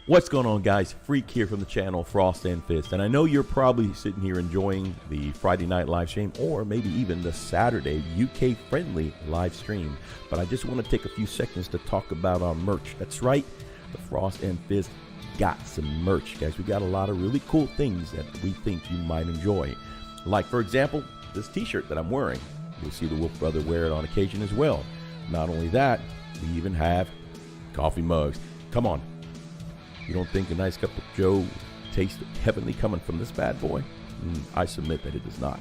What's going on, guys? Freak here from the channel Frost and Fist, and I know you're probably sitting here enjoying the Friday night live stream or maybe even the Saturday UK friendly live stream, but I just want to take a few seconds to talk about our merch. That's right, the Frost and Fist got some merch, guys. We got a lot of really cool things that we think you might enjoy, like for example this t-shirt that I'm wearing. You'll see the Wolf Brother wear it on occasion as well. Not only that, we even have coffee mugs. Come on, you don't think a nice cup of Joe tastes heavenly coming from this bad boy? I submit that it does not.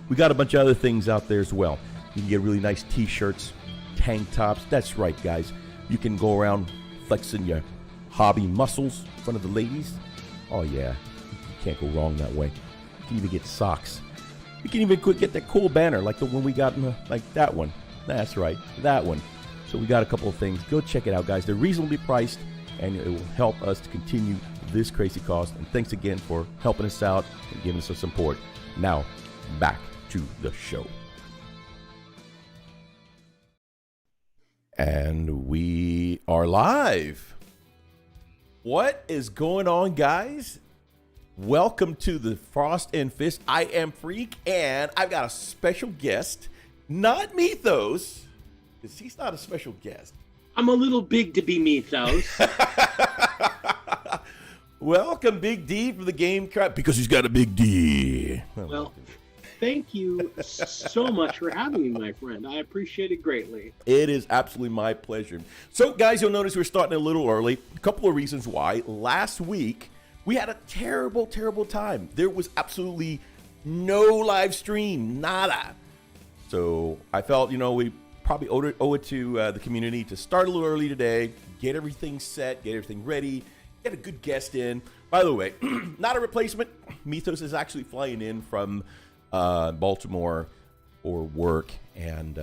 We got a bunch of other things out there as well. You can get really nice t-shirts, tank tops. That's right, guys. You can go around flexing your hobby muscles in front of the ladies. Oh yeah, you can't go wrong that way. You can even get socks. You can even get that cool banner like the one we got, like that one. That's right, that one. So we got a couple of things. Go check it out, guys. They're reasonably priced, and it will help us to continue this crazy cause. And thanks again for helping us out and giving us some support. Now, back to the show. And we are live. What is going on, guys? Welcome to the Frost and Fist. I am Freak, and I've got a special guest, not Mythos, because he's not a special guest. I'm a little big to be Mythos. Welcome, Big D, from the Game Crowd, because he's got a big D. Well, thank you so much for having me, my friend. I appreciate it greatly. It is absolutely my pleasure. So, guys, you'll notice we're starting a little early. A couple of reasons why. Last week, we had a terrible, terrible time. There was absolutely no live stream, nada. So I felt, we probably owe it to the community to start a little early today, get everything set, get everything ready, get a good guest in. By the way, not a replacement. Mythos is actually flying in from Baltimore for work, and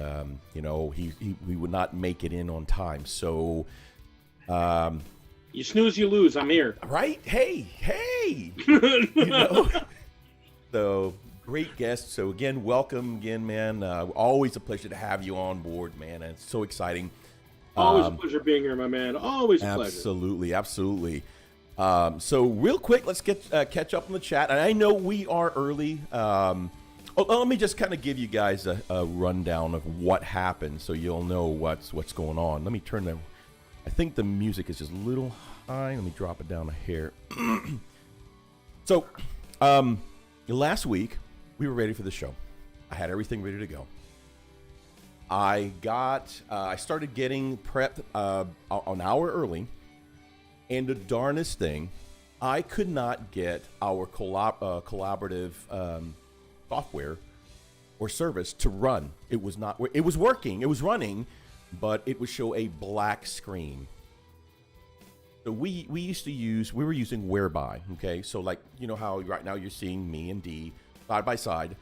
he would not make it in on time. So you snooze, you lose. I'm here. Right? Hey. So great guest. So again, welcome again, man. Always a pleasure to have you on board, man. And it's so exciting. Always a pleasure being here, my man. Always a pleasure. Absolutely. So real quick, let's get catch up on the chat. And I know we are early. Let me just kind of give you guys a rundown of what happened, so you'll know what's going on. Let me turn the. I think the music is just a little high. Let me drop it down a hair. So, last week we were ready for the show. I had everything ready to go. I started getting prepped an hour early, and the darnest thing, I could not get our collaborative software or service to run. It was not. It was working. It was running, but it would show a black screen. So we were using Whereby. Okay, so like how right now you're seeing me and D side by side.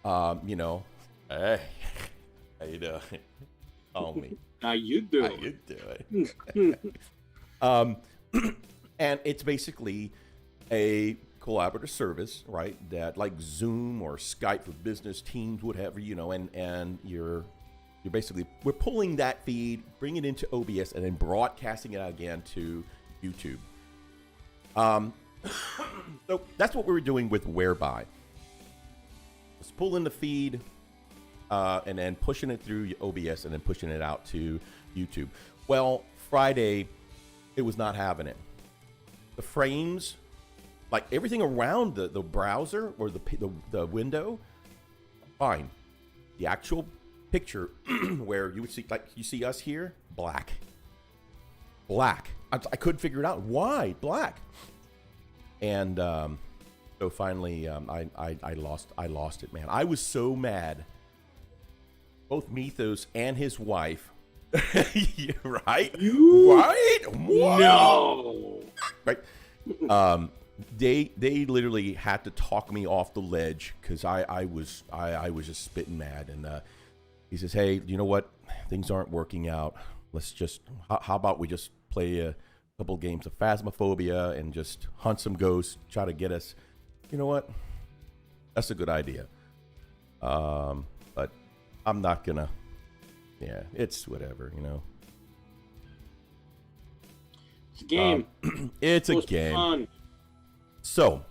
Hey, how you doing? Call me. How you doing? And it's basically a collaborative service, right? That like Zoom or Skype for business teams, whatever, and you're basically, we're pulling that feed, bringing it into OBS, and then broadcasting it out again to YouTube. So that's what we were doing with Whereby. Just pulling the feed and then pushing it through OBS and then pushing it out to YouTube. Well, Friday, it was not having it. The frames, like everything around the browser or the window, fine. The actual picture where you would see, like you see us here, black. I couldn't figure it out. Why black? And so finally, I lost it, man. I was so mad. Both Mythos and his wife. Right? Right? No. Right? They literally had to talk me off the ledge because I was just spitting mad. And he says, "Hey, you know what? Things aren't working out. Let's just how about we just play a couple games of Phasmophobia and just hunt some ghosts, try to get us." You know what? That's a good idea. But I'm not gonna. Yeah, it's whatever, It's a game. It's a game. Fun. So,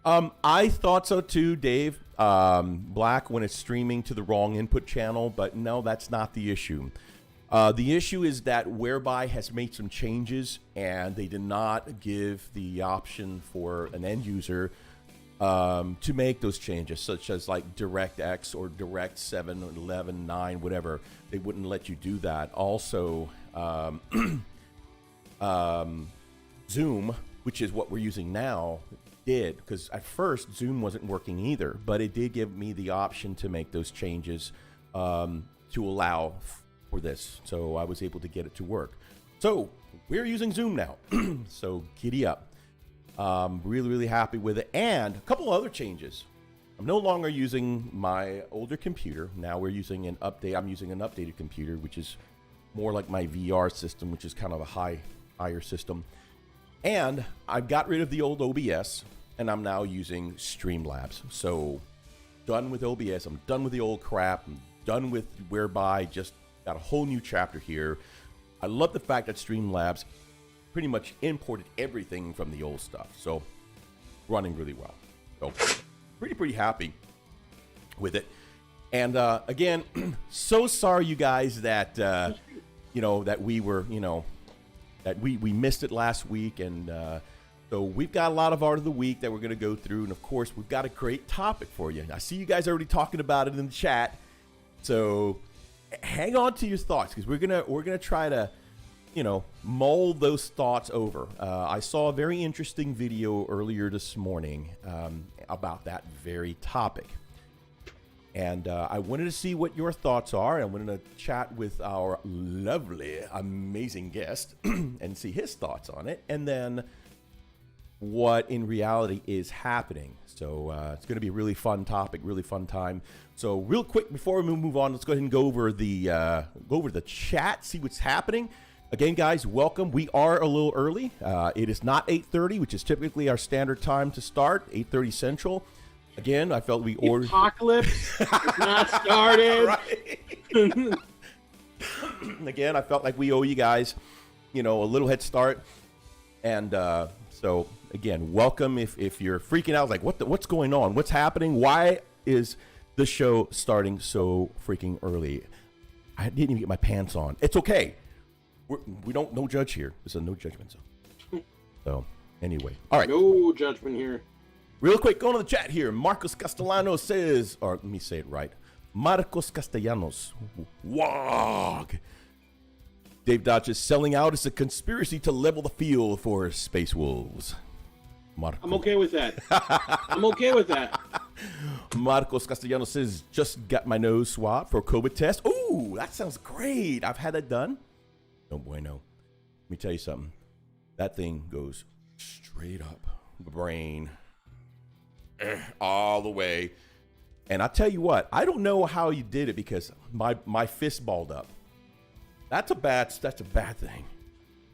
I thought so too, Dave. Black when it's streaming to the wrong input channel, but no, that's not the issue. The issue is that Whereby has made some changes, and they did not give the option for an end user to make those changes, such as like DirectX or Direct 7, 11, 9, whatever. They wouldn't let you do that. Also, Zoom, which is what we're using now, did, because at first Zoom wasn't working either, but it did give me the option to make those changes to allow for this, so I was able to get it to work. So we're using Zoom now. So giddy up. Really happy with it. And a couple other changes. I'm no longer using my older computer. Now we're using an update. I'm using an updated computer, which is more like my VR system, which is kind of a higher system. And I've got rid of the old OBS, and I'm now using Streamlabs. So done with OBS. I'm done with the old crap. I'm done with Whereby. Just got a whole new chapter here. I love the fact that Streamlabs pretty much imported everything from the old stuff. So running really well. So pretty happy with it. And again, so sorry you guys that that we were, that we missed it last week. And so we've got a lot of art of the week that we're going to go through. And of course, we've got a great topic for you. I see you guys already talking about it in the chat. So hang on to your thoughts, because we're gonna try to, mold those thoughts over. I saw a very interesting video earlier this morning about that very topic. And I wanted to see what your thoughts are. I wanted to chat with our lovely, amazing guest and see his thoughts on it. And then what in reality is happening. So it's going to be a really fun topic, really fun time. So real quick, before we move on, let's go ahead and go over the chat, see what's happening. Again, guys, welcome. We are a little early. It is not 8:30, which is typically our standard time to start, 8:30 Central. Again, I felt we ordered... Apocalypse has not started. Again, I felt like we owe you guys, a little head start. And so, again, welcome. If you're freaking out, like, what's going on? What's happening? Why is the show starting so freaking early? I didn't even get my pants on. It's okay. We don't, no judge here. This is a no judgment zone. So, anyway. All right. No judgment here. Real quick, going to the chat here. Marcos Castellanos says, or let me say it right. Marcos Castellanos. Wog. Dave Dodge is selling out. It's a conspiracy to level the field for Space Wolves. Marcos. I'm okay with that. I'm okay with that. Marcos Castellanos says, just got my nose swabbed for COVID test. Ooh, that sounds great. I've had that done. No bueno. Let me tell you something. That thing goes straight up the brain. All the way. And I tell you what, I don't know how you did it, because my fist balled up. That's a bad thing.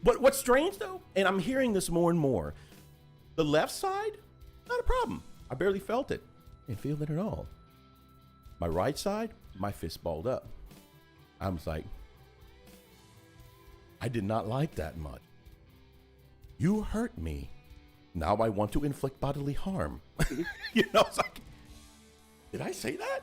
But what's strange though, and I'm hearing this more and more, the left side, not a problem. I barely felt it. Didn't feel it at all. My right side, my fist balled up. I was like, I did not like that much. You hurt me. Now I want to inflict bodily harm. It's like, did I say that?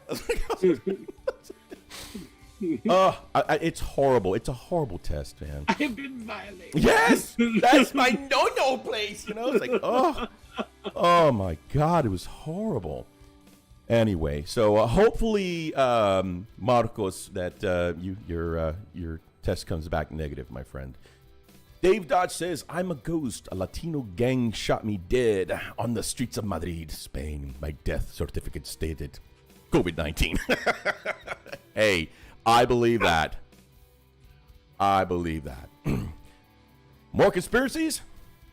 It's horrible. It's a horrible test, man. I have been violated. Yes, that's my no place. It's like, oh my God, it was horrible. Anyway, so hopefully, Marcos, that your test comes back negative, my friend. Dave Dodge says, I'm a ghost. A Latino gang shot me dead on the streets of Madrid, Spain. My death certificate stated COVID-19. Hey, I believe that. More conspiracies?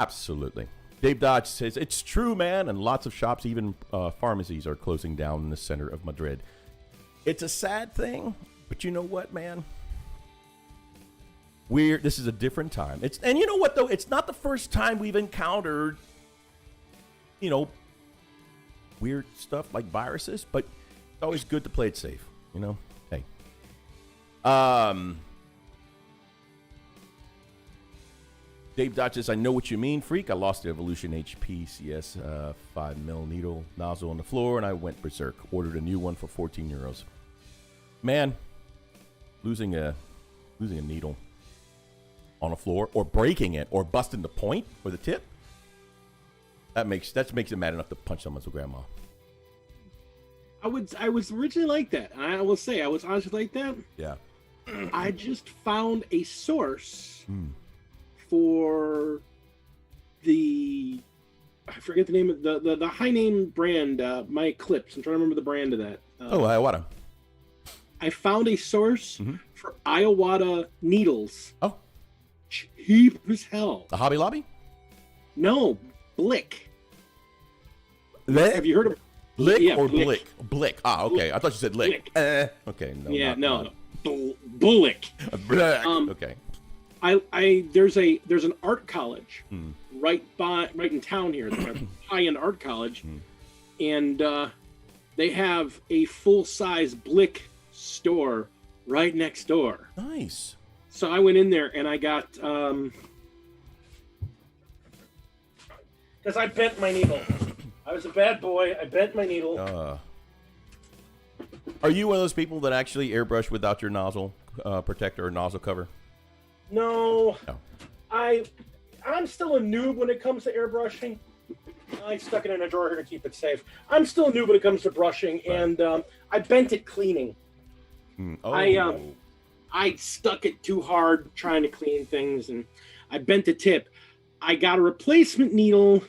Absolutely. Dave Dodge says, it's true, man. And lots of shops, even pharmacies, are closing down in the center of Madrid. It's a sad thing, but you know what, man? This is a different time. And you know what, though? It's not the first time we've encountered, weird stuff like viruses, but it's always good to play it safe, Hey. Dave Dodges, I know what you mean, freak. I lost the Evolution HP CS 5mm needle nozzle on the floor, and I went berserk. Ordered a new one for 14 euros. Man, losing a needle on a floor, or breaking it, or busting the point or the tip, that makes it mad enough to punch someone's grandma. I was originally like that. I will say I was honestly like that. Yeah. I just found a source for the, I forget the name of the high name brand, my Eclipse. I'm trying to remember the brand of that. Iwata. I found a source for Iwata needles. Oh. Cheap as hell. The Hobby Lobby? No, Blick. Lick? Have you heard of Lick yeah, or Blick? Blick? Blick. Ah, okay. I thought you said lick. Okay. No. Yeah, not. Bullock. Blick. Okay. There's an art college right in town here, a high-end art college, and they have a full-size Blick store right next door. Nice. So I went in there and I got because I bent my needle. I was a bad boy. I bent my needle. Are you one of those people that actually airbrush without your nozzle protector or nozzle cover? No. No. I'm still a noob when it comes to airbrushing. I stuck it in a drawer here to keep it safe. I'm still a noob when it comes to brushing, right. And I bent it cleaning. Oh. I stuck it too hard trying to clean things, and I bent the tip. I got a replacement needle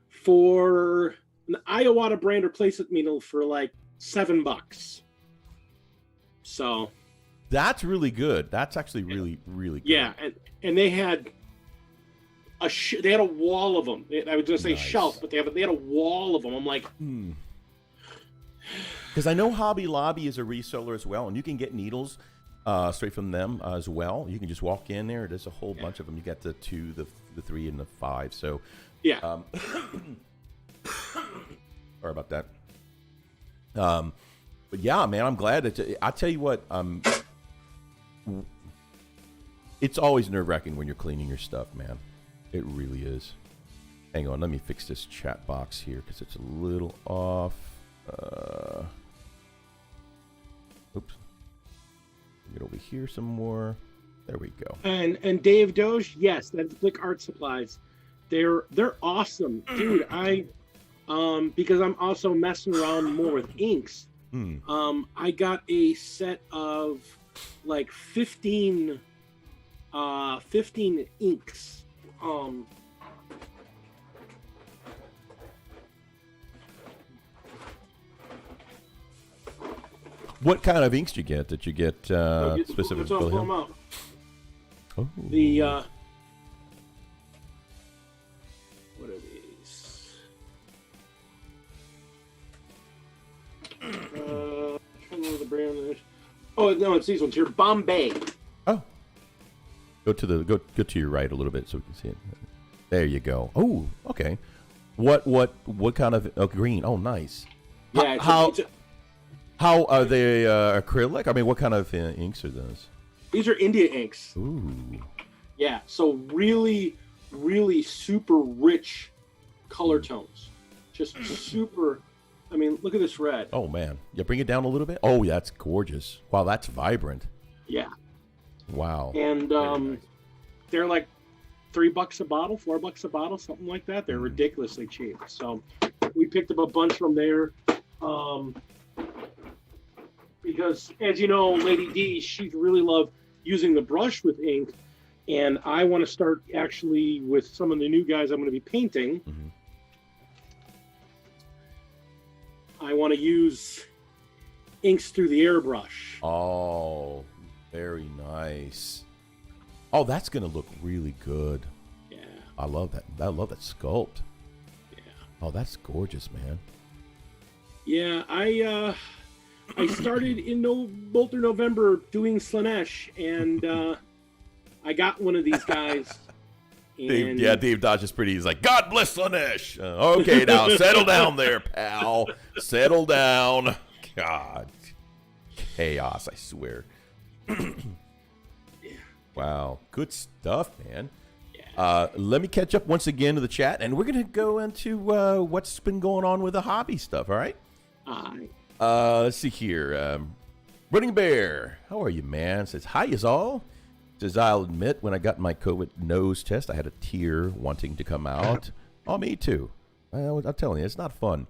for an Iwata brand replacement needle for like $7. So that's really good. That's actually really, really good. Yeah, and they had they had a wall of them. I was going to say shelf, but they had a wall of them. I'm like, because I know Hobby Lobby is a reseller as well, and you can get needles straight from them as well. You can just walk in there. There's a whole bunch of them. You got the 2, the 3, and the 5. So yeah. Sorry about that. But yeah, man, I'm glad that I tell you what. It's always nerve-wracking when you're cleaning your stuff, man. It really is. Hang on, let me fix this chat box here because it's a little off. Oops. Get over here some more. There we go. And Dave Doge, yes, that's Blick Art Supplies. They're awesome, dude. Because I'm also messing around more with inks. I got a set of like 15 inks. What kind of inks did you get? Did you get specific to Bill Hill? Oh. The what are these? I don't know the brand is. Oh no, it's these ones here. Bombay. Oh. Go to your right a little bit so we can see it. There you go. Oh, okay. What kind of green? Oh, nice. Yeah. How are they acrylic? I mean, what kind of inks are those? These are India inks. Ooh. Yeah, so really, really super rich color tones. Just super. I mean, look at this red. Oh man, yeah, bring it down a little bit. Oh, yeah, that's gorgeous. Wow, that's vibrant. Yeah. Wow. And nice. They're like $3 a bottle, $4 a bottle, something like that. They're ridiculously cheap. So we picked up a bunch from there. Because, as you know, Lady D, she really loved using the brush with ink, and I want to start actually with some of the new guys I'm going to be painting. I want to use inks through the airbrush. Oh, very nice. Oh, that's going to look really good. Yeah. I love that. I love that sculpt. Yeah. Oh, that's gorgeous, man. Yeah, I started in both through November doing Slanesh, and I got one of these guys. And Dave Dodge is pretty. He's like, God bless Slanesh. Okay, now settle down there, pal. Settle down. God, chaos! I swear. Wow, good stuff, man. Yeah. Let me catch up once again to the chat, and we're going to go into what's been going on with the hobby stuff, all right? Let's see here. Running Bear, how are you, man? Says, hi, is all. Says, I'll admit, when I got my COVID nose test, I had a tear wanting to come out. Oh, me too. I'm telling you, it's not fun.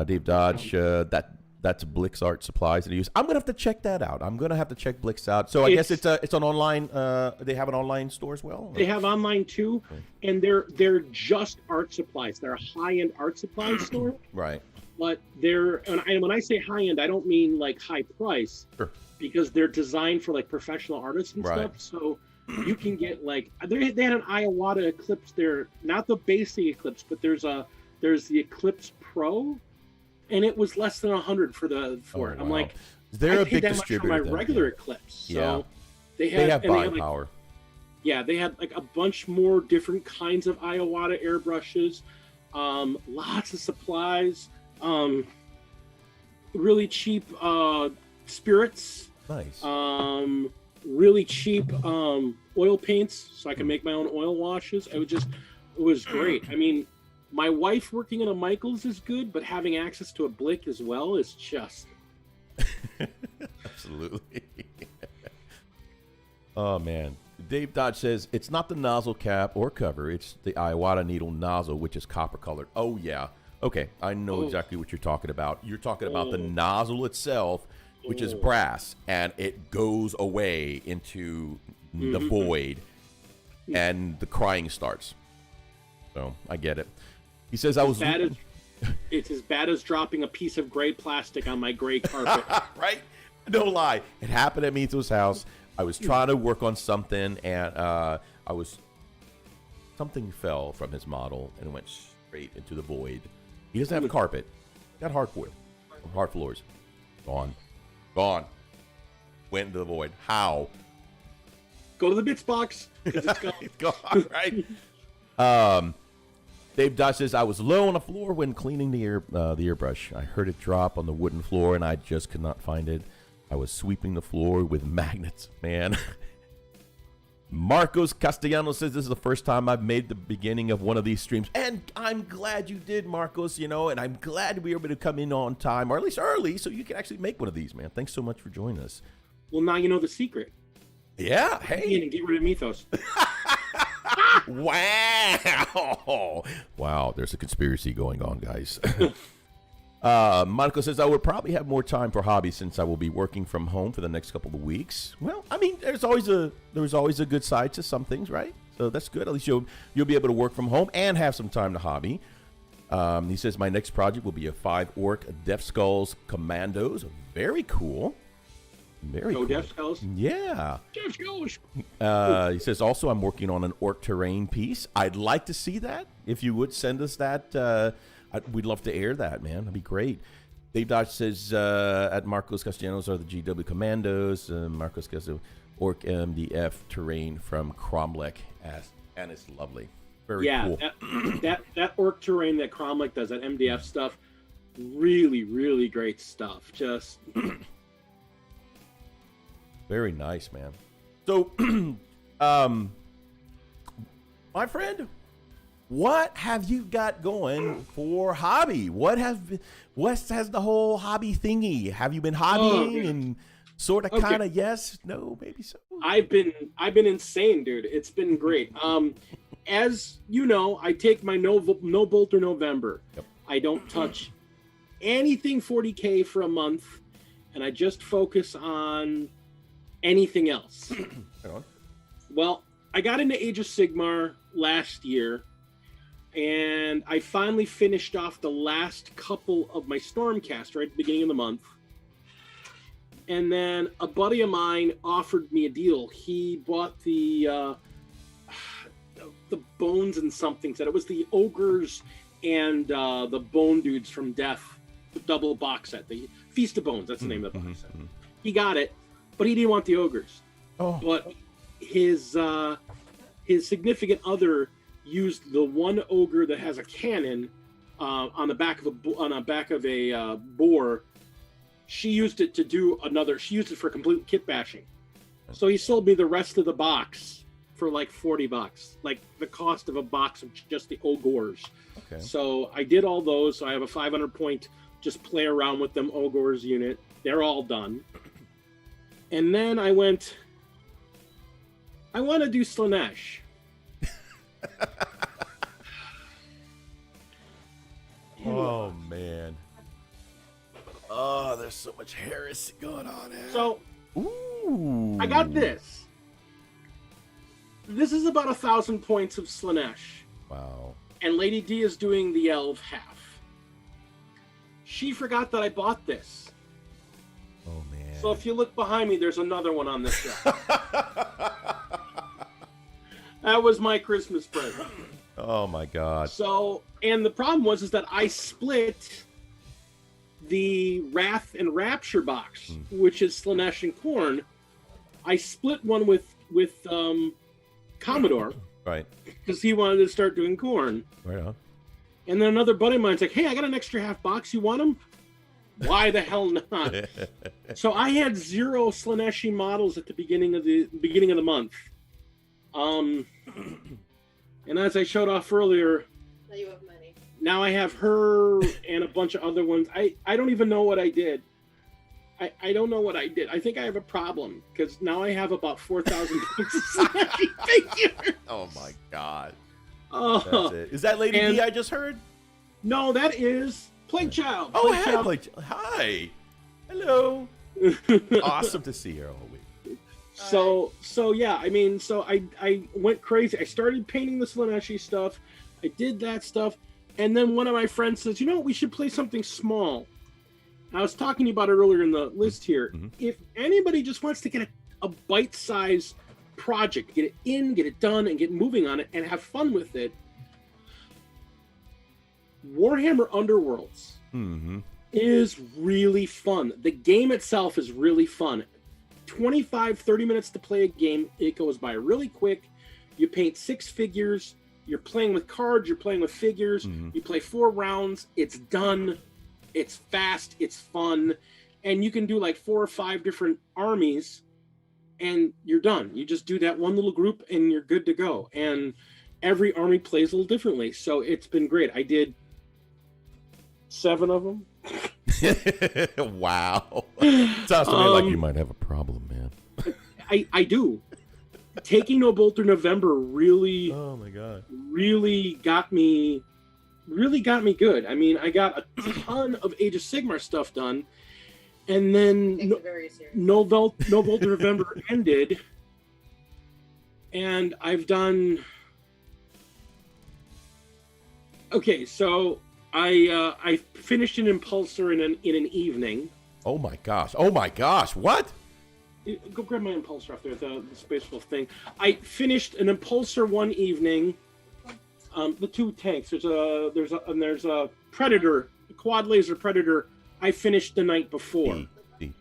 Dave Dodge, that's Blick's Art Supplies that he used. I'm gonna have to check that out. I'm gonna have to check Blick's out. So I guess it's an online. They have an online store as well. They have online too, and they're just art supplies. They're a high-end art supply store. Right. But and when I say high-end, I don't mean like high price. Sure. Because they're designed for like professional artists and stuff. So you can get like they had an Iwata Eclipse there, not the basic Eclipse, but there's the Eclipse Pro. And it was less than 100 for it. Wow. I'm like, they're a big that distributor much for my regular Eclipse. So yeah, they have buying power. Yeah, they had like a bunch more different kinds of Iwata airbrushes, lots of supplies, really cheap spirits. Nice. Really cheap oil paints, so I can make my own oil washes. It was great. I mean, my wife working in a Michaels is good, but having access to a Blick as well is just... Absolutely. Oh, man. Dave Dodge says, it's not the nozzle cap or cover, it's the Iwata needle nozzle, which is copper colored. Oh, yeah. Okay, I know exactly what you're talking about. You're talking about the nozzle itself, which is brass, and it goes away into the void, and the crying starts. So, I get it. He says, it's as bad as dropping a piece of gray plastic on my gray carpet. Right? No lie. It happened at Mito's house. I was trying to work on something, and something fell from his model and went straight into the void. He doesn't have a carpet. Got hard floors. Gone. Went into the void. How? Go to the bits box. It's gone. It's gone, right? Dave Dodge says, I was low on the floor when cleaning the airbrush. I heard it drop on the wooden floor, and I just could not find it. I was sweeping the floor with magnets, man. Marcos Castellanos says, this is the first time I've made the beginning of one of these streams. And I'm glad you did, Marcos, and I'm glad we were able to come in on time, or at least early, so you can actually make one of these, man. Thanks so much for joining us. Well, now you know the secret. Yeah, hey. And get rid of Mythos. Wow, there's a conspiracy going on, guys. Monica says, I would probably have more time for hobbies since I will be working from home for the next couple of weeks. Well, I mean, there's always a good side to some things, right? So that's good. At least you'll be able to work from home and have some time to hobby. He says, my next project will be a 5-orc Death Skulls Commandos. Very cool. Very cool. Death Skulls? Yeah. Death Skulls. He says, also, I'm working on an orc terrain piece. I'd like to see that. If you would send us that, we'd love to air that, man. That'd be great. Dave Dodge says, at Marcos Castellanos are the GW Commandos. Marcos Castellanos, Orc MDF terrain from Cromlech. And it's lovely. Very cool. that orc terrain that Cromlech does, that MDF stuff, really, really great stuff. Just... Very nice, man. So, my friend, what have you got going for hobby? What has the whole hobby thingy? Have you been hobbying and sort of, kind of, yes, no, maybe so? I've been insane, dude. It's been great. As you know, I take my no bolter November. Yep. I don't touch anything 40K for a month, and I just focus on anything else. Well, I got into Age of Sigmar last year, and I finally finished off the last couple of my Stormcast right at the beginning of the month. And then a buddy of mine offered me a deal. He bought the Bones and something. Said it was the Ogres and the Bone Dudes from Death, the double box set. The Feast of Bones. That's the name of the box set. He got it. But he didn't want the ogres. Oh. But his significant other used the one ogre that has a cannon on the back of a boar. She used it for complete kit bashing. So he sold me the rest of the box for like $40, like the cost of a box of just the Ogres. Okay. So I did all those. So I have a 500 point, just play around with them Ogres unit. They're all done. And then I want to do Slaanesh. Oh, man. Oh, there's so much heresy going on here. So, ooh, I got this. This is about 1,000 points of Slaanesh. Wow. And Lady D is doing the elf half. She forgot that I bought this. Oh, man. So if you look behind me, there's another one on this shelf. That was my Christmas present. Oh, my God. So, and the problem was that I split the Wrath and Rapture box, which is Slaanesh and Khorne. I split one with Commodore. Right. Because he wanted to start doing Khorne. Right on. And then another buddy of mine's like, hey, I got an extra half box. You want them? Why the hell not? So I had 0 Slaaneshi models at the beginning of the month. And as I showed off earlier, Now you have money. now I have her and a bunch of other ones. I don't even know what I did. I don't know what I did. I think I have a problem because now I have about 4,000 points of Slaaneshi figures. Oh, my God. Oh, That's it. Is that Lady D I just heard? no, that is Plague Child. Oh, Plague hey, Child. Hi. Hello. Awesome to see her all week. So yeah, I mean, so I went crazy. I started painting the Slaaneshi stuff. I did that stuff, and then one of my friends says, "You know what? We should play something small." I was talking to you about it earlier in the list here. Mm-hmm. If anybody just wants to get a bite-sized project, get it in, get it done, and get moving on it, and have fun with it, Warhammer Underworlds Mm-hmm. is really fun. The game itself is really fun. 25-30 minutes to play a game. It goes by really quick. You paint 6 figures. You're playing with cards. You're playing with figures. Mm-hmm. You play 4 rounds. It's done. It's fast. It's fun. And you can do like 4 or 5 different armies and you're done. You just do that one little group and you're good to go. And every army plays a little differently. So it's been great. I did 7 of them. Wow. Sounds to me like you might have a problem, man. I do. Taking No Bolter November really, Oh, my God. really got me good. I mean, I got a ton of Age of Sigmar stuff done, and then Take it very serious. No Bolter November ended, and I've done. Okay, so I finished an Impulsor in an evening. Oh, my gosh. Oh, my gosh. What? Go grab my Impulsor off there, the Space Wolf thing. I finished an Impulsor one evening. The 2 tanks. There's a Predator, a quad laser Predator. I finished the night before. D.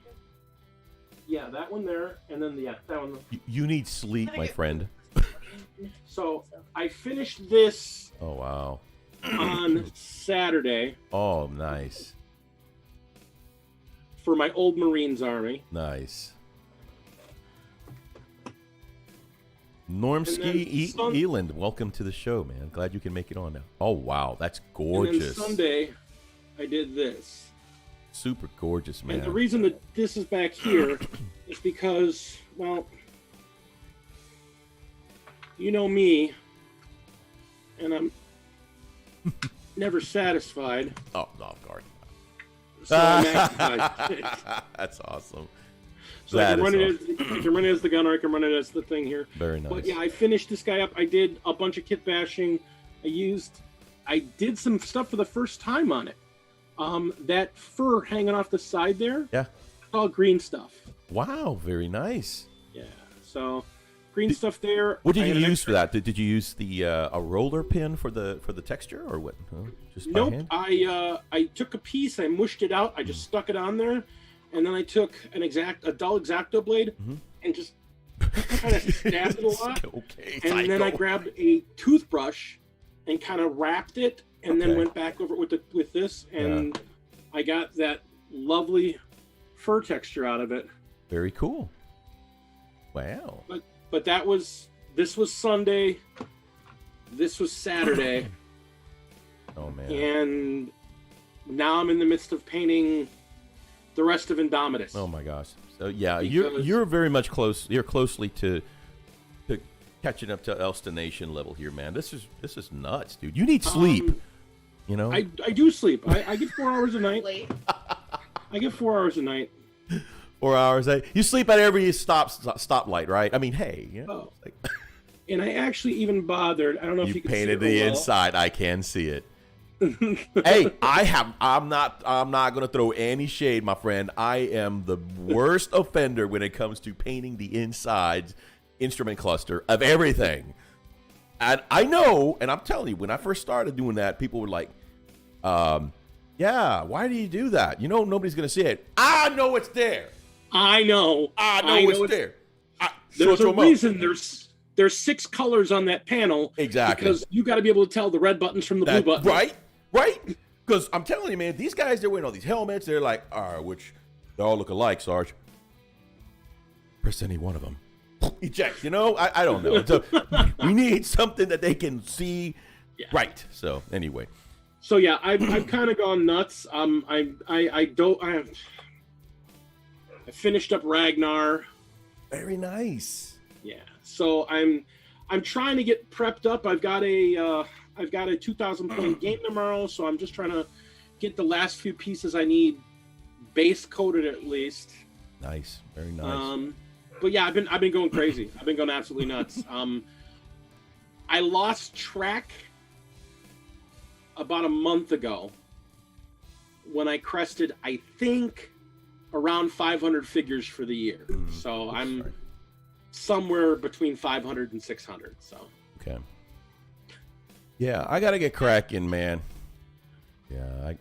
Yeah, that one there, and then that one. You need sleep, my friend. So I finished this Oh, wow. on Saturday Oh, nice. for my old Marines army. Nice. Normski Eland, welcome to the show, man. Glad you can make it on now. Oh, wow. That's gorgeous. And then Sunday, I did this. Super gorgeous, man. And the reason that this is back here is because, well, you know me, and I'm never satisfied. Oh, no, of course. So I maximize it. That's awesome. So I can run it as the gunner, I can run it as the thing here. Very nice. But yeah, I finished this guy up. I did a bunch of kit bashing. I did some stuff for the first time on it. That fur hanging off the side there, Yeah. all green stuff. Wow, very nice. Yeah, so green stuff there. What did I you had an use extra- for that? Did you use the a roller pin for the texture or what? Huh? Just by Nope. hand? I took a piece, I mushed it out, I just stuck it on there, and then I took a dull X-Acto blade and just kind of stabbed it a lot. Okay. And then I grabbed a toothbrush and kind of wrapped it, and then went back over it with this, and I got that lovely fur texture out of it. Very cool. Wow. But that was this was Sunday. This was Saturday. Oh man! And now I'm in the midst of painting the rest of Indomitus. Oh my gosh! So yeah, Because- you're very much close. You're closely to catching up to Elstonation level here, man. This is nuts, dude. You need sleep. You know, I do sleep. I get 4 hours a night. Late. I get 4 hours a night. 4 hours. You sleep at every stoplight, right? I mean, hey, you know, Oh. And I actually even bothered. I don't know if you you can painted see it the real well. inside. I can see it. Hey, I'm not gonna throw any shade, my friend. I am the worst offender when it comes to painting the insides instrument cluster of everything. And I know, and I'm telling you, when I first started doing that, people were like, yeah, why do you do that? You know, nobody's gonna see it. I know it's there. I know it's there. There's show a 'em up. reason there's 6 colors on that panel. Exactly. Because you got to be able to tell the red buttons from the blue buttons. Right? Because I'm telling you, man, these guys, they're wearing all these helmets. They're like, all right, which they all look alike, Sarge. Press any one of them. Eject, you know? I don't know. So, we need something that they can see right. So, anyway. So, yeah, I've kind of gone nuts. I finished up Ragnar. Very nice. Yeah. So I'm trying to get prepped up. I've got a 2,000 point game tomorrow, so I'm just trying to get the last few pieces I need base coated at least. Nice. Very nice. But yeah, I've been going crazy. I've been going absolutely nuts. I lost track about a month ago when I crested, I think, around 500 figures for the year. So I'm somewhere between 500 and 600. So okay. Yeah, I gotta get cracking, man. Yeah,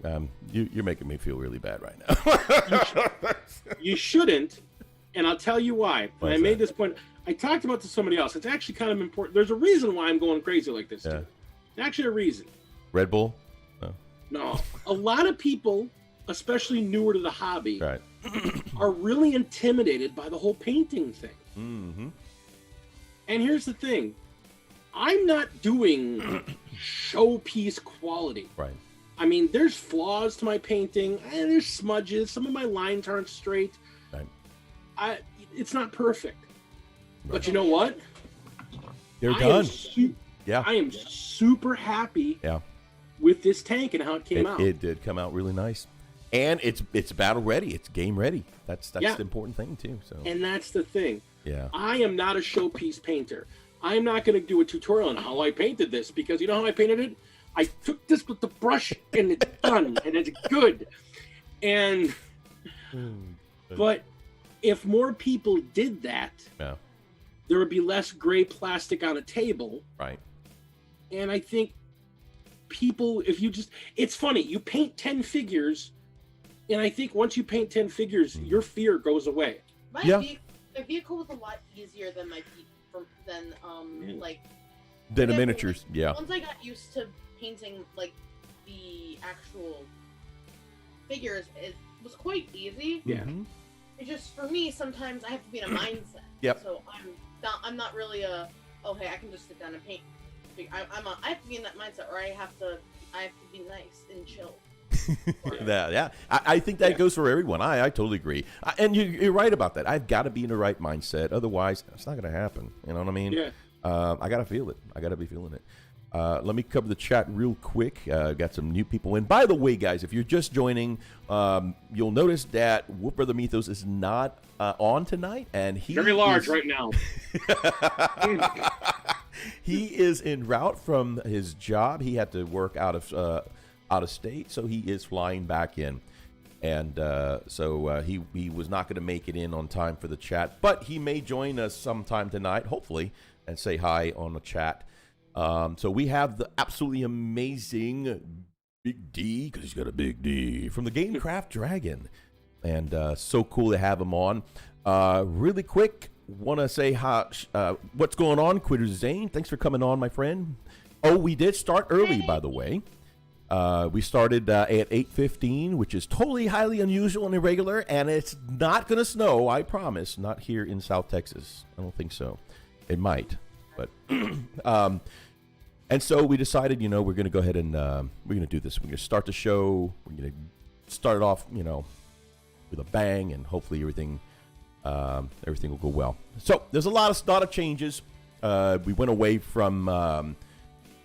you're making me feel really bad right now. you shouldn't, and I'll tell you why. And I made this point. I talked about this to somebody else. It's actually kind of important. There's a reason why I'm going crazy like this, too. There's actually a reason. Red Bull? No. A lot of people, especially newer to the hobby, Right. are really intimidated by the whole painting thing. Mm-hmm. And here's the thing. I'm not doing showpiece quality. Right. I mean, there's flaws to my painting, and there's smudges. Some of my lines aren't straight. Right. It's not perfect. Right. But you know what? They're done. I am super happy with this tank and how it came out. It did come out really nice. And it's battle ready. It's game ready. That's the important thing, too. So. And that's the thing. Yeah. I am not a showpiece painter. I'm not going to do a tutorial on how I painted this, because you know how I painted it? I took this with the brush and it's done and it's good. And but if more people did that, there would be less gray plastic on a table. Right. And I think people, if you just, it's funny, you paint 10 figures, and I think once you paint 10 figures, your fear goes away. My vehicle was a lot easier than than the miniatures. Once I got used to painting like the actual figures, it was quite easy. Yeah. Mm-hmm. It's just, for me, sometimes I have to be in a mindset. Yep. So I'm not really hey, I can just sit down and paint. I have to be in that mindset, or I have to be nice and chill. I think that goes for everyone. I totally agree. And you're right about that. I've got to be in the right mindset. Otherwise, it's not going to happen. You know what I mean? Yeah. I got to feel it. I got to be feeling it. Let me cover the chat real quick. Got some new people in. By the way, guys, if you're just joining, you'll notice that Wolf Brother Mythos is not on tonight, and he very large right now. He is en route from his job. He had to work out of state, so he is flying back in, and so he was not going to make it in on time for the chat, but he may join us sometime tonight, hopefully, and say hi on the chat. So we have the absolutely amazing Big D, because he's got a big D, from the Gamecraft Dragon, and so cool to have him on. Really quick, want to say hi, what's going on, Quitter Zane? Thanks for coming on, my friend. Oh, we did start early, by the way. We started at 8:15, which is totally highly unusual and irregular, and it's not going to snow, I promise. Not here in South Texas. I don't think so. It might. But and so we decided, you know, we're going to go ahead and we're going to do this. We're going to start the show. We're going to start it off, you know, with a bang, and hopefully everything will go well. So there's a lot of changes. We went away from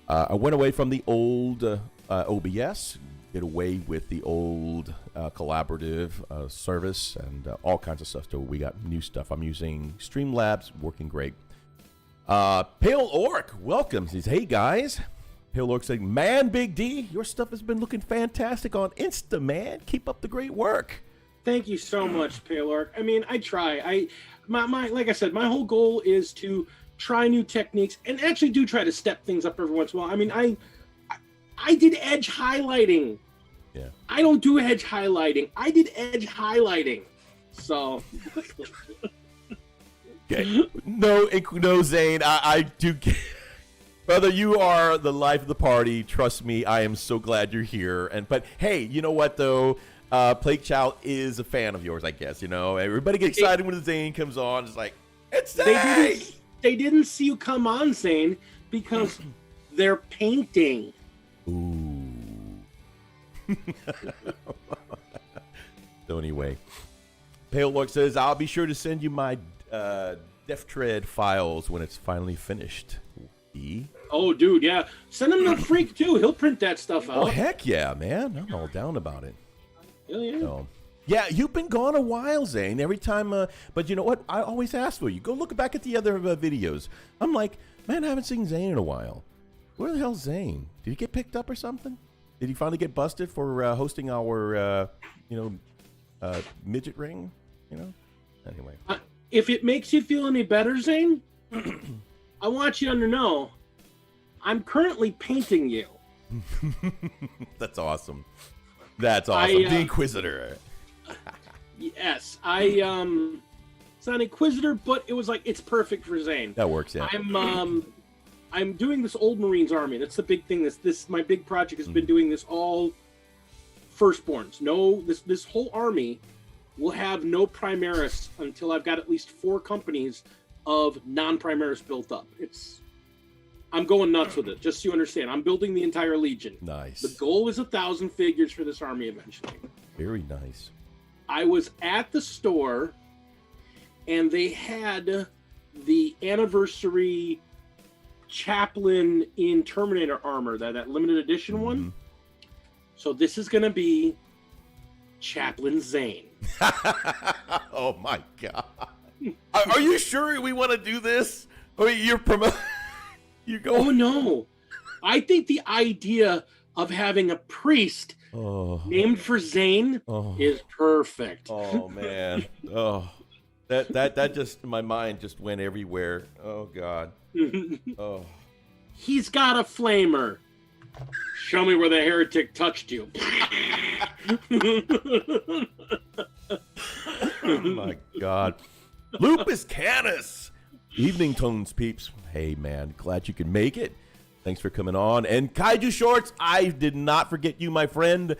I went away from the old OBS, get away with the old collaborative service, and all kinds of stuff. So we got new stuff. I'm using Streamlabs, working great. Pale Orc, welcome. He says, hey guys. Pale Orc saying, man, Big D, your stuff has been looking fantastic on Insta, man. Keep up the great work. Thank you so much, Pale Orc. I mean, I try. Like I said, my whole goal is to try new techniques and actually do try to step things up every once in a while. I mean, I did edge highlighting. Yeah. I don't do edge highlighting. I did edge highlighting. So. Okay. No, Zane. I do. Brother, you are the life of the party. Trust me, I am so glad you're here. But hey, you know what though? Plague Child is a fan of yours, I guess. You know, everybody gets excited when Zane comes on. It's like, it's Zane. They didn't see you come on, Zane, because they're painting. Ooh. So anyway, Pale Lord says, I'll be sure to send you my Death Tread files when it's finally finished. Oh, dude, yeah. Send him the Freak, too. He'll print that stuff out. Oh, heck yeah, man. I'm all down about it. Hell yeah. So, yeah, you've been gone a while, Zane. Every time, but you know what? I always ask for you. Go look back at the other videos. I'm like, man, I haven't seen Zane in a while. Where the hell's Zane? Did he get picked up or something? Did he finally get busted for hosting our, midget ring? You know? Anyway. If it makes you feel any better, Zane, I want you to know I'm currently painting you. That's awesome. That's awesome. The Inquisitor. Yes, it's not Inquisitor, but it was like it's perfect for Zane. That works, yeah. I'm doing this old Marines army. That's the big thing. This my big project has been doing this all firstborns. No, this whole army will have no Primaris until I've got at least 4 companies of non-Primaris built up. I'm going nuts with it, just so you understand. I'm building the entire Legion. Nice. The goal is 1,000 figures for this army eventually. Very nice. I was at the store, and they had the anniversary Chaplain in Terminator armor, that limited edition one. So this is going to be Chaplain Zane. Oh my God. Are you sure we want to do this? I mean, you're promoting. Oh no. I think the idea of having a priest named for Zane is perfect. Oh man. Oh. That just, my mind just went everywhere. Oh God. Oh. He's got a flamer. Show me where the heretic touched you. Oh my God. Lupus Canis. Evening Tones peeps. Hey man, glad you could make it. Thanks for coming on. And Kaiju Shorts, I did not forget you, my friend.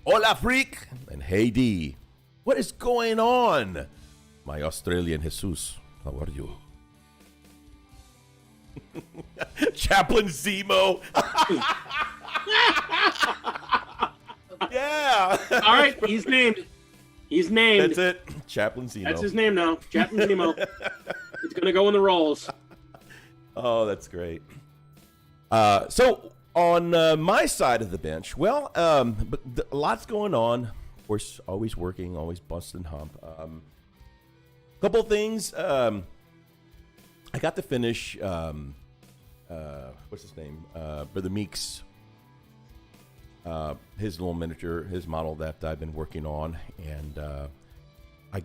Hola Freak. And hey D. What is going on? My Australian Jesus. How are you? Chaplain Zemo. Yeah. All right, he's named. He's named. That's it. Chaplain Zemo. That's his name now. Chaplain Zemo. It's going to go in the rolls. Oh, that's great. So on my side of the bench, well, but a lot's going on. Of course, always working, always busting hump. Couple things. I got to finish. What's his name? Brother Meek's. His little miniature, his model that I've been working on, and I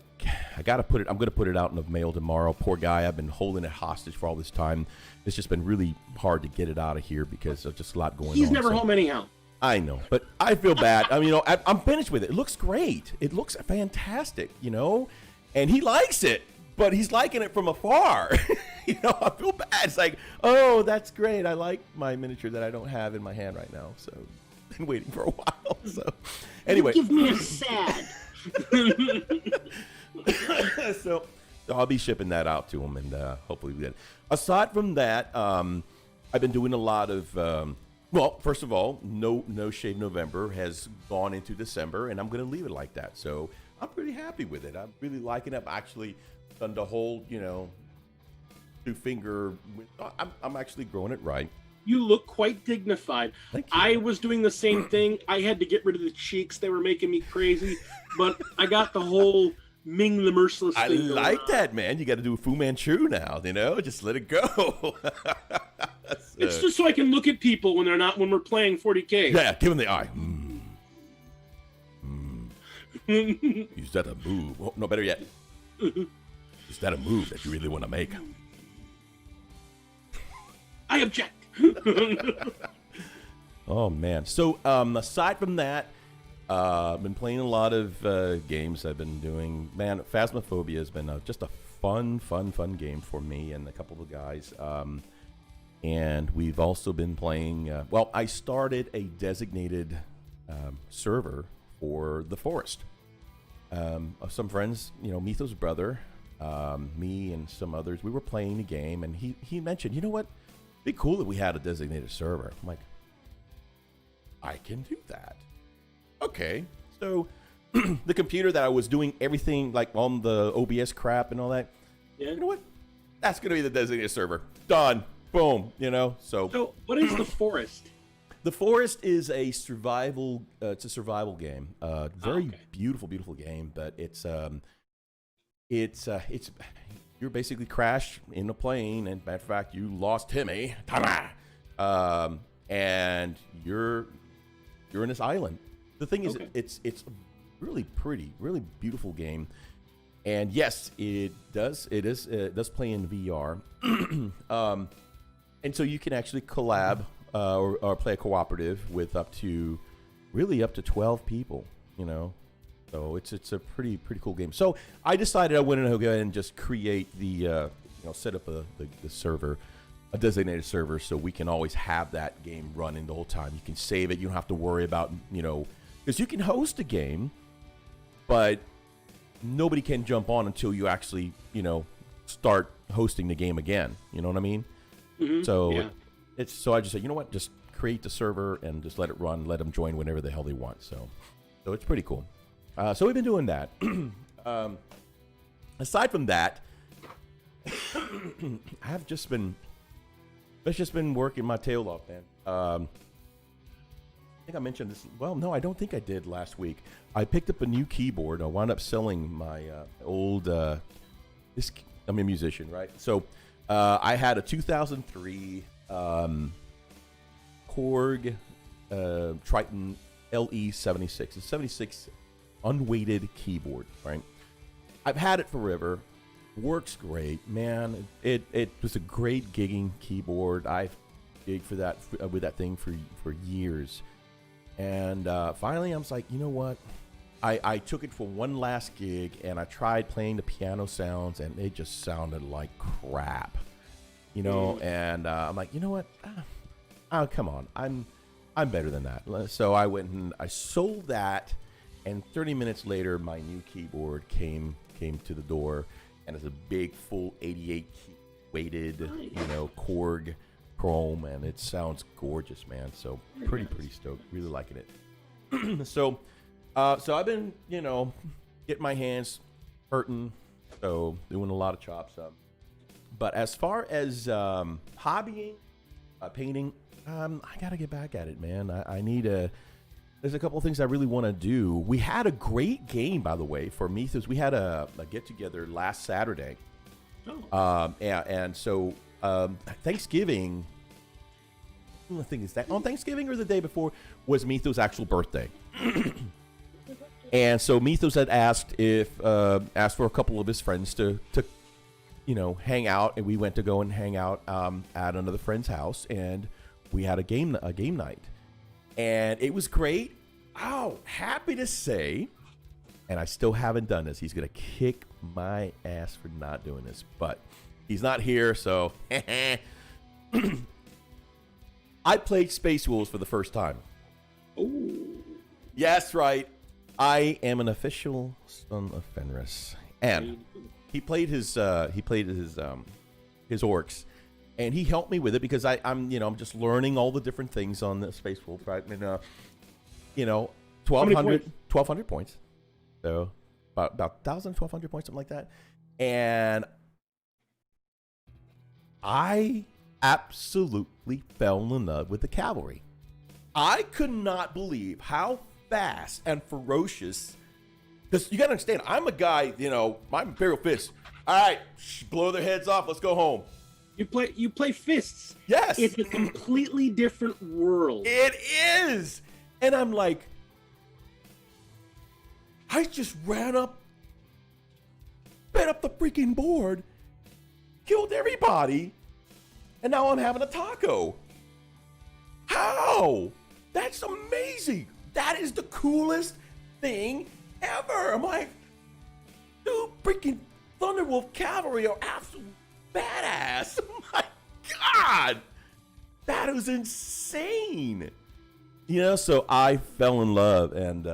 got to put it. I'm going to put it out in the mail tomorrow. Poor guy, I've been holding it hostage for all this time. It's just been really hard to get it out of here because there's just a lot going on. He's never home anyhow. I know, but I feel bad. I mean, I'm finished with it. It looks great. It looks fantastic, and he likes it, but he's liking it from afar. I feel bad. It's like, oh, that's great. I like my miniature that I don't have in my hand right now. So I've been waiting for a while. So anyway. Give me a sad. So I'll be shipping that out to them, and hopefully we get it. Aside from that, I've been doing a lot of. Well, first of all, no Shave November has gone into December, and I'm going to leave it like that. So I'm pretty happy with it. I'm really liking it. I've actually done the whole, two-finger. I'm actually growing it right. You look quite dignified. Thank you. I was doing the same thing. I had to get rid of the cheeks. They were making me crazy. But I got the whole Ming the Merciless I thing like going on. that, man. You got to do a Fu Manchu now, Just let it go. It's just so I can look at people when we're playing 40K. Yeah, give them the eye. Is that a move? Oh, no, better yet. Is that a move that you really want to make? I object. Oh, man. So, aside from that, I've been playing a lot of games I've been doing. Man, Phasmophobia has been just a fun game for me and a couple of guys. And we've also been playing, I started a designated server for the Forest. Some friends, Mitho's brother, me and some others, we were playing the game, and he mentioned, you know what? It'd be cool that we had a designated server. I'm like, I can do that. Okay. So the computer that I was doing everything like on the OBS crap and all that, you know what? That's going to be the designated server. Done. Boom. So what is the Forest? The Forest is a survival. It's a survival game. Very beautiful game. But it's you're basically crashed in a plane, and matter of fact, you lost Timmy, and you're in this island. The thing is, it's really pretty, really beautiful game, and yes, it does play in VR, and so you can actually collab or play a cooperative with up to 12 people, So it's a pretty cool game. So I decided I wanted to go ahead and just create the set up the server, a designated server, so we can always have that game running the whole time. You can save it. You don't have to worry about because you can host a game, but nobody can jump on until you actually start hosting the game again. You know what I mean? Mm-hmm. So so I just said, you know what, just create the server and just let it run. Let them join whenever the hell they want. So it's pretty cool. So we've been doing that. Aside from that, I've just been working my tail off, man. I think I mentioned this. Well, no, I don't think I did last week. I picked up a new keyboard. I wound up selling my old. I'm a musician, right? So I had a 2003 Korg Triton LE76. It's 76 unweighted keyboard, right? I've had it forever. Works great, man. It was a great gigging keyboard. I've gigged for that with that thing for years, and finally I was like, you know what? I took it for one last gig, and I tried playing the piano sounds, and it just sounded like crap, And I'm like, you know what? Oh, come on, I'm better than that. So I went and I sold that. And 30 minutes later, my new keyboard came to the door, and it's a big, full 88 weighted, Korg chrome, and it sounds gorgeous, man. So pretty stoked, really liking it. So I've been, getting my hands hurting, so doing a lot of chops up. But as far as hobbying, painting, I gotta get back at it, man. I need a. There's a couple of things I really want to do. We had a great game, by the way, for Mythos. We had a get-together last Saturday. And so Thanksgiving, the thing is that on Thanksgiving or the day before was Mythos' actual birthday. And so Mythos had asked for a couple of his friends to hang out, and we went to go and hang out at another friend's house, and we had a game night. And it was great. Oh, happy to say, and I still haven't done this. He's going to kick my ass for not doing this, but he's not here, so. I played Space Wolves for the first time. Ooh. Yes, right. I am an official son of Fenris. And he played his orcs, and he helped me with it because I'm just learning all the different things on the Space Wolf, right? And 1,200 points, so about 1,000, 1,200 points, something like that, and I absolutely fell in love with the cavalry. I could not believe how fast and ferocious. Because you got to understand, I'm a guy, my Imperial Fist. All right, blow their heads off. Let's go home. You play fists. Yes. It's a completely different world. It is. And I'm like, I just ran up the freaking board, killed everybody, and now I'm having a taco. How? That's amazing. That is the coolest thing ever. I'm like, dude, freaking Thunderwolf cavalry are absolute badass. Oh my God. That was insane. So I fell in love, and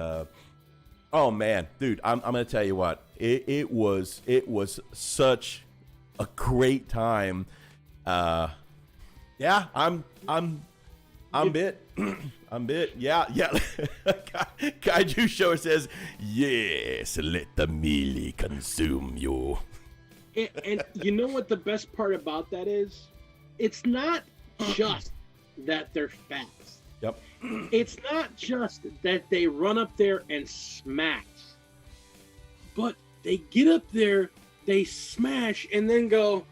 oh man, dude, I'm gonna tell you what, it was such a great time. Yeah, I'm bit. I'm bit. Yeah. Kaiju Show says, yes, let the melee consume you. And you know what the best part about that is? It's not just that they're fast. Yep. It's not just that they run up there and smash. But they get up there, they smash, and then go,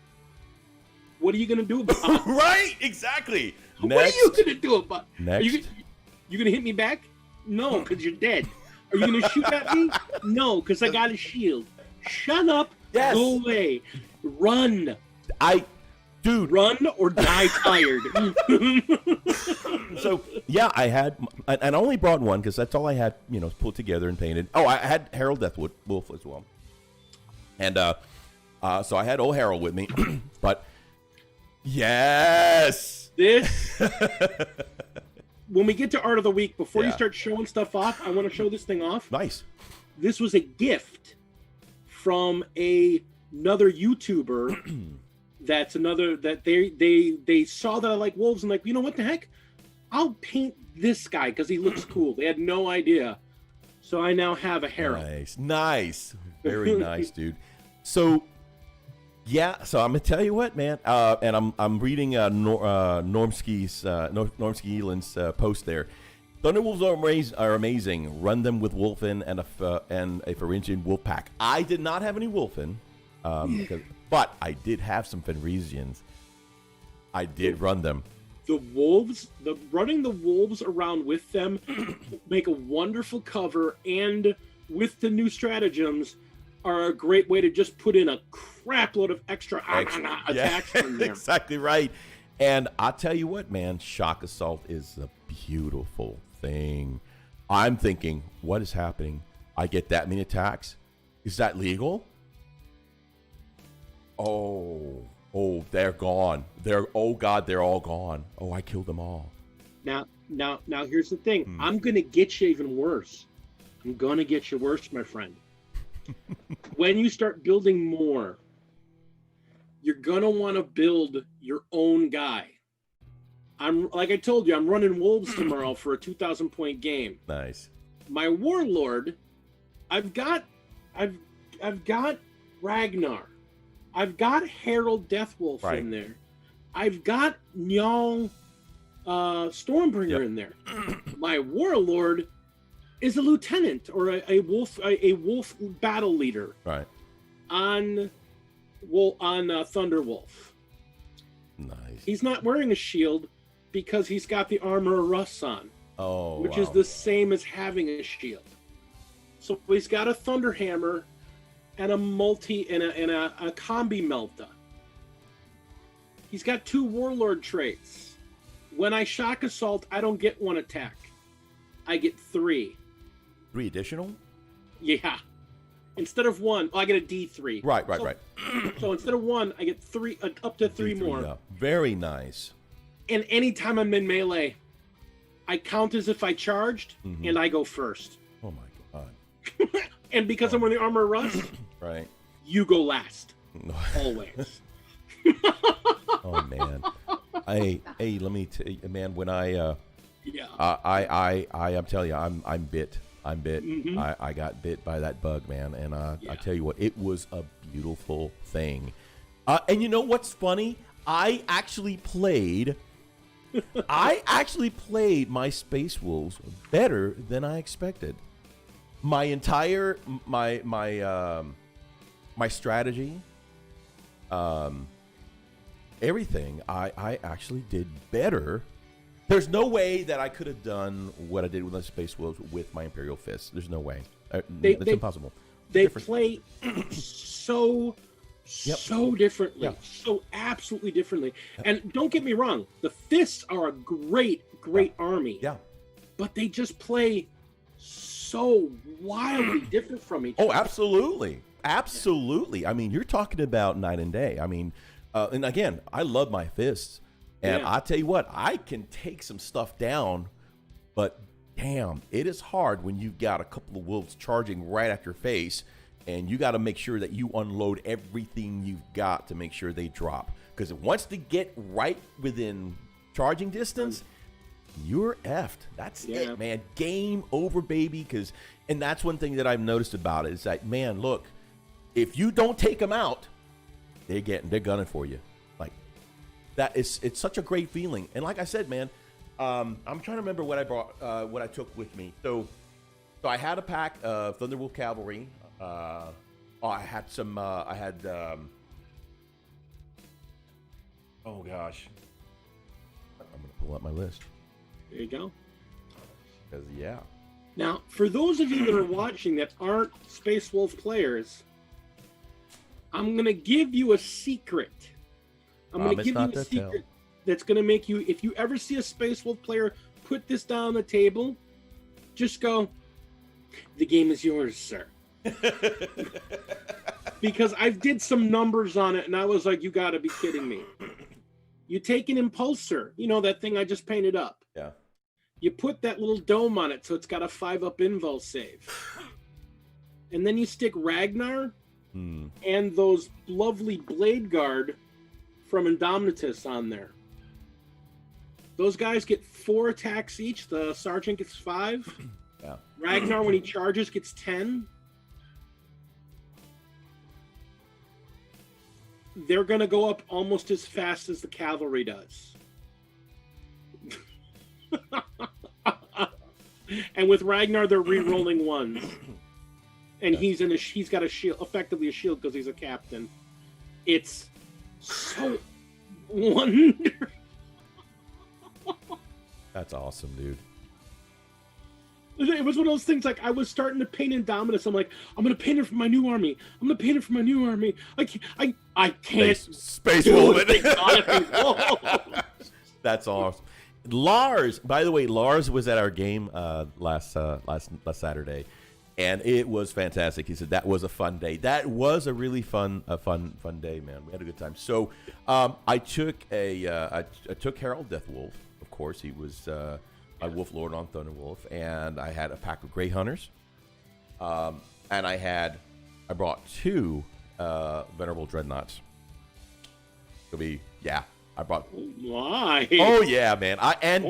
what are you going to do about it? Right, exactly. What are you going to do about it? Next. You going to hit me back? No, because you're dead. Are you going to shoot at me? No, because I got a shield. Shut up. Yes. Go away. Run. Dude. Run or die tired. So, yeah, I only brought one because that's all I had, pulled together and painted. Oh, I had Harold Deathwolf as well. And so I had old Harold with me. But, yes. When we get to Art of the Week, before you start showing stuff off, I want to show this thing off. Nice. This was a gift from another YouTuber. That they saw that I like wolves and like, you know what the heck? I'll paint this guy because he looks cool. They had no idea. So I now have a Harold. Nice. Very nice, dude. So, yeah, so I'm going to tell you what, man. And I'm reading Normsky Eland's post there. Thunderwolves are amazing. Run them with Wolfen and a Pharyngian wolf pack. I did not have any Wolfen. But I did have some Fenrisians. I did run them. Running the wolves around with them make a wonderful cover, and with the new stratagems are a great way to just put in a crap load of extra attacks from there. Exactly right. And I'll tell you what, man, Shock Assault is a beautiful thing. I'm thinking, what is happening? I get that many attacks? Is that legal? Oh, they're gone. They're all gone. Oh, I killed them all. Now, here's the thing. I'm gonna get you even worse. I'm gonna get you worse, my friend. When you start building more, you're gonna want to build your own guy. Like I told you, I'm running wolves tomorrow for a 2,000 point game. Nice. My warlord, I've got Ragnar. I've got Harold Deathwolf in there. I've got Njal Stormbringer in there. My warlord is a lieutenant or a wolf battle leader. Right. On Thunderwolf. Nice. He's not wearing a shield because he's got the armor of Russ on. Oh, which is the same as having a shield. So he's got a thunder hammer and a a combi melta. He's got 2 warlord traits. When I shock assault, I don't get 1 attack. I get 3. 3 additional? Yeah. Instead of 1, I get a D3. Right. So instead of 1, I get 3, up to 3 more. Yeah. Very nice. And anytime I'm in melee, I count as if I charged, and I go first. Oh my god. And because I'm wearing the armor of Rust, right. you go last. Always. Oh man. Hey, let me tell you, man. When I'm telling you, I'm bit. Mm-hmm. I got bit by that bug, man. And I tell you what, it was a beautiful thing. And you know what's funny? I actually played my Space Wolves better than I expected. My entire my strategy, everything, I actually did better. There's no way that I could have done what I did with the Space Wolves with my Imperial Fists. There's no way. It's impossible. They play so differently, Yeah. so absolutely differently. And don't get me wrong, the Fists are a great army. Yeah. But they just play so wildly different from each other. Oh, absolutely. Absolutely. I mean, you're talking about night and day. I mean, and again, I love my Fists. And I tell you what, I can take some stuff down, but damn, it is hard when you've got a couple of wolves charging right at your face, and you got to make sure that you unload everything you've got to make sure they drop. Because once they get right within charging distance, you're effed. That's it, man. Game over, baby. And that's one thing that I've noticed about it is that, man, look, if you don't take them out, they're gunning for you. It's such a great feeling. And like I said, man, I'm trying to remember what I brought, what I took with me. So I had a pack of Thunderwolf Cavalry. I had some. Oh gosh, I'm gonna pull up my list. There you go. Because Now, for those of you that are watching that aren't Space Wolf players, I'm gonna give you a secret. I'm going to give you a secret that's going to make you, if you ever see a Space Wolf player put this down on the table, just go, the game is yours, sir. Because I did some numbers on it, and I was like, you got to be kidding me. You take an impulsor, you know, that thing I just painted up. Yeah. You put that little dome on it so it's got a 5-up invul save. And then you stick Ragnar and those lovely Blade Guard from Indomitus on there. Those guys get 4 attacks each. The Sergeant gets 5. Yeah. Ragnar, when he charges, gets 10. They're going to go up almost as fast as the cavalry does. And with Ragnar, they're re-rolling ones. And he's got a shield, effectively a shield because he's a captain. It's so wonderful. That's awesome, dude. It was one of those things, like, I was starting to paint Indominus. I'm like, I'm going to paint it for my new army. I'm going to paint it for my new army. I can't. Space Wolf. That's awesome. Lars, by the way, Lars was at our game last Saturday, and it was fantastic. He said that was a fun day. That was a really fun day, man. We had a good time. So I took I took Harold Deathwolf. Of course, he was my Wolf Lord on Thunderwolf, and I had a pack of Grey Hunters, and I brought 2 Venerable Dreadnoughts. I brought. Why? Oh yeah, man!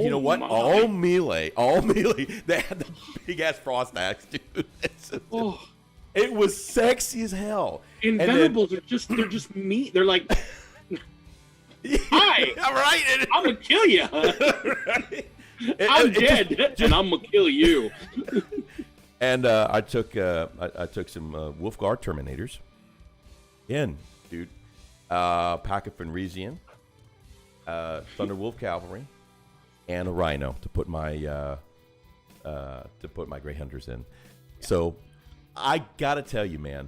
You know what? All melee. They had the big ass frost axe, dude. It was sexy as hell. And Venerables are just meat. They're like, hi, all right, I'm gonna kill you. Right? I'm dead, and I'm gonna kill you. And I took some Wolfguard Terminators. Again, dude, pack of Fenrisian. Thunderwolf Cavalry, and a Rhino to put my Grey Hunters in. So I gotta tell you, man,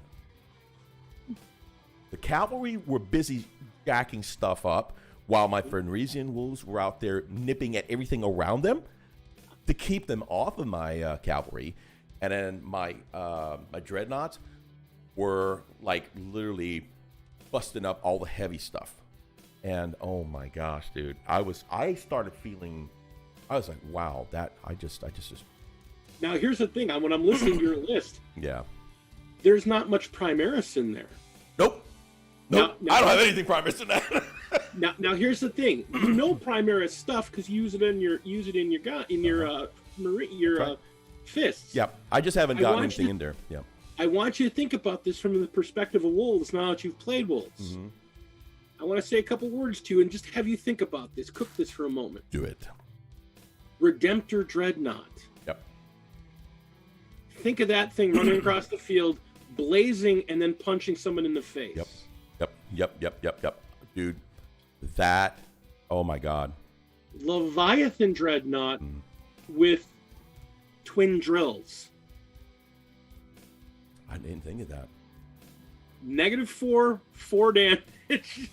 the cavalry were busy jacking stuff up while my Fenrisian wolves were out there nipping at everything around them to keep them off of my cavalry, and then my dreadnoughts were like literally busting up all the heavy stuff. And oh my gosh, dude, I started feeling, I was like, wow, that I just. Now here's the thing, when I'm listening to your list, yeah, there's not much Primaris in there. Nope, I don't have anything Primaris in that. Now here's the thing. You know Primaris stuff because you use it in your gun in your fists. Yep, I just haven't gotten anything in there. Yeah. I want you to think about this from the perspective of wolves now that you've played wolves. Mm-hmm. I want to say a couple words to you and just have you think about this. Cook this for a moment. Do it. Redemptor Dreadnought. Yep. Think of that thing running across the field, blazing, and then punching someone in the face. Yep. Dude, that, oh my God. Leviathan Dreadnought with twin drills. I didn't think of that. -4 damage,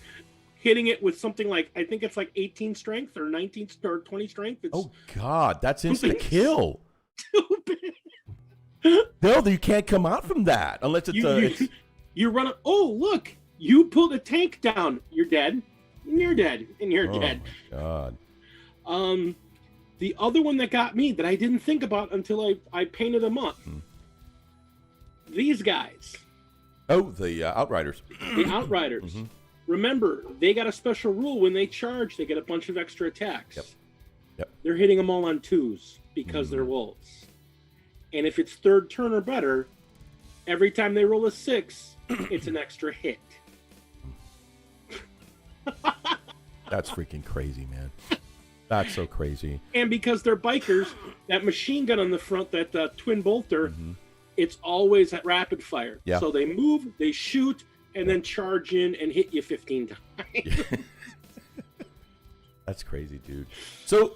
hitting it with something like, I think it's like 18 strength or 19 or 20 strength. It's oh God, that's instant kill. stupid. No, you can't come out from that unless it's you run. Oh, look, you pulled a tank down. You're dead. And you're dead. And you're dead. Oh my God. The other one that got me that I didn't think about until I painted them up. These guys. Oh, the Outriders. The Outriders. Remember, they got a special rule. When they charge, they get a bunch of extra attacks. Yep. They're hitting them all on 2s because they're wolves. And if it's third turn or better, every time they roll a 6, it's an extra hit. That's freaking crazy, man. That's so crazy. And because they're bikers, that machine gun on the front, that twin bolter, it's always at rapid fire. Yeah. So they move, they shoot, and then charge in and hit you 15 times. That's crazy, dude. So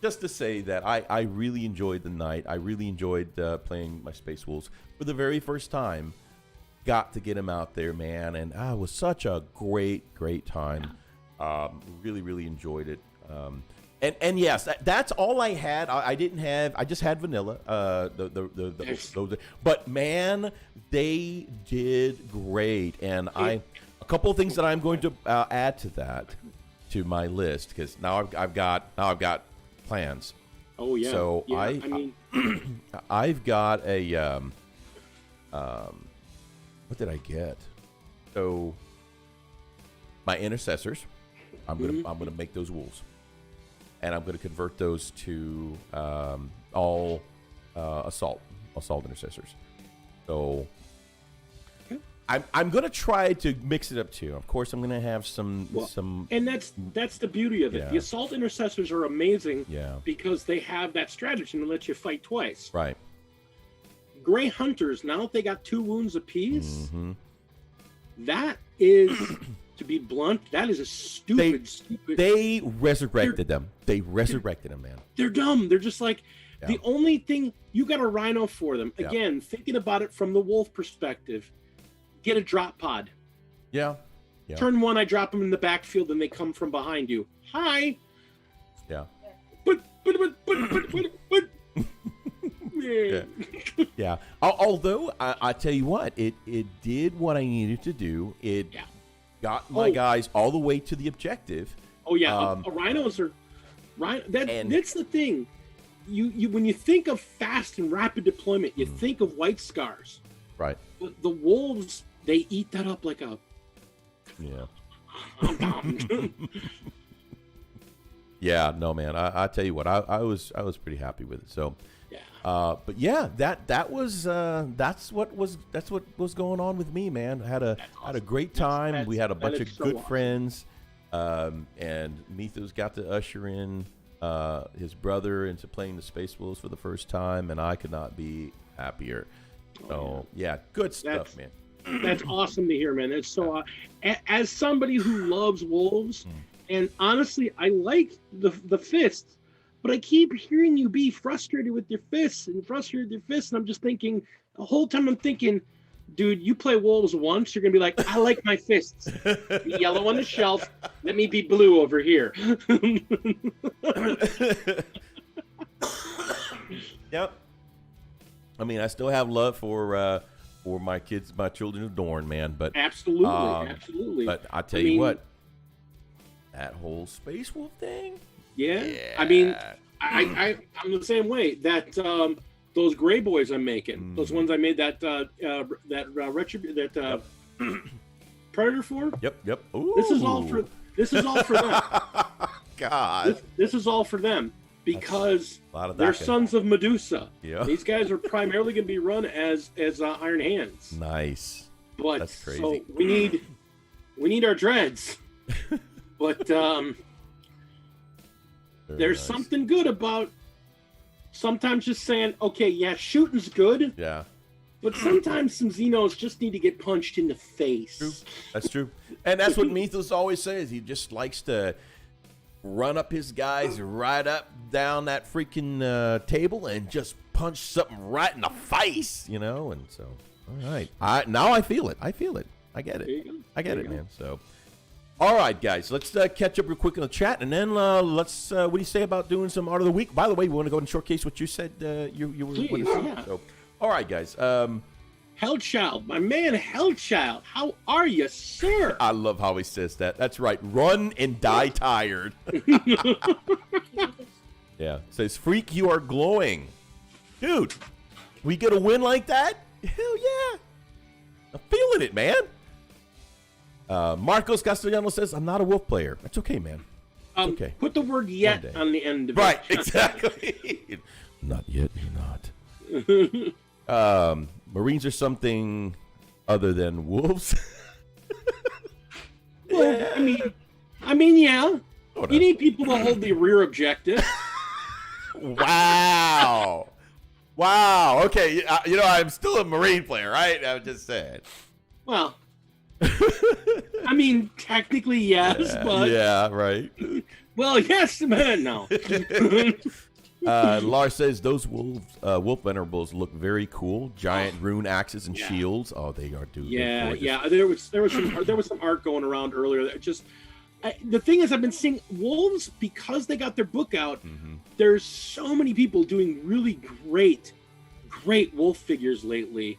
just to say that I really enjoyed the night. I really enjoyed playing my Space Wolves for the very first time. Got to get him out there, man, and it was such a great time. Really enjoyed it. And yes, that's all I had. I didn't have. I just had vanilla. But man, they did great. And a couple of things that I'm going to add to that, to my list, because now I've got plans. Oh yeah. So yeah, I mean, I've got a what did I get? So my intercessors, I'm gonna make those wolves. And I'm going to convert those to all assault intercessors. So I'm going to try to mix it up too. Of course, I'm going to have some. And that's the beauty of it. Yeah. The assault intercessors are amazing. Yeah. Because they have that strategy to let you fight twice. Right. Gray Hunters, now that they got 2 wounds apiece, that is. To be blunt, that is a stupid. They resurrected them. They resurrected them, man. They're dumb. They're just like the only thing you got a rhino for them. Again, thinking about it from the wolf perspective, get a drop pod. Yeah. Turn 1, I drop them in the backfield, and they come from behind you. Hi. Yeah. But. Yeah. Although I tell you what, it did what I needed to do. It got my guys all the way to the objective. Oh yeah, rhinos are that's the thing. You when you think of fast and rapid deployment, you think of white scars. Right. But the wolves, they eat that up like a Yeah, no man. I tell you what, I was pretty happy with it. So but yeah, that was that's what was going on with me, man. I had a great time. We had a bunch of good friends, and Mythos got to usher in his brother into playing the Space Wolves for the first time, and I could not be happier. So yeah, good stuff, man. That's awesome to hear, man. It's so as somebody who loves wolves, and honestly, I like the fists. But I keep hearing you be frustrated with your fists, and I'm just thinking, the whole time I'm thinking, dude, you play wolves once, you're going to be like, I like my fists. Be yellow on the shelf, let me be blue over here. Yep. I mean, I still have love for my kids, my children of Dorne, man. But absolutely. But I tell you what, that whole Space Wolf thing. Yeah. I mean, I'm the same way. That those gray boys I'm making, those ones I made Predator 4. Yep. Ooh. This is all for them. God. This is all for them because they're docking. sons of Medusa. Yeah. These guys are primarily going to be run as Iron Hands. Nice. But That's crazy. So we need our dreads. But there's something good about sometimes just saying, okay, yeah, shooting's good. Yeah. But sometimes some Xenos just need to get punched in the face. True. That's true. And that's what Mythos always says. He just likes to run up his guys right up down that freaking table and just punch something right in the face, you know? And so, all right. Now I feel it. I get it. I get it, man. So, all right, guys. Let's catch up real quick in the chat, and then let's. What do you say about doing some Art of the Week? By the way, we want to go and showcase what you said you were going to say. Yeah. So, all right, guys. Hellchild, my man Hellchild, how are you, sir? I love how he says that. That's right. Run and die tired. Yeah. Says, Freak, you are glowing. Dude, we get a win like that? Hell yeah. I'm feeling it, man. Marcos Castellano says, I'm not a wolf player. That's okay, man. It's okay. Put the word yet on the end of right, it. exactly. Not yet, you're not. Marines are something other than wolves. Well, Yeah. I mean, yeah. Hold You on. need people to hold the rear objective. Wow. Wow. Okay. I'm still a Marine player, right? I'm just saying. Well, technically yes, but Yeah, right. well, yes, man. No. Lars says those wolf venerables look very cool. Giant rune axes and Yeah. shields. Oh, they are, dude. Yeah, They're yeah. There was some art going around earlier that just. The thing is, I've been seeing wolves because they got their book out. Mhm. There's so many people doing really great wolf figures lately.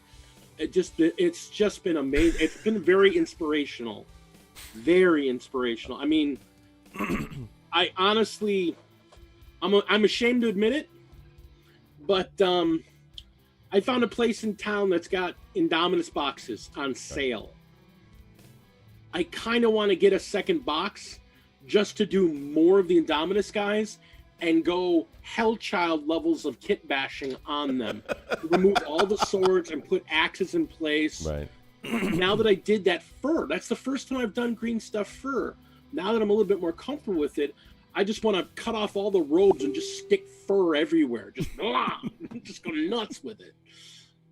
It's just been amazing. It's been very inspirational. Very inspirational. I mean, I honestly, I'm ashamed to admit it, but I found a place in town that's got Indominus boxes on sale. I kind of want to get a second box just to do more of the Indominus guys and go Hellchild levels of kit bashing on them. Remove all the swords and put axes in place. Right. Now that I did that fur, that's the first time I've done green stuff fur. Now that I'm a little bit more comfortable with it, I just want to cut off all the robes and just stick fur everywhere. Just go nuts with it.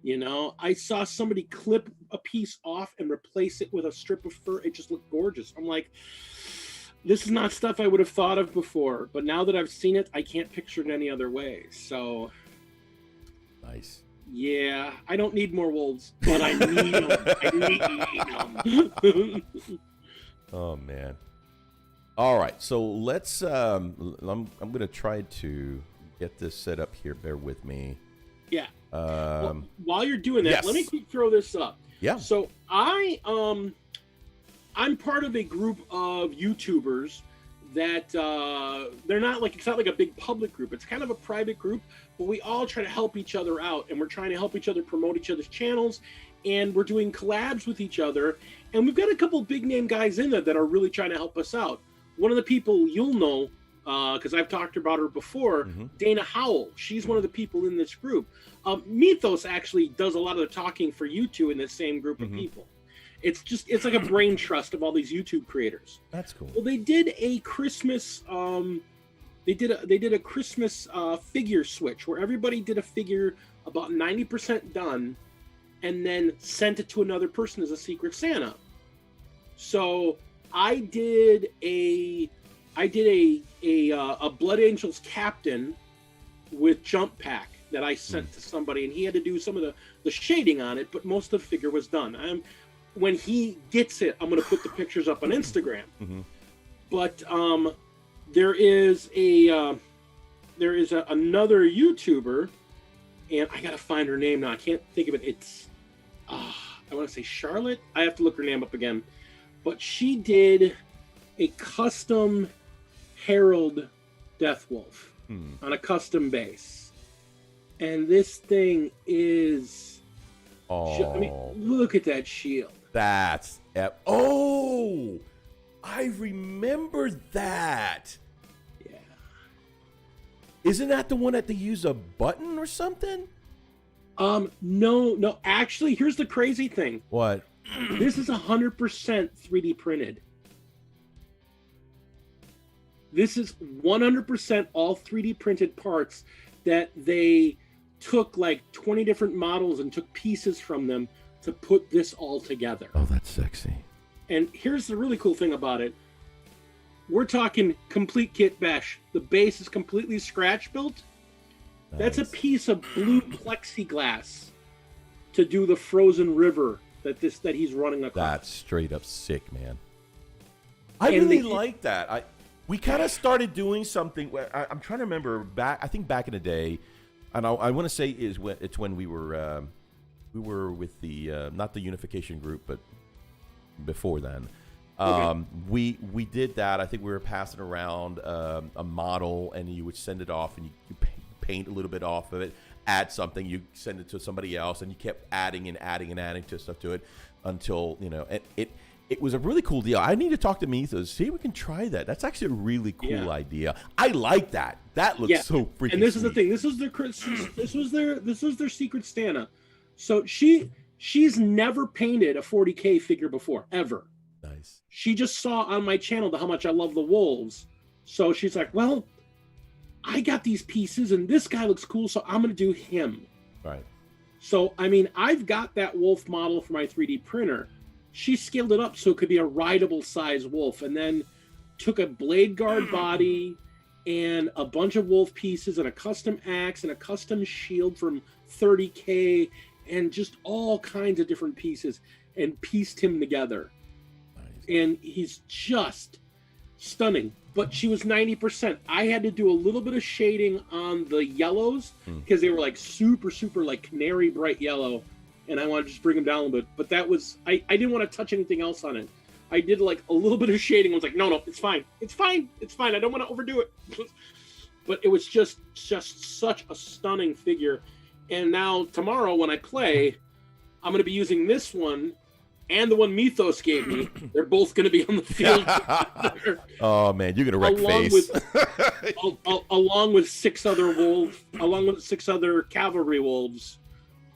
You know, I saw somebody clip a piece off and replace it with a strip of fur. It just looked gorgeous. I'm like, this is not stuff I would have thought of before. But now that I've seen it, I can't picture it any other way. So, Nice. yeah, I don't need more wolves, but I need them. I need them. Oh man. All right, so let's. I'm gonna try to get this set up here. Bear with me. Yeah. Um. While you're doing that, yes. let me throw this up. Yeah. So I'm part of a group of YouTubers that they're not like, it's not like a big public group. It's kind of a private group, but we all try to help each other out, and we're trying to help each other promote each other's channels, and we're doing collabs with each other, and we've got a couple big name guys in there that are really trying to help us out. One of the people you'll know, because I've talked about her before, Dana Howell. She's one of the people in this group. Mythos actually does a lot of the talking for you two in this same group of people. It's like a brain trust of all these YouTube creators. That's cool. Well, they did a Christmas they did a Christmas figure switch where everybody did a figure about 90% done and then sent it to another person as a Secret Santa. So I did a Blood Angels captain with jump pack that I sent to somebody, and he had to do some of the shading on it, but most of the figure was done. When he gets it, I'm going to put the pictures up on Instagram. But there is another YouTuber, and I got to find her name now. I can't think of it. It's I want to say Charlotte. I have to look her name up again. But she did a custom Herald Deathwolf on a custom base. And this thing is... Oh. I mean, look at that shield. That's oh, I remember that. Yeah. Isn't that the one that they use a button or something? No. Actually, here's the crazy thing. What? This is 100% 3D printed. This is 100% all 3D printed parts that they took like 20 different models and took pieces from them to put this all together. Oh, that's sexy. And here's the really cool thing about it. We're talking complete kit bash. The base is completely scratch built. Nice. That's a piece of blue plexiglass to do the frozen river that he's running across. That's straight up sick, man. I really like that. We kind of started doing something. I'm trying to remember back. I think back in the day, and I want to say it's when we were with the not the Unification group, but before then. Okay. We did that. I think we were passing around a model, and you would send it off, and you paint a little bit off of it, add something, you send it to somebody else, and you kept adding and adding and adding to stuff to it until it was a really cool deal. I need to talk to Mythos, see if we can try that. That's actually a really cool idea. I like that. That looks so freaking. And this sweet. is the thing. This was their secret Stana. So she's never painted a 40K figure before, ever. Nice. She just saw on my channel how much I love the wolves. So she's like, well, I got these pieces and this guy looks cool, so I'm going to do him. Right. So, I mean, I've got that wolf model for my 3D printer. She scaled it up so it could be a rideable size wolf, and then took a blade guard body and a bunch of wolf pieces and a custom axe and a custom shield from 30K and just all kinds of different pieces and pieced him together. Nice. And he's just stunning. But she was 90%. I had to do a little bit of shading on the yellows because they were like super, super like canary bright yellow. And I wanted to just bring them down a little bit. But that was, I didn't want to touch anything else on it. I did like a little bit of shading. I was like, no, it's fine. It's fine. It's fine. I don't want to overdo it. But it was just such a stunning figure. And now tomorrow when I play, I'm going to be using this one and the one Mythos gave me. They're both going to be on the field. Oh man, you're going to wreck face. Along with six other cavalry wolves.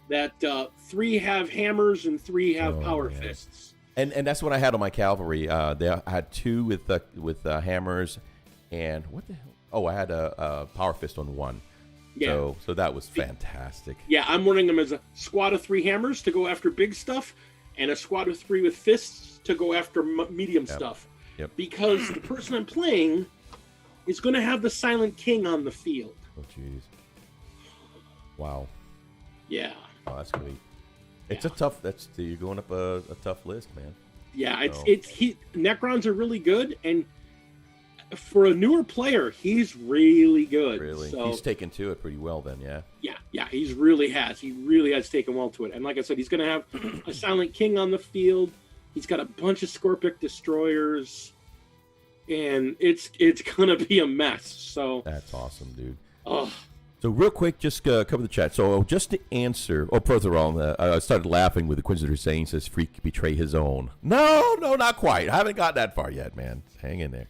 That 3 have hammers and 3 have power fists. And that's what I had on my cavalry. I had 2 with hammers, and what the hell? Oh, I had a power fist on 1. Yeah. So that was fantastic. Yeah, I'm running them as a squad of 3 hammers to go after big stuff, and a squad of 3 with fists to go after medium stuff. Yep. Because the person I'm playing is going to have the Silent King on the field. Oh, jeez. Wow. Yeah. Oh, that's great. It's a tough. You're going up a tough list, man. Yeah, Necrons are really good, and for a newer player, he's really good. Really, so, he's taken to it pretty well, then, yeah. Yeah, he really has taken well to it, and like I said, he's going to have a Silent King on the field. He's got a bunch of Scorpic destroyers, and it's going to be a mess. So that's awesome, dude. Oh. So real quick, just cover the chat. So just to answer, first of all, I started laughing with Inquisitor saying, says Freak betray his own. No, not quite. I haven't got that far yet, man. Hang in there.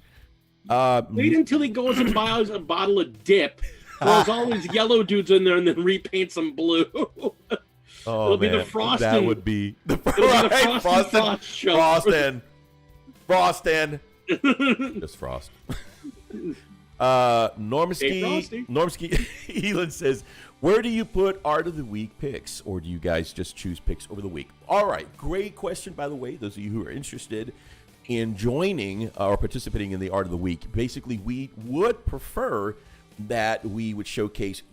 Wait until he goes and buys a bottle of dip, throws all these yellow dudes in there, and then repaints them blue. It'll be the Frost. That would be the Frostin. Just Frost. Normsky Elon says, where do you put Art of the Week picks, or do you guys just choose picks over the week? All right, great question, by the way. Those of you who are interested in joining or participating in the Art of the Week, basically we would prefer that we would showcase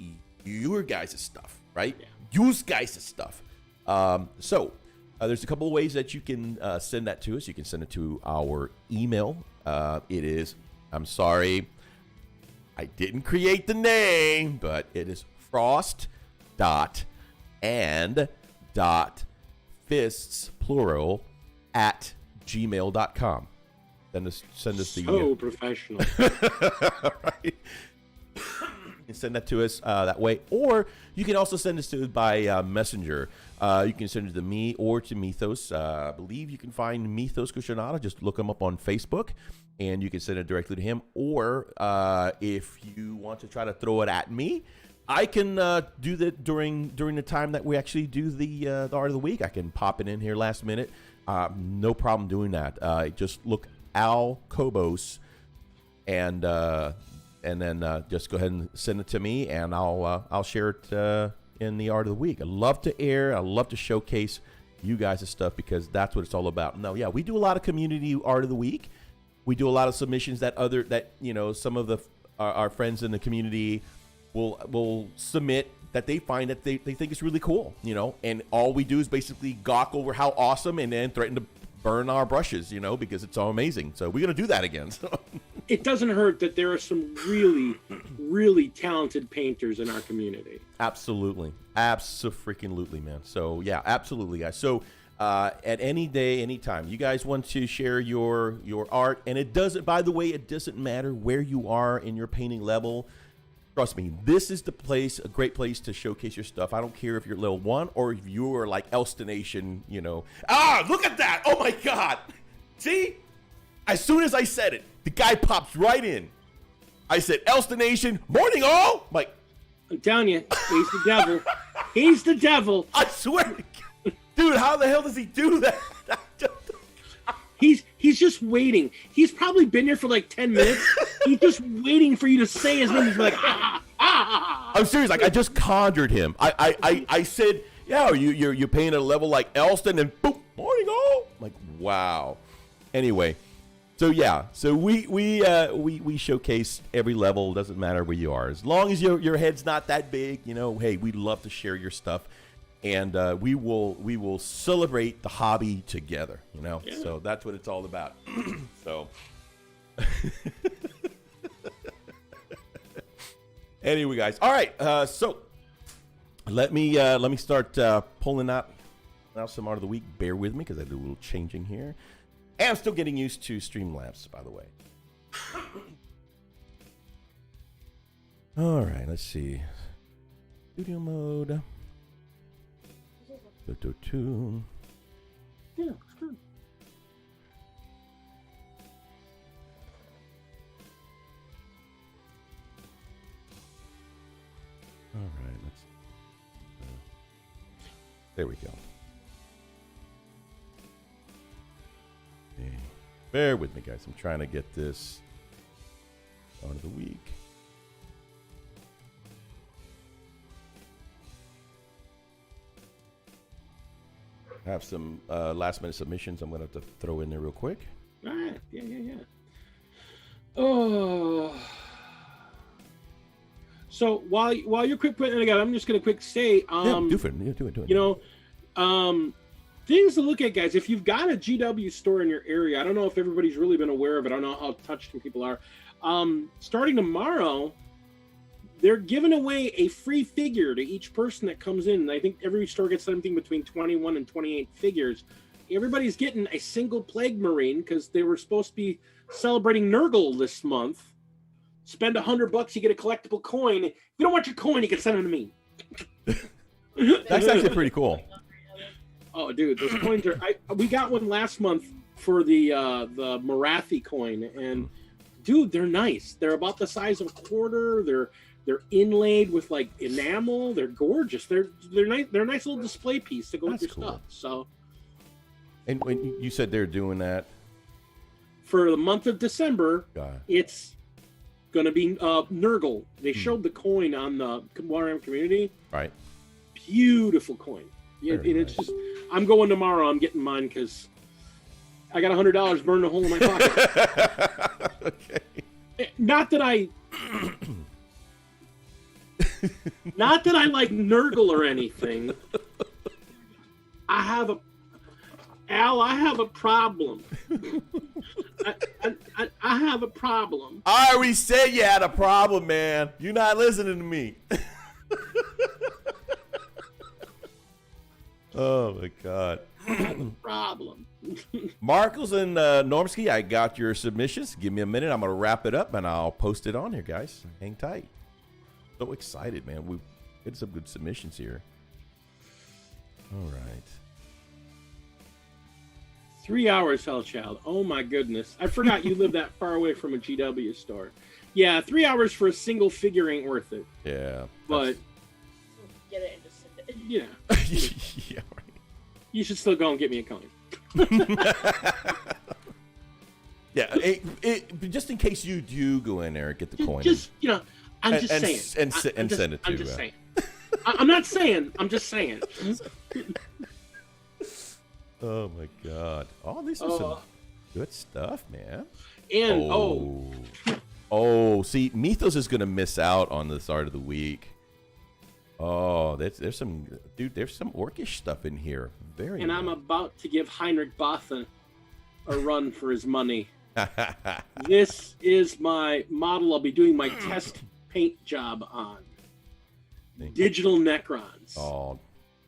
your guys' stuff, right? Yeah. Use guys' stuff. So there's a couple of ways that you can send that to us. You can send it to our email. It is, I'm sorry, I didn't create the name, but it is frost.and.fists, plural, @gmail.com. Send us the... So professional. Right. and send that to us that way. Or you can also send this to us by Messenger. You can send it to me or to Mythos. I believe you can find Mythos Cushionata. Just look him up on Facebook, and you can send it directly to him. Or if you want to try to throw it at me, I can do that during the time that we actually do the Art of the Week. I can pop it in here last minute. No problem doing that. Just look Al Kobos, and then just go ahead and send it to me, and I'll share it in the Art of the Week. I love to air. I love to showcase you guys' stuff because that's what it's all about. No, yeah, we do a lot of community Art of the Week. We do a lot of submissions that some of our friends in the community will submit that they find that they think is really cool, and all we do is basically gawk over how awesome and then threaten to burn our brushes, because it's so amazing. So we're going to do that again. It doesn't hurt that there are some really, really talented painters in our community. Absolutely. Abso-freaking-lutely, man. So, yeah, absolutely, guys. So, at any day, anytime, you guys want to share your art, and it doesn't, by the way, it doesn't matter where you are in your painting level. Trust me, this is the place, a great place to showcase your stuff. I don't care if you're level 1 or if you're like Elstonation, look at that. Oh, my God. See? As soon as I said it, the guy pops right in. I said, Elstonation, morning all. I'm like, I'm telling you, he's the devil. He's the devil. I swear. Dude, how the hell does he do that? He's just waiting. He's probably been here for like 10 minutes. He's just waiting for you to say his name. He's like, I'm serious. Like, I just conjured him. I said, yeah, you're paying at a level like Elston, and boom, morning all. I'm like, wow. Anyway, so yeah, so we showcase every level. Doesn't matter where you are, as long as your head's not that big. Hey, we'd love to share your stuff. And we will celebrate the hobby together, Yeah. So that's what it's all about. So anyway, guys. All right. So let me start pulling out now some Art of the Week. Bear with me because I do a little changing here, and I'm still getting used to Streamlabs, by the way. All right. Let's see. Studio mode. yeah, it's good. All right, let's. There we go. Okay. Bear with me, guys. I'm trying to get this Art of the Week. I have some last minute submissions I'm going to have to throw in there real quick. All right. Yeah. Oh. So while you're quick putting it together, I'm just going to quick say, do it. Things to look at, guys. If you've got a GW store in your area, I don't know if everybody's really been aware of it. I don't know how touched people are. Starting tomorrow, they're giving away a free figure to each person that comes in. And I think every store gets something between 21 and 28 figures. Everybody's getting a single Plague Marine because they were supposed to be celebrating Nurgle this month. Spend $100, you get a collectible coin. If you don't want your coin, you can send them to me. That's actually pretty cool. Oh, dude, those coins are... we got one last month for the Marathi coin, and dude, they're nice. They're about the size of a quarter. They're inlaid with like enamel. They're gorgeous. They're nice. They're a nice little display piece to go with your stuff. So, and when you said they're doing that for the month of December, it's gonna be Nurgle. They showed the coin on the Warhammer community. Right. Beautiful coin. Yeah, and it's just. I'm going tomorrow. I'm getting mine because I got $100 burned a hole in my pocket. Okay. Not that I like Nurgle or anything. I have a problem. I have a problem. I already said you had a problem, man. You're not listening to me. Oh my God. I have a problem. Markles and Normsky, I got your submissions. Give me a minute. I'm going to wrap it up and I'll post it on here, guys. Hang tight. So excited, man. We get some good submissions here. All right. 3 hours, Hellchild. Oh my goodness. I forgot you live that far away from a GW store. Yeah, 3 hours for a single figure ain't worth it. Yeah. Get it and just send it. Yeah. Yeah, right. You should still go and get me a coin. Yeah, just in case you do go in there and get the coin. Just, you know, I'm just saying. And send it to I'm just saying. I'm not saying. I'm just saying. Oh my God! Oh, this is some good stuff, man. And see, Mythos is gonna miss out on this art of the week. Oh, there's some orcish stuff in here. Very. And nice. I'm about to give Heinrich Botha a run for his money. This is my model. I'll be doing my test paint job on. Digital Necrons. Oh,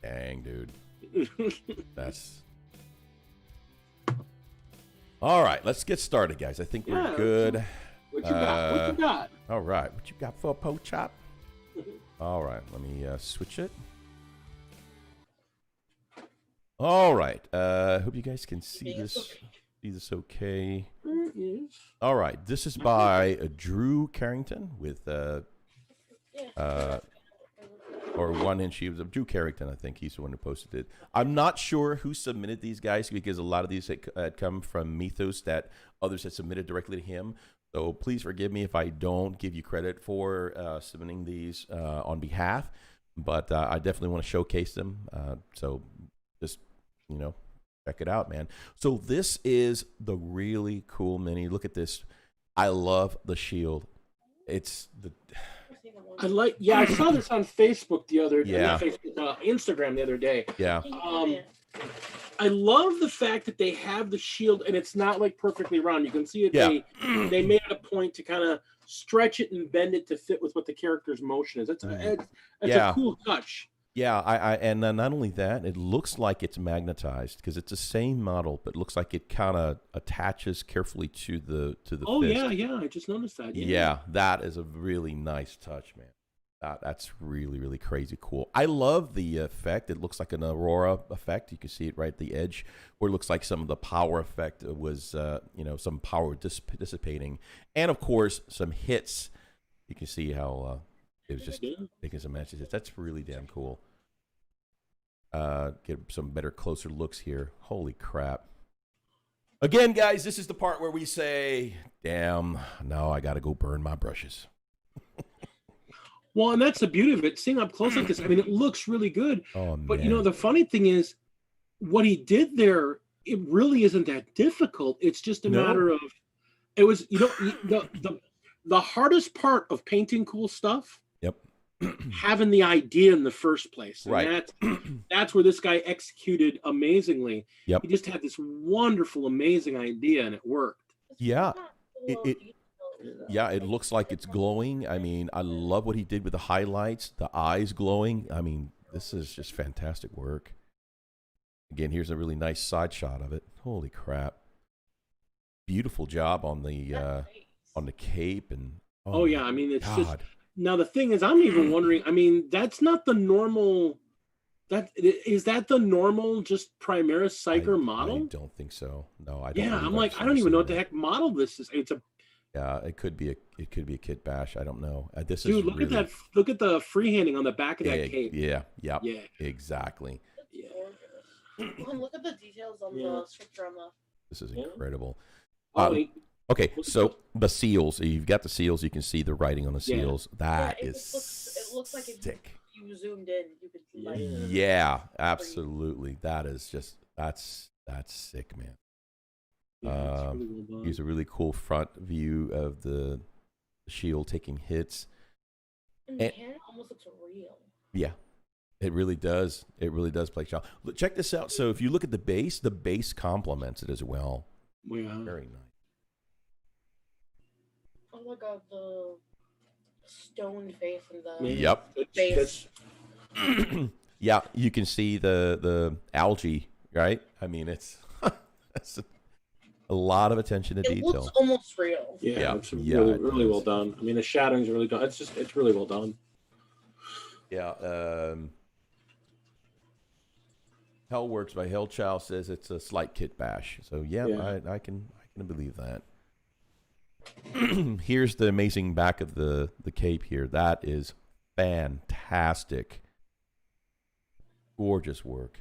dang, dude. That's. All right, let's get started, guys. I think we're good. What you got? What you got? All right, what you got for a po chop? All right, let me switch it. All right, hope you guys can see this. See this okay? All right, this is by Drew Carrington with or 1 inch. He was Drew Carrington, I think he's the one who posted it. I'm not sure who submitted these guys because a lot of these had come from Mythos that others had submitted directly to him. So please forgive me if I don't give you credit for submitting these on behalf, but I definitely want to showcase them. So just, you know, check it out, man. So this is the really cool mini. Look at this. I love the shield. It's the... I saw this on Facebook the other day. Yeah. Instagram the other day. Yeah. I love the fact that they have the shield and it's not like perfectly round. You can see it. Yeah. They made it a point to kind of stretch it and bend it to fit with what the character's motion is. It's a cool touch. Yeah, and not only that, it looks like it's magnetized because it's the same model, but it looks like it kind of attaches carefully to the Oh fist. yeah, I just noticed that. Yeah, that is a really nice touch, man. That's really, really crazy cool. I love the effect. It looks like an Aurora effect. You can see it right at the edge, where it looks like some of the power effect was, some power dissipating, and of course some hits. You can see how it was just making some matches. That's really damn cool. Get some better, closer looks here. Holy crap. Again, guys, this is the part where we say, damn, now I got to go burn my brushes. Well, and that's the beauty of it. Seeing up close like this, I mean, it looks really good. Oh, man. But, you know, the funny thing is, what he did there, it really isn't that difficult. It's just a matter of, it was, you know, the hardest part of painting cool stuff, having the idea in the first place. And right. That's where this guy executed amazingly. Yep. He just had this wonderful, amazing idea, and it worked. Yeah. It looks like it's glowing. I mean, I love what he did with the highlights, the eyes glowing. I mean, this is just fantastic work. Again, here's a really nice side shot of it. Holy crap. Beautiful job on the cape and yeah, I mean, it's just now the thing is, I'm even wondering, I mean, that's not the normal, is that the normal just Primaris Psyker model? I don't think so. No, I don't. Yeah, I'm like, I don't even know what the heck model this is. It's a it could be a kit bash. I don't know. Dude, look at that! Look at the freehanding on the back of that cape. Yeah, exactly. Yeah. Look at the details on the scripture on the. This is incredible. Okay, so the seals. You've got the seals. You can see the writing on the seals. That is it looks like sick. If you zoomed in, you could see like. Yeah, absolutely. That is just that's sick, man. Yeah, really well done. Here's a really cool front view of the shield taking hits. And the hand almost looks real. Yeah, it really does. It really does play shot. Check this out. So if you look at the base complements it as well. Yeah. Very nice. Oh my god, the stone face and the Yep. base. Yeah, you can see the algae, right? I mean, it's a lot of attention to detail. It looks almost real. Yeah, it's really well done. I mean, the shadowing's really done. It's really well done. Yeah. Hellworks by Hellchow says it's a slight kit bash. So yeah. I can believe that. Here's the amazing back of the cape here. That is fantastic. Gorgeous work.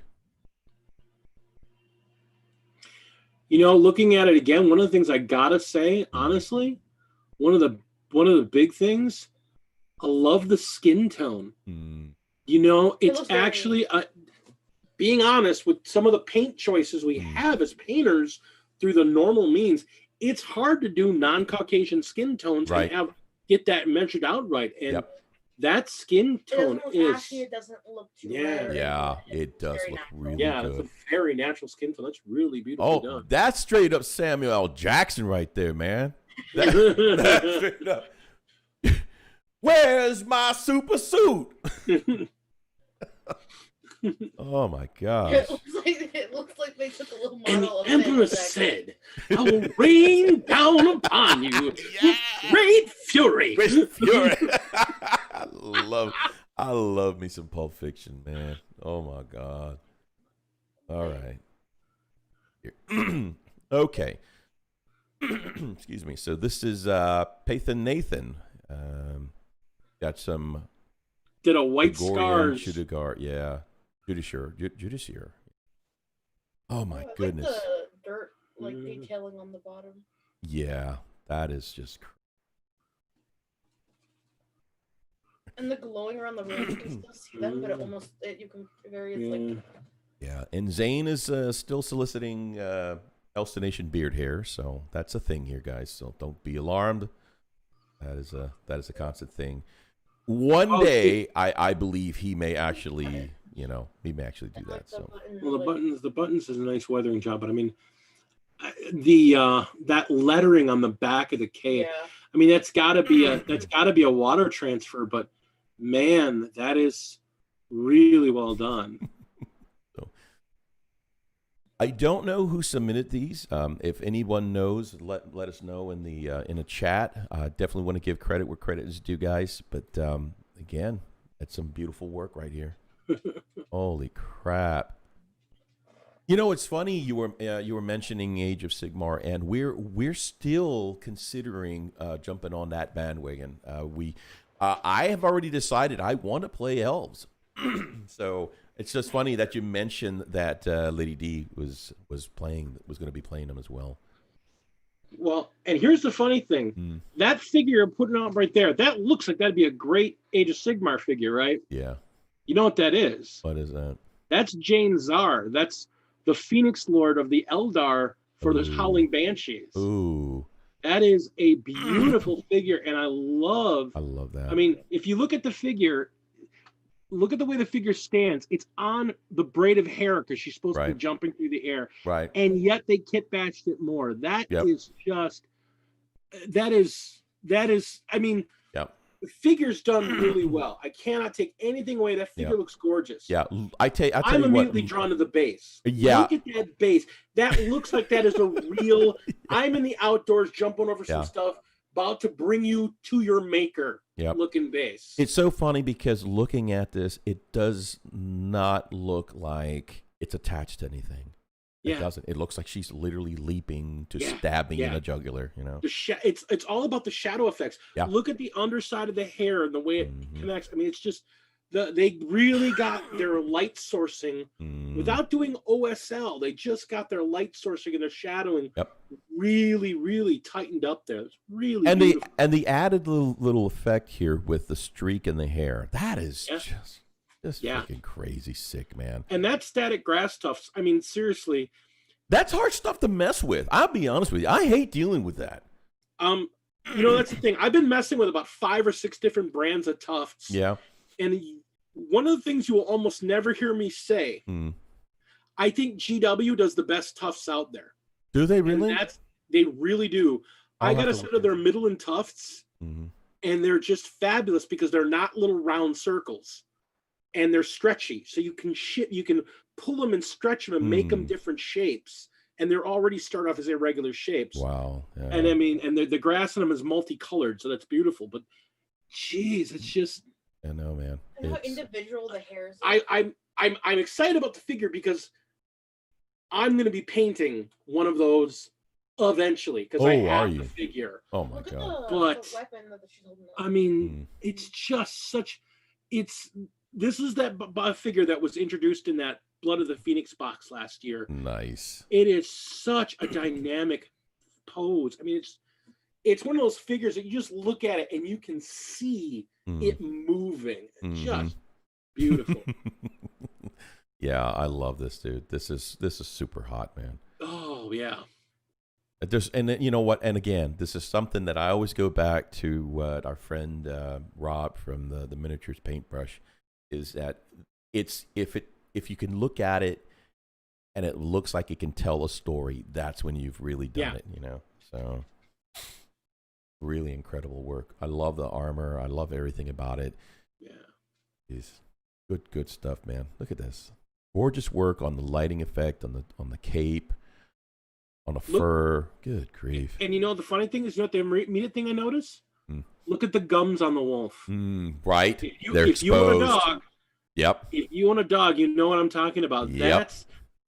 You know, looking at it again, one of the things I gotta say, honestly, one of the big things, I love the skin tone. You know, it's actually being honest with some of the paint choices we have as painters through the normal means. It's hard to do non-Caucasian skin tones and get that measured out right. And that skin tone it doesn't look too red. Yeah, it does look really good. Yeah, it's a very natural skin tone. That's really beautifully done. That's straight up Samuel L. Jackson right there, man. That's straight up. Where's my super suit? Oh my God! It looks like they took a little model of the Emperor said, "I will rain down upon you with great fury." Great fury. I love me some Pulp Fiction, man. Oh my God! All right. Okay. Excuse me. So this is Pathan Nathan. Got some. Did a white scars. Yeah. Judiciary. Oh my goodness. Like the dirt, detailing on the bottom. Yeah, that is just. And the glowing around the rim, you can still see them, but you can various Yeah, and Zane is still soliciting Elstonation beard hair, so that's a thing here, guys. So don't be alarmed. That is a constant thing. One day, I believe he may actually. You know, he may actually do that. So, well, the buttons is a nice weathering job, but I mean, that lettering on the back of the cape. Yeah. I mean, that's got to be a water transfer. But man, that is really well done. So, I don't know who submitted these. If anyone knows, let us know in a chat. Definitely want to give credit where credit is due, guys. But again, that's some beautiful work right here. Holy crap! You know, it's funny you were mentioning Age of Sigmar, and we're still considering jumping on that bandwagon. I have already decided I want to play elves, so it's just funny that you mentioned that Lady D was going to be playing them as well. Well, and here's the funny thing: that figure you're putting out right there, that looks like that'd be a great Age of Sigmar figure, right? Yeah. You know what that is? What is that? That's Jane Czar. That's the Phoenix Lord of the Eldar for those Howling Banshees. Ooh. That is a beautiful figure, and I love that. I mean, if you look at the figure, look at the way the figure stands. It's on the braid of hair because she's supposed to be jumping through the air. Right. And yet they kit bashed it more. That is just that is I mean, the figure's done really well. I cannot take anything away. That figure looks gorgeous. Yeah, I'm immediately drawn to the base. Yeah, look at that base. That looks like that is a real. I'm in the outdoors jumping over some stuff, about to bring you to your maker. Looking base. It's so funny because looking at this, it does not look like it's attached to anything. It doesn't. It looks like she's literally leaping to stab me in the jugular. You know, it's all about the shadow effects. Yeah. Look at the underside of the hair and the way it connects. I mean, it's just they really got their light sourcing without doing OSL. They just got their light sourcing and their shadowing really, really tightened up there. It's really beautiful. The added little effect here with the streak in the hair. That is just freaking crazy sick, man. And that static grass tufts, I mean, seriously. That's hard stuff to mess with. I'll be honest with you. I hate dealing with that. You know, that's the thing. I've been messing with about 5 or 6 different brands of tufts. Yeah. And one of the things you will almost never hear me say, I think GW does the best tufts out there. Do they really? They really do. I got a set of their Midland tufts, and they're just fabulous because they're not little round circles. And they're stretchy, so you can pull them and stretch them and make them different shapes. And they're already start off as irregular shapes. Wow! Yeah. And I mean, and the grass in them is multicolored, so that's beautiful. But, geez, it's just I know, man. And how individual the hairs. I'm excited about the figure because I'm going to be painting one of those eventually because I have the figure. Oh my god! The weapon that she's holding up. I mean, it's just such. This is that figure that was introduced in that Blood of the Phoenix box last year. Nice. It is such a dynamic pose. I mean, it's one of those figures that you just look at it and you can see it moving. Just beautiful. Yeah, I love this, dude. This is super hot, man. Oh yeah. And you know what? And again, this is something that I always go back to what our friend Rob from the Miniatures Paintbrush is that it's if you can look at it and it looks like it can tell a story, that's when you've really done it, you know. So really incredible work. I love the armor. I love everything about it. Yeah. It's good stuff, man. Look at this. Gorgeous work on the lighting effect, on the cape, on the fur. Good grief. And you know the funny thing is, you know what the immediate thing I notice? Look at the gums on the wolf. Right. They're exposed. If you want a dog, yep. If you want a dog, you know what I'm talking about. Yep.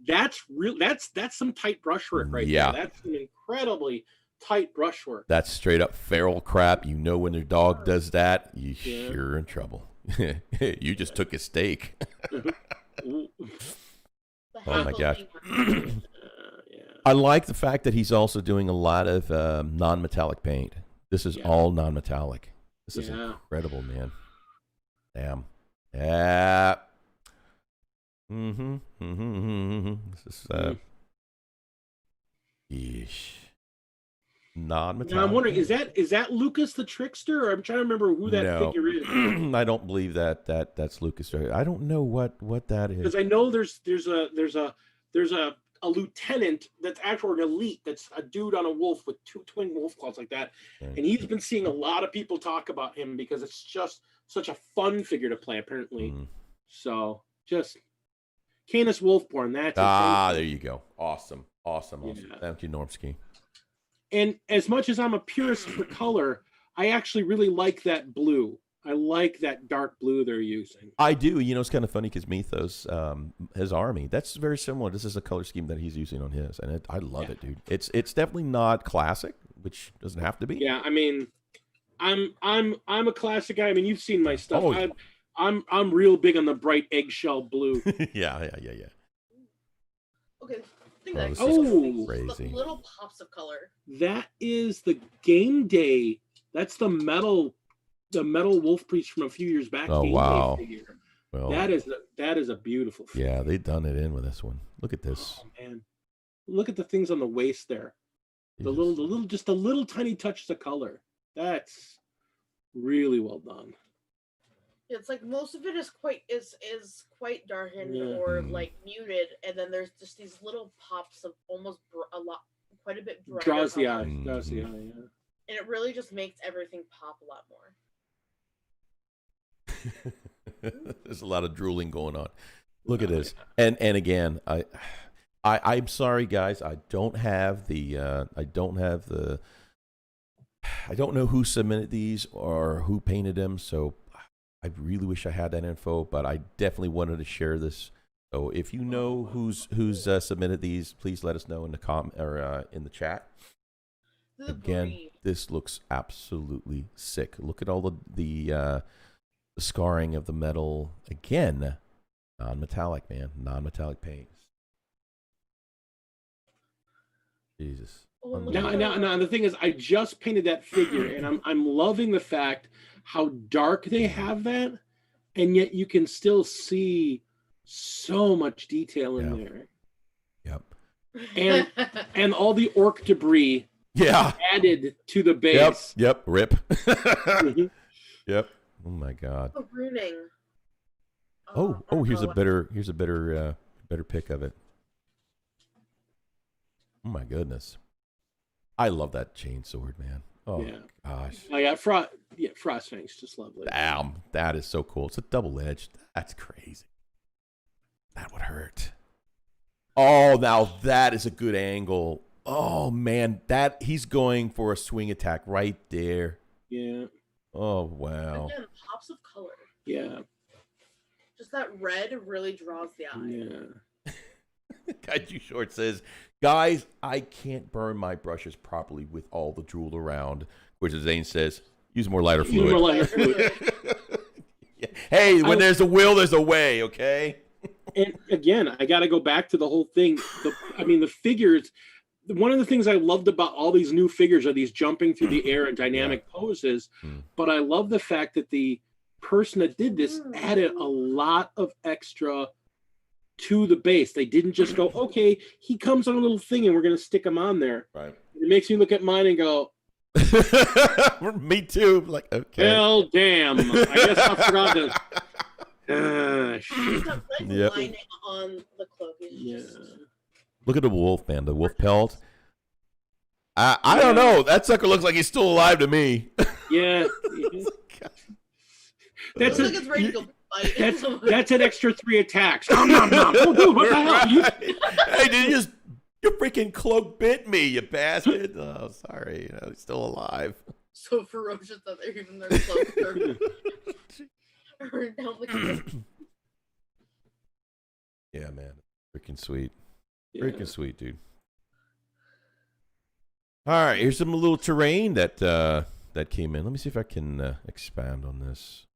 That's real. That's some tight brushwork right there. That's an incredibly tight brushwork. That's straight up feral crap. You know when your dog does that, you're in trouble. You just took his steak. Oh my gosh. I like the fact that he's also doing a lot of non-metallic paint. This is all non-metallic. This is incredible, man. Damn. Yeah. This is yeesh. Non-metallic. Now I'm wondering, is that Lucas the Trickster? Or I'm trying to remember who that figure is. I don't believe that's Lucas. I don't know what that is. Because I know there's a lieutenant that's actually an elite that's a dude on a wolf with two twin wolf claws like that, and he's been seeing a lot of people talk about him because it's just such a fun figure to play apparently. So just Canis Wolfborn. That's there you go. Awesome. Thank you, Normski. And as much as I'm a purist for color, I actually really like that blue. I like that dark blue they're using. I do. You know, it's kind of funny because Mythos, his army, that's very similar. This is a color scheme that he's using on his, and I love it, dude. It's definitely not classic, which doesn't have to be. Yeah, I mean, I'm a classic guy. I mean, you've seen my stuff. Oh, yeah. I'm real big on the bright eggshell blue. Yeah. Okay. Crazy. Little pops of color. That is the game day. That's the metal wolf priest from a few years back. Oh, game wow. Day figure. Well, that is a beautiful figure. Yeah, they've done it in with this one. Look at this. Oh, man. Look at the things on the waist there. The little tiny touches of color. That's really well done. It's like most of it is quite darkened or like muted, and then there's just these little pops of almost quite a bit brighter. Draws the eye. Yeah. And it really just makes everything pop a lot more. There's a lot of drooling going on. Look at this, and again, I'm sorry, guys. I don't know who submitted these or who painted them, so I really wish I had that info, but I definitely wanted to share this. So if you know who's submitted these, please let us know in the in the chat. Again, this looks absolutely sick. Look at all the scarring of the metal. Again, non-metallic, man. Non-metallic paints. Jesus. Now, the thing is, I just painted that figure, and I'm loving the fact how dark they have that, and yet you can still see so much detail in there. Yep. And all the orc debris. Added to the base. Yep. Rip. Yep. Oh my God. Oh, ruining. Oh, here's a better pic of it. Oh my goodness. I love that chainsword, man. Oh gosh. Oh yeah, Frostfang's just lovely. Damn, that is so cool. It's a double-edged. That's crazy. That would hurt. Oh, now that is a good angle. Oh man, that he's going for a swing attack right there. Yeah. Oh wow. Again, pops of color. Yeah. Just that red really draws the eye. Yeah. Kaiju Short says, guys, I can't burn my brushes properly with all the drool around. Which Zane says, use more lighter fluid. More lighter fluid. Yeah. Hey, when there's a will, there's a way, okay? And again, I got to go back to the whole thing. The figures, one of the things I loved about all these new figures are these jumping through the air and dynamic poses. But I love the fact that the person that did this added a lot of extra to the base. They didn't just go, okay, he comes on a little thing and we're going to stick him on there. Right. It makes me look at mine and go, me too. Like, okay. Well, damn. I guess I forgot to. Yep. Lining on the cloak. Yeah. Look at the wolf, man. The wolf pelt. I don't know. That sucker looks like he's still alive to me. Yeah. That's Looks like it's ready to go bite. That's an extra 3 attacks. Nom, nom, nom. Oh, dude, what the hell? Hey, did you just... Your freaking cloak bit me, you bastard. Oh, sorry. He's still alive. So ferocious that they're even their cloaks are down the cloak. Yeah, man. Freaking sweet. Yeah. Freaking sweet, dude. All right, here's some little terrain that came in. Let me see if I can expand on this.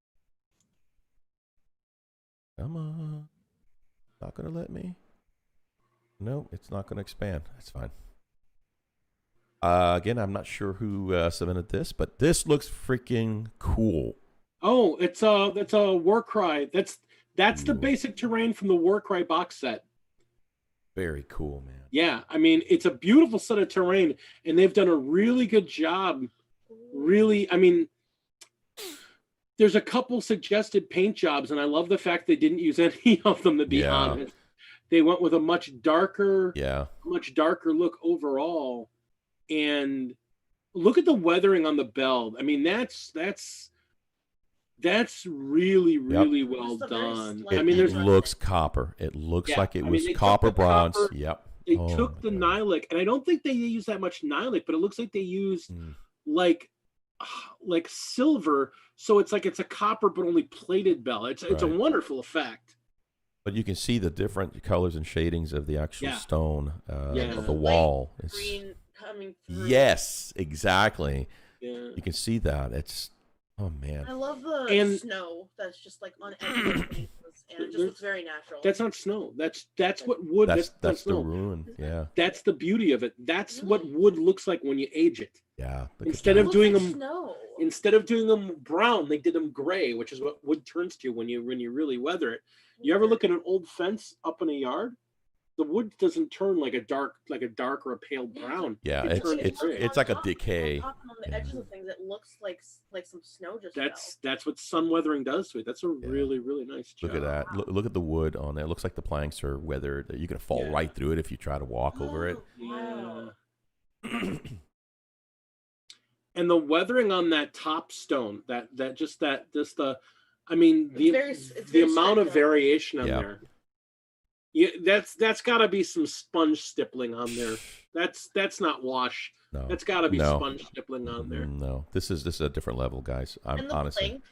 Come on. Not going to let me. No, it's not going to expand. That's fine. Again, I'm not sure who submitted this, but this looks freaking cool. Oh, that's a Warcry. That's the basic terrain from the Warcry box set. Very cool, man. Yeah, I mean, it's a beautiful set of terrain, and they've done a really good job. Really, I mean, there's a couple suggested paint jobs, and I love the fact they didn't use any of them, to be honest. They went with a much darker look overall. And look at the weathering on the belt. I mean, that's really, really well done. It there's looks copper. It looks like it was copper bronze. Yep. They took the Nihilic, and I don't think they used that much Nihilic, but it looks like they used like silver. So it's like it's a copper, but only plated belt. It's a wonderful effect. But you can see the different colors and shadings of the actual stone of the wall. It's green coming through. Yes, exactly. Yeah. You can see that. It's, oh man. I love the snow that's just like on everyone's faces, and it just looks very natural. That's not snow. That's what wood. That's the ruin. Yeah. That's the beauty of it. That's what wood looks like when you age it. Yeah. Instead of doing them snow. Instead of doing them brown, they did them gray, which is what wood turns to when you really weather it. You ever look at an old fence up in a yard? The wood doesn't turn like a dark or a pale brown. Yeah, it's like a decay. On the edges of things, it looks like some snow just. That's what sun weathering does to it. That's a really, really nice job. Look at that. Wow. Look at the wood on there. It looks like the planks are weathered. You're gonna fall right through it if you try to walk over it. Wow. And the weathering on that top stone, the amount of variation on there. Yeah, that's got to be some sponge stippling on there. That's not wash. No, that's got to be sponge stippling on there. No, this is a different level, guys. I'm honestly. Planks.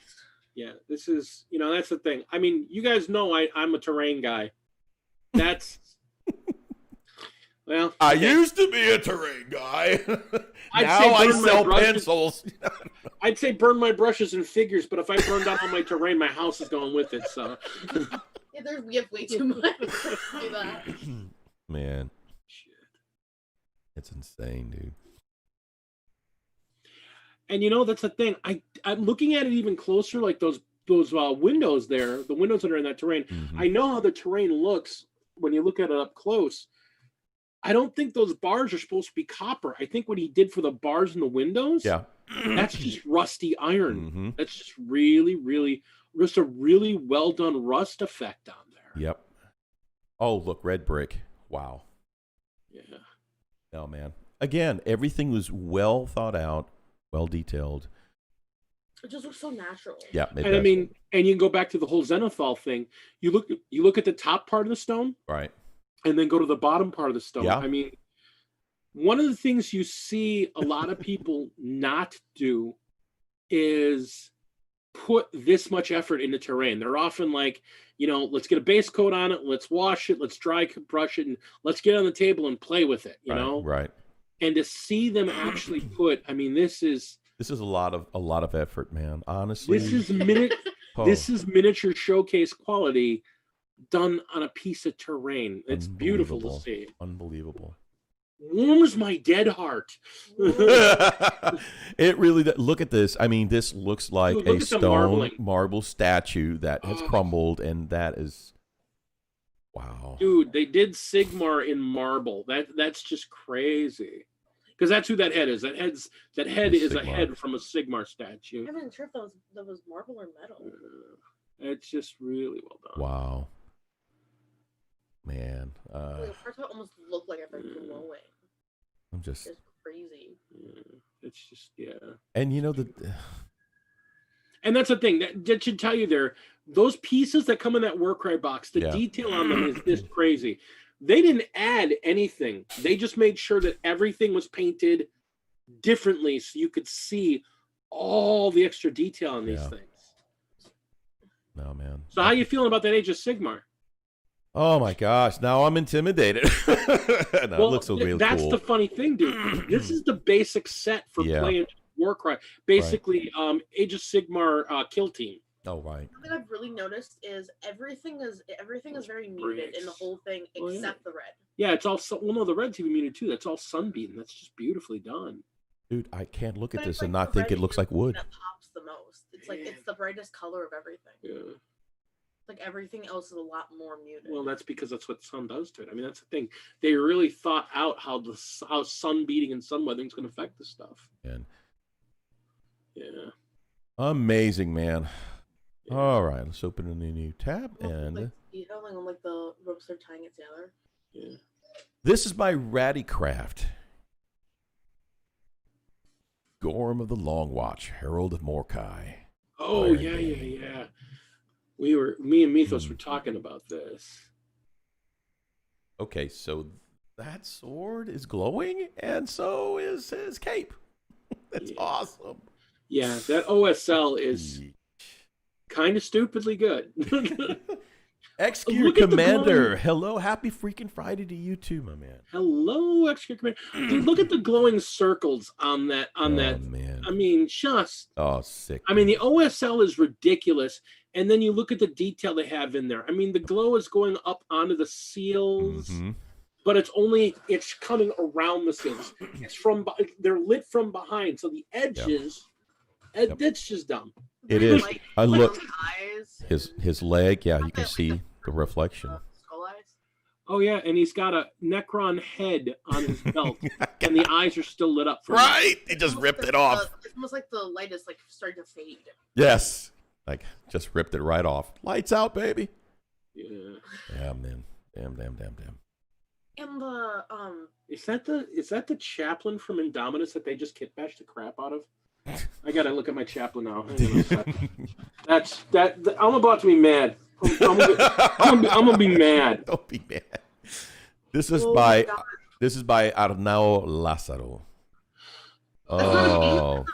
Yeah, this is that's the thing. I mean, you guys know I'm a terrain guy. That's well. I used to be a terrain guy. Now I sell pencils. I'd say burn my brushes and figures, but if I burn down all my terrain, my house is going with it. So. We have way too much to do that. Man. Shit. It's insane, dude. And that's the thing. I'm looking at it even closer, like those windows there, the windows that are in that terrain. Mm-hmm. I know how the terrain looks when you look at it up close. I don't think those bars are supposed to be copper. I think what he did for the bars and the windows, that's just rusty iron. Mm-hmm. That's just really, really just a really well done rust effect on there. Yep. Oh, look, red brick. Wow. Yeah. Oh, man. Again, everything was well thought out, well detailed. It just looks so natural. Yeah. And does. I mean, and you can go back to the whole Xenothal thing. You look at the top part of the stone. Right. And then go to the bottom part of the stone. Yeah. I mean, one of the things you see a lot of people not do is put this much effort into terrain. They're often like, let's get a base coat on it, let's wash it, let's dry brush it, and let's get on the table and play with it, Right. And to see them actually put, this is a lot of effort, man. Honestly, this is miniature showcase quality done on a piece of terrain. It's beautiful to see. Unbelievable. Warms my dead heart. It really, look at this. This looks like a stone marble statue that has crumbled, and that is, wow. Dude, they did Sigmar in marble. That's just crazy. Because that's who that head is. That head is a head from a Sigmar statue. I'm not sure if that was marble or metal. It's just really well done. Wow. Man. First of all, it almost looked like I've been glowing. I'm just... It's crazy. It's just, yeah. And and that's the thing. That should tell you there, those pieces that come in that Warcry box, the detail on them is this crazy. They didn't add anything. They just made sure that everything was painted differently so you could see all the extra detail on these things. No, man. So how you feeling about that Age of Sigmar? Oh my gosh! Now I'm intimidated. It looks so real. That's cool. the funny thing, dude. This is the basic set for playing Warcry. Basically, Age of Sigmar kill team. Oh right. Something I've really noticed is everything is very muted in the whole thing except the red. Yeah, it's all the red's even muted too. That's all sunbeam. That's just beautifully done. Dude, I can't look at this and not think it looks like wood. That pops the most. It's like it's the brightest color of everything. Yeah. Like everything else is a lot more muted. Well, that's because that's what sun does to it. That's the thing. They really thought out how sun beating and sun weathering is going to affect this stuff. And amazing, man. Yeah. All right, let's open a new tab and detailing on like the ropes are tying it together. Yeah. This is by Radicraft. Gorm of the Long Watch, Herald of Morkai. Oh yeah. Me and Mythos were talking about this. Okay, so that sword is glowing, and so is his cape. That's awesome. Yeah, that OSL is kind of stupidly good. X-Gear Commander. Hello, happy freaking Friday to you too, my man. Hello, X-Gear Commander. Dude, look at the glowing circles on that. Man. Just. Oh, sick. The OSL is ridiculous. And then you look at the detail they have in there. The glow is going up onto the seals, but it's coming around the seals. They're lit from behind, so the edges. That's just dumb. It is. I look. Eyes his leg. Yeah, you can see the reflection. Skull eyes. Oh yeah, and he's got a Necron head on his belt, and the eyes are still lit up. Right, he just ripped it off. It's almost like the light is like starting to fade. Yes, like just ripped it right off. Lights out, baby. Yeah. Damn, man. Damn. And the is that the chaplain from Indominus that they just kit bashed the crap out of? I gotta look at my chaplain now. That's that. I'm about to be mad. I'm gonna be mad. Don't be mad. This is by Arnao Lázaro. Oh,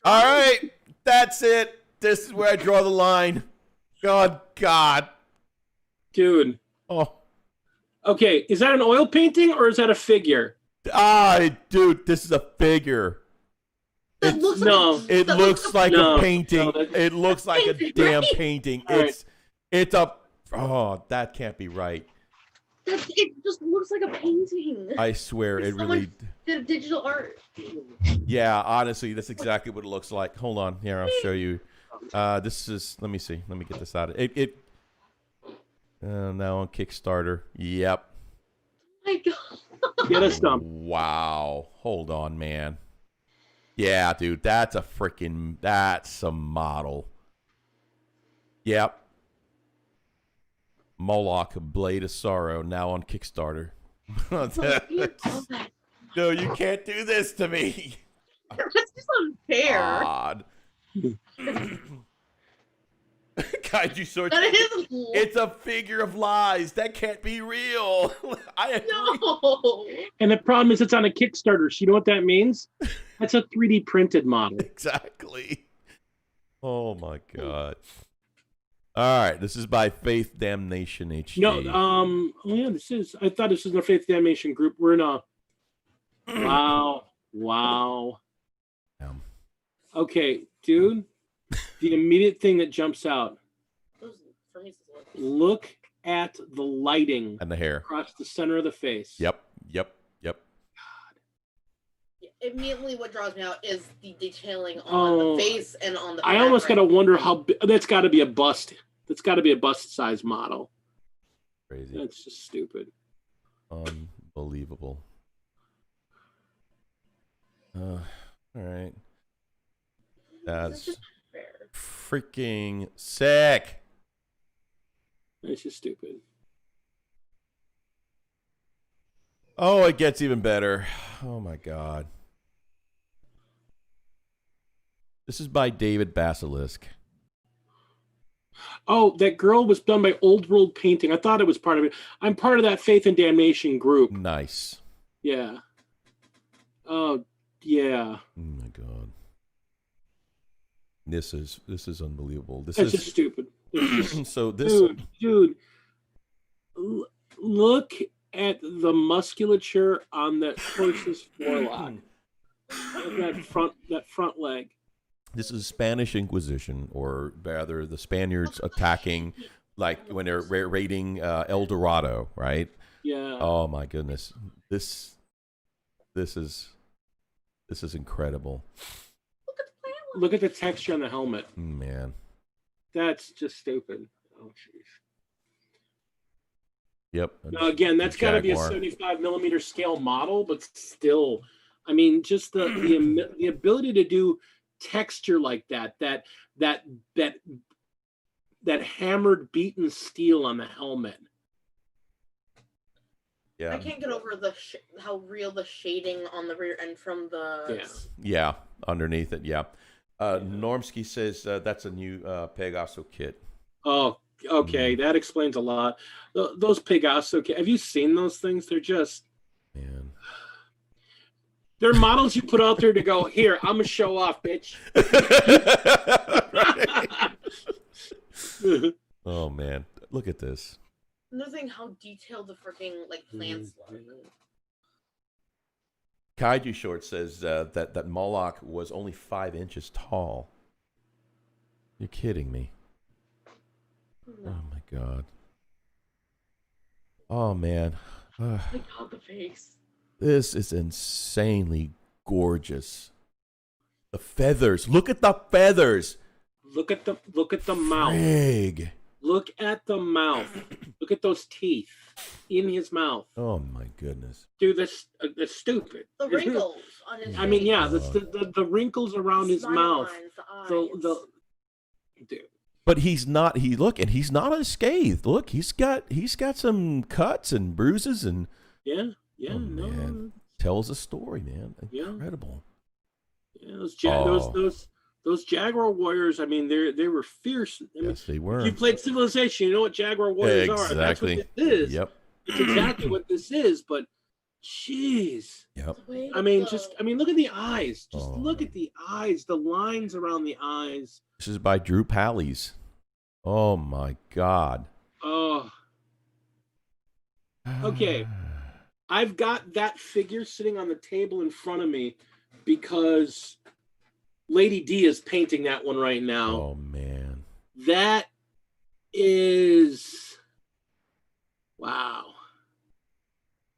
all right. That's it. This is where I draw the line. God, dude. Oh, okay. Is that an oil painting or is that a figure? Dude, this is a figure. It looks like a painting. No, it looks like a damn painting. It's a. Oh, that can't be right. It just looks like a painting. I swear, it really did digital art. Yeah, honestly, that's exactly what it looks like. Hold on, here I'll show you. This is. Let me see. Let me get this out. Now on Kickstarter. Yep. My God. Get us some. Wow. Hold on, man. Yeah, dude, that's a model. Yep. Moloch, Blade of Sorrow, now on Kickstarter. No, you can't do this to me. That's just unfair. God. Kaiju sword. That is. It's a figure of lies. That can't be real. No. And the problem is it's on a Kickstarter. So you know what that means? That's a 3D printed model. Exactly. Oh my god. All right, this is by Faith Damnation HD. No, oh yeah, this is. I thought this was a Faith Damnation group. We're in a. Wow. Damn. Okay, dude. The immediate thing that jumps out. For me, Look at the lighting And the hair. across the center of the face. Yep. immediately what draws me out is the detailing on the face and on the I almost gotta wonder how that's got to be a bust. That's got to be a bust size model. Crazy. That's just stupid. Unbelievable. All right. That's freaking sick. It's just stupid. Oh, it gets even better. Oh my god. This is by David Basilisk. Oh, that girl was done by Old World Painting. I thought it was part of it. I'm part of that Faith and Damnation group. Nice. Yeah. Oh, yeah. Oh my god. This is unbelievable. This That's is just stupid. Just, so this dude, look at the musculature on that horse's forelock. that front leg. This is Spanish Inquisition, or rather the Spaniards attacking, like when they're raiding El Dorado, right? Yeah. Oh my goodness, this is incredible. Look at the texture on the helmet. Man, that's just stupid. Oh jeez. Yep. Now, again, that's got to be a 75 millimeter scale model, but still, I mean, just the ability to do texture like that hammered beaten steel on the helmet. Yeah. I can't get over how real the shading on the rear end from the yeah underneath it. Yeah. Normsky says that's a new Pegaso kit. Oh, okay, that explains a lot. Those Pegaso kit, have you seen those things? They're just, man. They're models you put out there to go, here, I'm going to show off, bitch. Oh, man. Look at this. Another thing, how detailed the freaking plants look. Kaiju Short says that Moloch was only 5 inches tall. You're kidding me. No. Oh, my God. Oh, man. My God, the face. This is insanely gorgeous. The feathers. Look at the feathers. Look at the mouth. Frig. Look at the mouth. Look at those teeth in his mouth. Oh my goodness, dude, that's stupid. The wrinkles on his face. I mean, yeah, the wrinkles around his mouth. Lines, dude. But he's not. He's not unscathed. Look, he's got some cuts and bruises and. Yeah. Oh, man. Tells a story, man. Incredible. Yeah, those Jaguar warriors. I mean, they were fierce. I mean, yes, they were. If you played Civilization, you know what Jaguar warriors are. That's what this is. Yep. It's exactly what this is. But, jeez. Yep. I mean, look at the eyes. Just look at the eyes. The lines around the eyes. This is by Drew Pallies. Oh my God. Oh. Okay. I've got that figure sitting on the table in front of me because Lady D is painting that one right now. Oh, man. That is... Wow.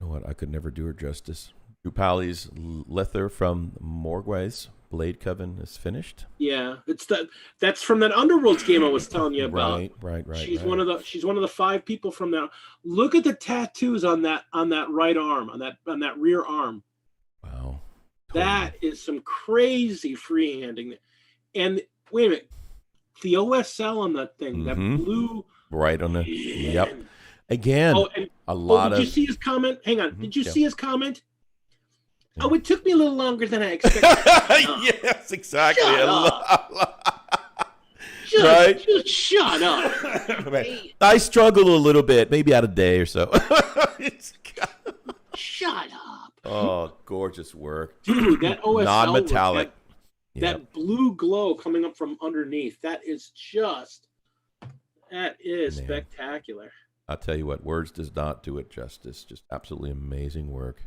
You know what? I could never do her justice. Drew Pallies' Lether from Morgways Blade Coven is finished. Yeah, that's from that Underworlds game I was telling you about. Right. She's one of the 5 people from that. Look at the tattoos on that right arm, on that rear arm. Wow. Totally. That is some crazy freehanding. And wait a minute, the OSL on that thing, that blue, right on the. Man. Yep. Again, a lot of. Did you see his comment? Hang on. Did you see his comment? Yeah. Oh, it took me a little longer than I expected. Yes, exactly. Shut up. Just shut up. I struggle a little bit, maybe out a day or so. Shut up. Oh, gorgeous work. Dude, that OSL non-metallic. That blue glow coming up from underneath, that is spectacular. I'll tell you what, words does not do it justice. Just absolutely amazing work.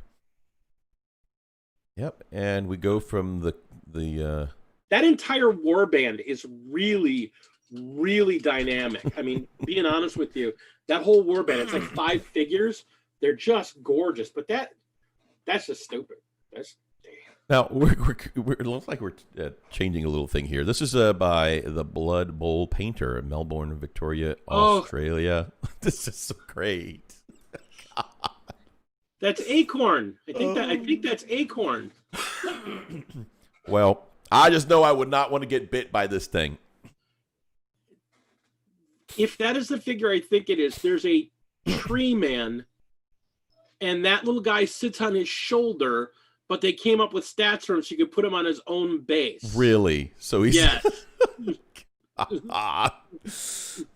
Yep, and we go from the that entire warband is really, really dynamic. I mean, being honest with you, that whole warband, it's like 5 figures. They're just gorgeous, but that's just stupid. That's Now, it looks like we're changing a little thing here. This is by the Blood Bowl Painter, Melbourne, Victoria, Australia. This is so great. That's Acorn. I think that's Acorn. Well, I just know I would not want to get bit by this thing. If that is the figure I think it is, there's a tree man, and that little guy sits on his shoulder, but they came up with stats for him so you could put him on his own base. Really? So he's... Yes.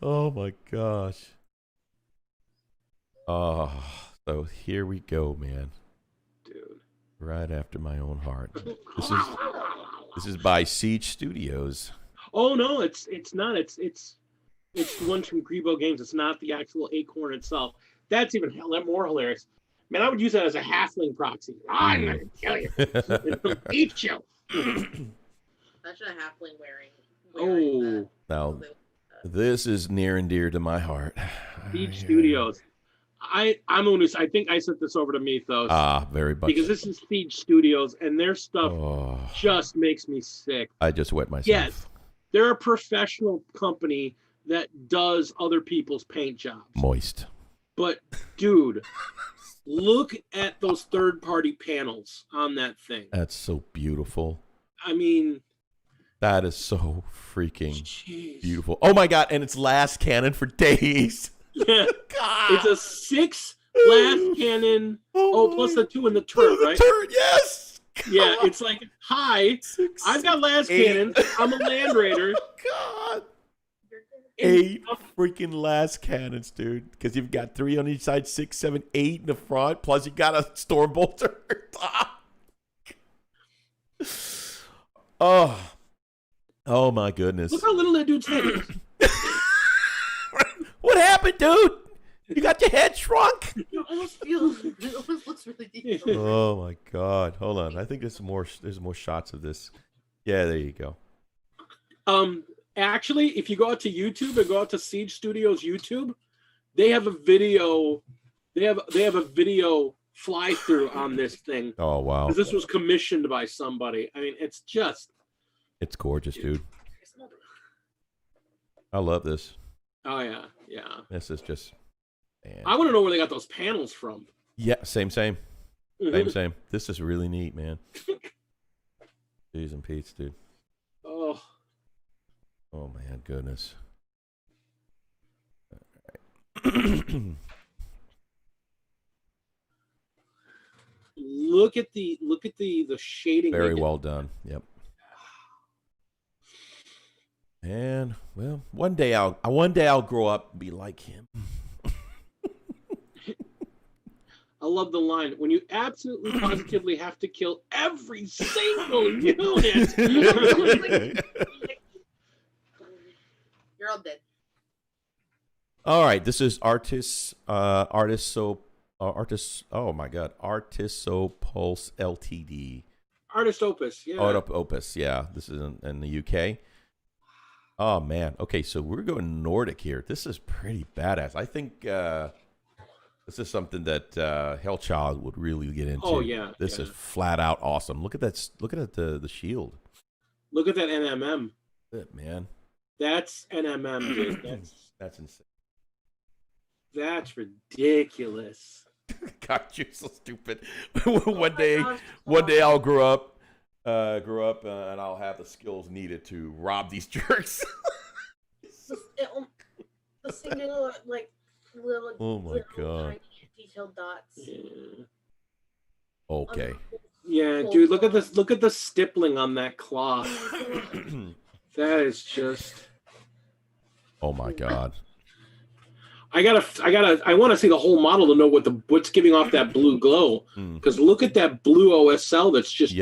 Oh, my gosh. Oh, so here we go, man. Dude. Right after my own heart. This is by Siege Studios. Oh, no, it's not. It's the one from Grebo Games. It's not the actual Acorn itself. That's even more hilarious. Man, I would use that as a halfling proxy. I'm going to kill you. It'll eat you. Imagine a halfling wearing Now, this is near and dear to my heart. Siege Studios. I think I sent this over to Mythos. Very much. Because this is Siege Studios, and their stuff just makes me sick. I just wet myself. Yes, they're a professional company that does other people's paint jobs. Moist. But, dude, look at those third-party panels on that thing. That's so beautiful. I mean... That is so freaking beautiful. Oh, my God, and it's last cannon for days. Yeah. It's a 6 last cannon. Plus the 2 in the turret, right? Turret, yes. Yeah, it's like, hi, I've got last cannon. I'm a land raider. God. 8 freaking last cannons, dude. Because you've got 3 on each side, 6, 7, 8 in the front. Plus you got a storm bolter. Oh my goodness. Look how little that dude's head is. What happened, dude? You got your head shrunk? It almost looks really deep. Oh my God. Hold on. I think there's more shots of this. Yeah, there you go. Actually, if you go out to YouTube and go out to Siege Studios YouTube, they have a video. They have a video fly through on this thing. Oh wow! This was commissioned by somebody. I mean, it's gorgeous, dude. I love this. Oh yeah, yeah. This is just. Man. I want to know where they got those panels from. Yeah, same. Same. This is really neat, man. Jeez and Pete's, dude. Oh man, goodness. Look at the shading. Very well done. Yep. And well, one day I'll grow up and be like him. I love the line, when you absolutely positively have to kill every single unit. You're all dead. All right, this is Artisopulse Ltd. Artist Opus, yeah. Opus, yeah. This is in the UK. Oh man. Okay, so we're going Nordic here. This is pretty badass. I think this is something that Hellchild would really get into. Oh yeah. This is flat out awesome. Look at that. Look at the shield. Look at that NMM. Good man. That's NMM, dude. That's insane. That's ridiculous. God, you're so stupid. one day I'll grow up, and I'll have the skills needed to rob these jerks. The singular, like, little. Oh my God. Tiny detailed dots. Yeah. Okay. Yeah, dude. Look at this. Look at the stippling on that cloth. That is just. Oh my God. I want to see the whole model to know what's giving off that blue glow. Because look at that blue OSL that's just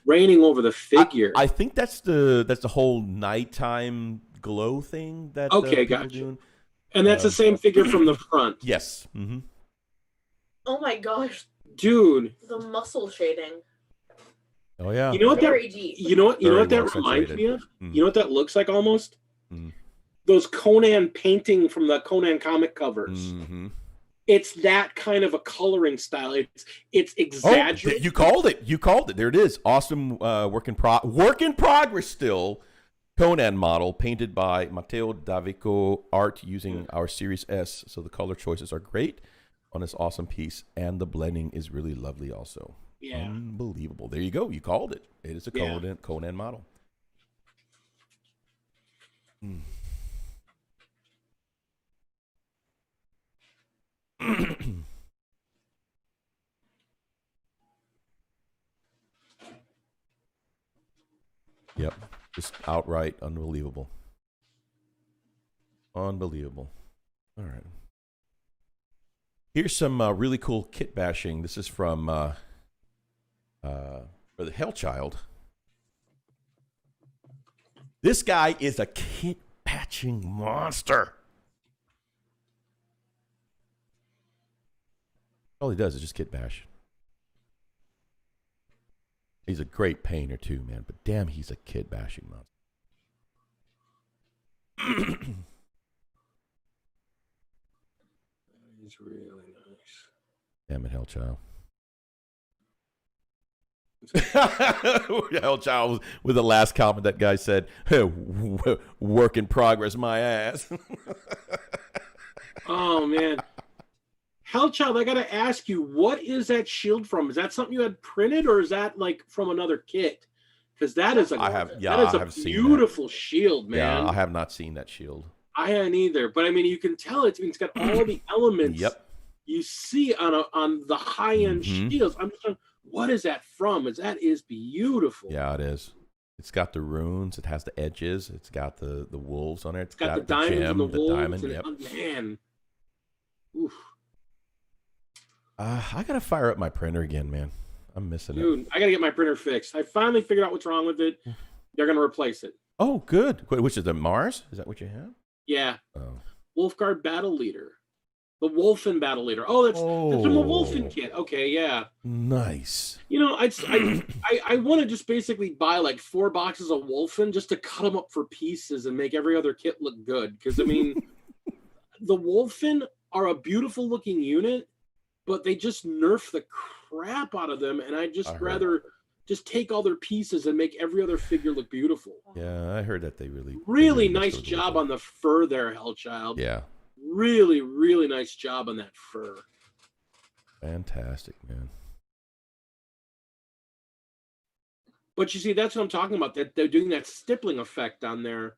raining over the figure. I think that's the whole nighttime glow thing that okay, people gotcha. doing. And that's the same figure from the front. Yes. Mm-hmm. Oh my gosh, dude, the muscle shading. Oh yeah. You know what Very deep. You know what Very that well reminds situated. me of? You know what that looks like almost? Mm. Those Conan painting from the Conan comic covers. Mm-hmm. It's that kind of a coloring style. It's exaggerated. Oh, you called it. You called it. There it is. Awesome work in progress still. Conan model painted by Matteo Davico art using our Series S. So the color choices are great on this awesome piece, and the blending is really lovely also. Yeah. Unbelievable. There you go. You called it. It is a Conan model. Mm. Yep. Just outright unbelievable. Unbelievable. All right. Here's some really cool kit bashing. This is from for the Hellchild. This guy is a kit bashing monster. All he does is just kit bash. He's a great painter too, man. But damn, he's a kit bashing monster. He's really nice. Damn it, Hellchild. Hellchild with the last comment that guy said, hey, work in progress, my ass. Oh, man. Hellchild, I got to ask you, what is that shield from? Is that something you had printed, or is that like from another kit? Because that is a beautiful shield, man. Yeah, I have not seen that shield. I hadn't either, but I mean, you can tell it's got all the elements you see on the high end shields. I'm just like, what is that from? That is beautiful. Yeah, it is. It's got the runes. It has the edges. It's got the wolves on it. It's got the diamonds gem, and the wolves. diamond. And, yep. oh, man. Oof. I gotta fire up my printer again, man. I'm missing it. Dude, I gotta get my printer fixed. I finally figured out what's wrong with it. They're gonna replace it. Oh, good. Wait, which is the Mars? Is that what you have? Yeah. Oh. Wolfguard Battle Leader. The Wolfen Battle Leader. Oh, that's from the Wolfen kit. Okay, yeah. Nice. You know, I want to just basically buy like 4 boxes of Wolfen just to cut them up for pieces and make every other kit look good. Because I mean, the Wolfen are a beautiful looking unit, but they just nerf the crap out of them, and I'd just rather just take all their pieces and make every other figure look beautiful. Yeah, I heard that they really nice job on the fur there, Hellchild. Yeah. Really, really nice job on that fur. Fantastic, man. But you see, that's what I'm talking about. That they're doing that stippling effect on there.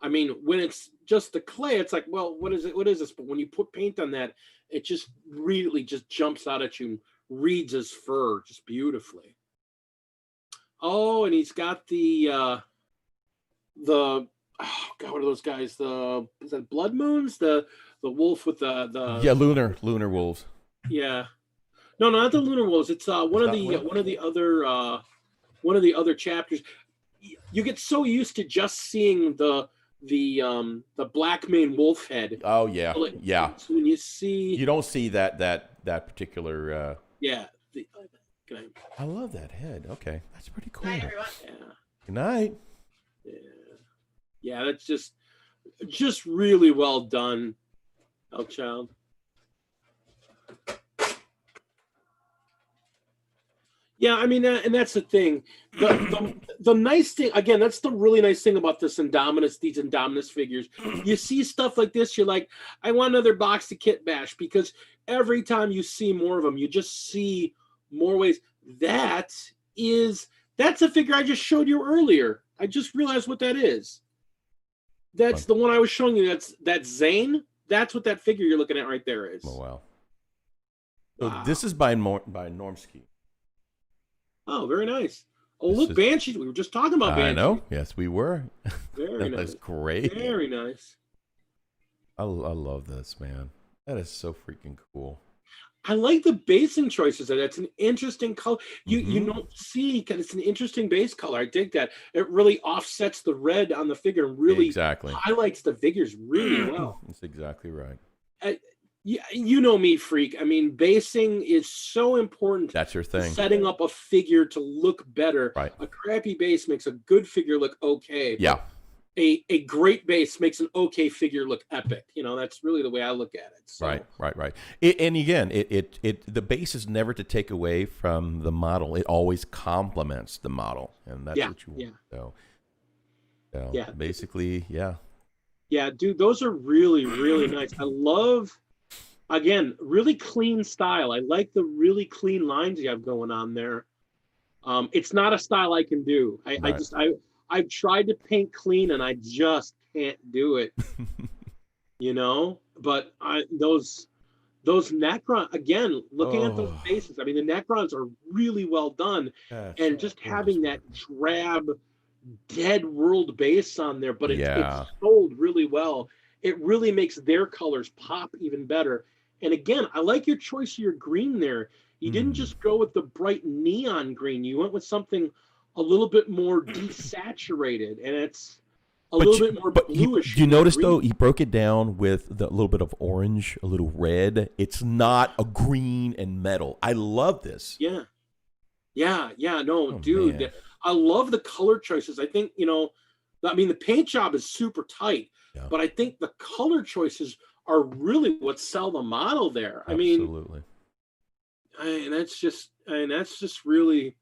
I mean, when it's just the clay, it's like, well, what is it? What is this? But when you put paint on that, it just really just jumps out at you and reads his fur just beautifully. Oh, and he's got the oh God, what are those guys? Is that Blood Moons? The wolf with the lunar wolves. Yeah, no, not the lunar wolves. It's one of the other chapters. You get so used to just seeing the black mane wolf head. Oh yeah, so yeah. So when you don't see that particular. Yeah. I love that head. Okay, that's pretty cool. Night, everyone. Yeah. Good night. Yeah, that's just really well done, Hellchild. Yeah, I mean, and that's the thing. The nice thing, again, that's the really nice thing about these Indominus figures. You see stuff like this, you're like, I want another box to kit bash, because every time you see more of them, you just see more ways. That's a figure I just showed you earlier. I just realized what that is. That's the one I was showing you. That's Zane. That's what that figure you're looking at right there is. Oh wow. So this is by Normsky. Oh, very nice. Oh, look, Banshees. We were just talking about Banshees. I know. Yes, we were. Very nice. That's great. Very nice. I love this, man. That is so freaking cool. I like the basing choices. That's an interesting color. You Mhm. don't see, because it's an interesting base color. I dig that. It really offsets the red on the figure and really Exactly. highlights the figures really well. That's exactly right. Yeah, you know me, freak. I mean, basing is so important. That's your thing. Setting up a figure to look better. Right. A crappy base makes a good figure look okay. Yeah. A great base makes an okay figure look epic. You know, that's really the way I look at it. So. Right. And again, the base is never to take away from the model. It always complements the model, and that's what you want. So yeah, basically, yeah. Yeah, dude, those are really, really nice. I love, again, really clean style. I like the really clean lines you have going on there. It's not a style I can do. I've tried to paint clean and I just can't do it. You know, but those Necron, again, looking at those faces, I mean, the Necrons are really well done, and just having that drab, dead world base on there, but it's sold really well. It really makes their colors pop even better. And again, I like your choice of your green there. You didn't just go with the bright neon green. You went with something a little bit more desaturated, and it's a little bit more bluish. You notice though, he broke it down with the little bit of orange, a little red. It's not a green and metal. I love this. No, dude, man. I love the color choices. I think, you know, I mean, the paint job is super tight, but I think the color choices are really what sell the model there. Absolutely. I mean, that's just really.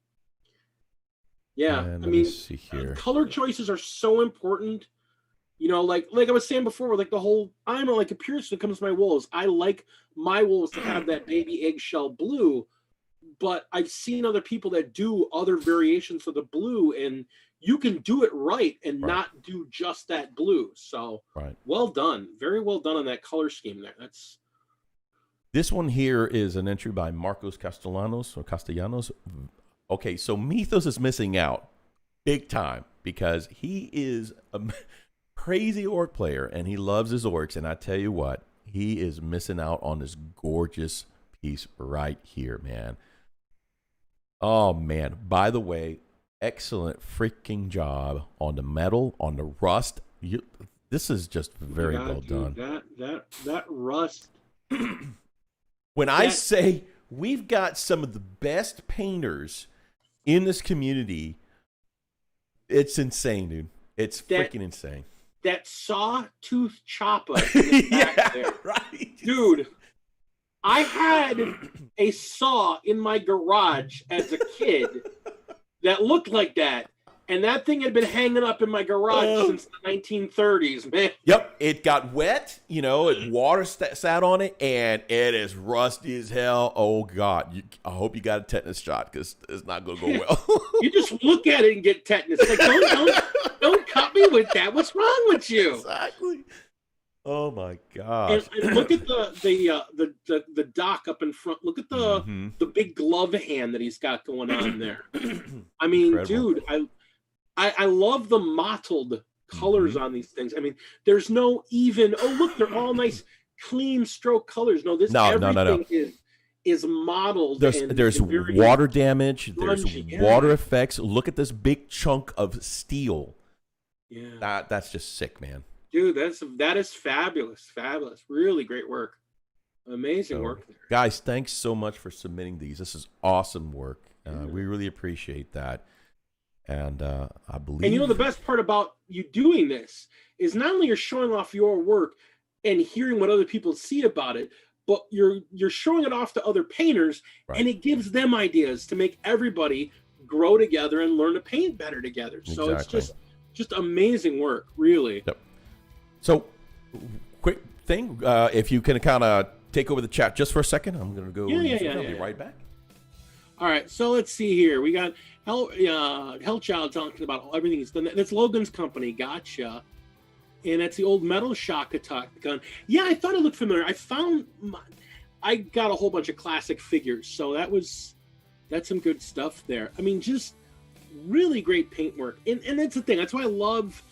Yeah, and I mean, see here. Color choices are so important. You know, like I was saying before, like the whole, I'm like a purist when it comes to my wolves. I like my wolves to have that baby eggshell blue, but I've seen other people that do other variations of the blue, and you can do it right and not do just that blue. So, well done, very well done on that color scheme there. This one here is an entry by Marcos Castellanos. Okay, so Mythos is missing out big time because he is a crazy orc player and he loves his orcs. And I tell you what, he is missing out on this gorgeous piece right here, man. Oh, man. By the way, excellent freaking job on the metal, on the rust. This is just very well done. That rust. When I say we've got some of the best painters in this community, it's insane, dude. It's freaking insane. That sawtooth chopper in the back there. Right. Dude, I had a saw in my garage as a kid that looked like that. And that thing had been hanging up in my garage since the 1930s, man. Yep, it got wet, you know, water sat on it, and it is rusty as hell. Oh, God. I hope you got a tetanus shot because it's not going to go well. You just look at it and get tetanus. Like, don't cut me with that. What's wrong with you? Exactly. Oh, my gosh. And look at the dock up in front. Look at the big glove hand that he's got going on there. I mean, incredible. Dude, I love the mottled colors on these things. I mean, there's no even, look, they're all nice, clean stroke colors. No, everything is mottled. There's water damage. There's water effects. Look at this big chunk of steel. Yeah. That's just sick, man. Dude, that is fabulous. Fabulous. Really great work. Amazing work there. Guys, thanks so much for submitting these. This is awesome work. We really appreciate that. And I believe. And you know the best part about you doing this is not only you're showing off your work and hearing what other people see about it, but you're showing it off to other painters, and it gives them ideas to make everybody grow together and learn to paint better together. So it's just amazing work, really. Yep. So, quick thing, if you can kind of take over the chat just for a second, I'm going to go. I'll be right back. All right, so let's see here. We got Hellchild talking about everything he's done. That's Logan's company, gotcha. And that's the old metal shock attack gun. Yeah, I thought it looked familiar. I got a whole bunch of classic figures, so that's some good stuff there. I mean, just really great paint work. And that's the thing. That's why I love.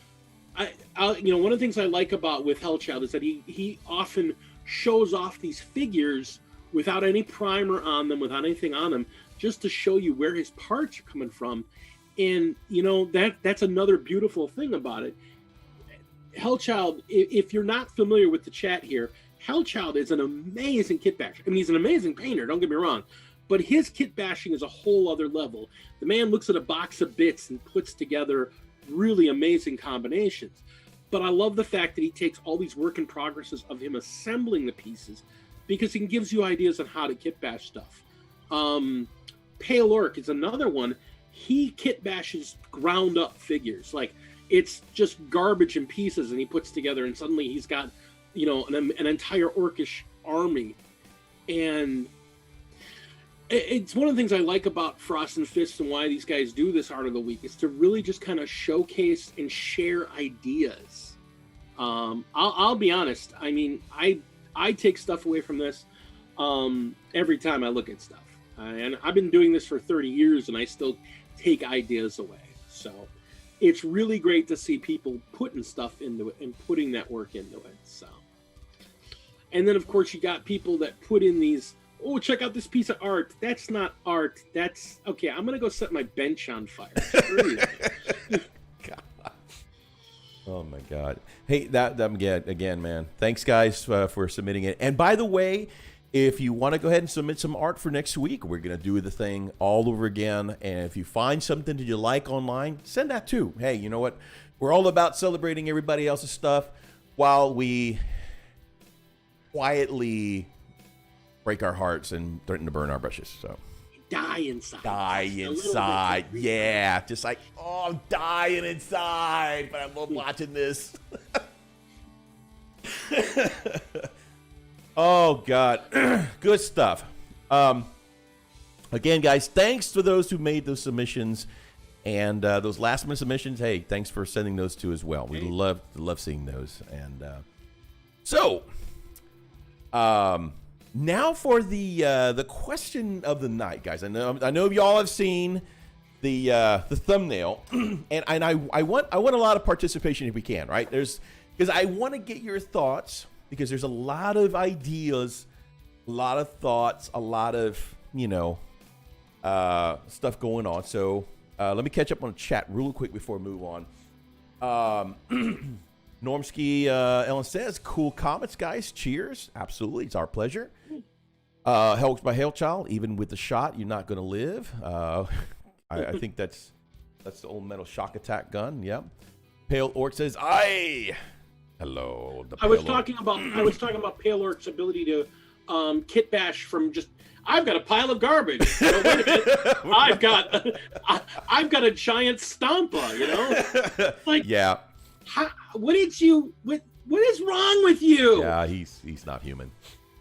One of the things I like about with Hellchild is that he often shows off these figures without any primer on them, without anything on them, just to show you where his parts are coming from. And, you know, that's another beautiful thing about it. Hellchild, if you're not familiar with the chat here, Hellchild is an amazing kit basher. I mean, he's an amazing painter, don't get me wrong, but his kit bashing is a whole other level. The man looks at a box of bits and puts together really amazing combinations. But I love the fact that he takes all these work in progresses of him assembling the pieces, because he gives you ideas on how to kit bash stuff. Pale Orc is another one. He kit bashes ground up figures. Like, it's just garbage and pieces, and he puts together, and suddenly he's got, you know, an entire orcish army. And it's one of the things I like about Frost and Fist and why these guys do this Art of the Week, is to really just kind of showcase and share ideas. I'll be honest. I mean, I take stuff away from this every time I look at stuff. And I've been doing this for 30 years, and I still take ideas away. So it's really great to see people putting stuff into it and putting that work into it. So, and then of course you got people that put in these, oh, check out this piece of art. That's not art. That's okay. I'm gonna go set my bench on fire. God. Oh my God. Hey, that again, man. Thanks, guys, for submitting it. And by the way, if you want to go ahead and submit some art for next week, we're going to do the thing all over again. And if you find something that you like online, send that too. Hey, you know what? We're all about celebrating everybody else's stuff while we quietly break our hearts and threaten to burn our brushes. So die inside. Die inside. Yeah. Just like, oh, I'm dying inside, but I'm watching this. Oh, God. Good stuff. Again, guys, thanks to those who made those submissions. And those last-minute submissions, hey, thanks for sending those too as well. We love seeing those. And so, now for the question of the night, guys. I know y'all have seen the thumbnail, and I want a lot of participation if we can, right? Because I want to get your thoughts, because there's a lot of ideas, a lot of thoughts, a lot of, you know, stuff going on. So let me catch up on the chat real quick before we move on. Normski Ellen says, cool comments, guys. Cheers. Absolutely. It's our pleasure. Helped by Hailchild, even with the shot, you're not going to live. I think that's the old metal shock attack gun. Yep. Pale Orc says, aye. Hello. I was talking about Pale Orc's ability to kit bash from just, I've got a pile of garbage. You know, wait a minute. I've got a giant stompa, you know? Like, yeah. What is wrong with you? Yeah, he's not human.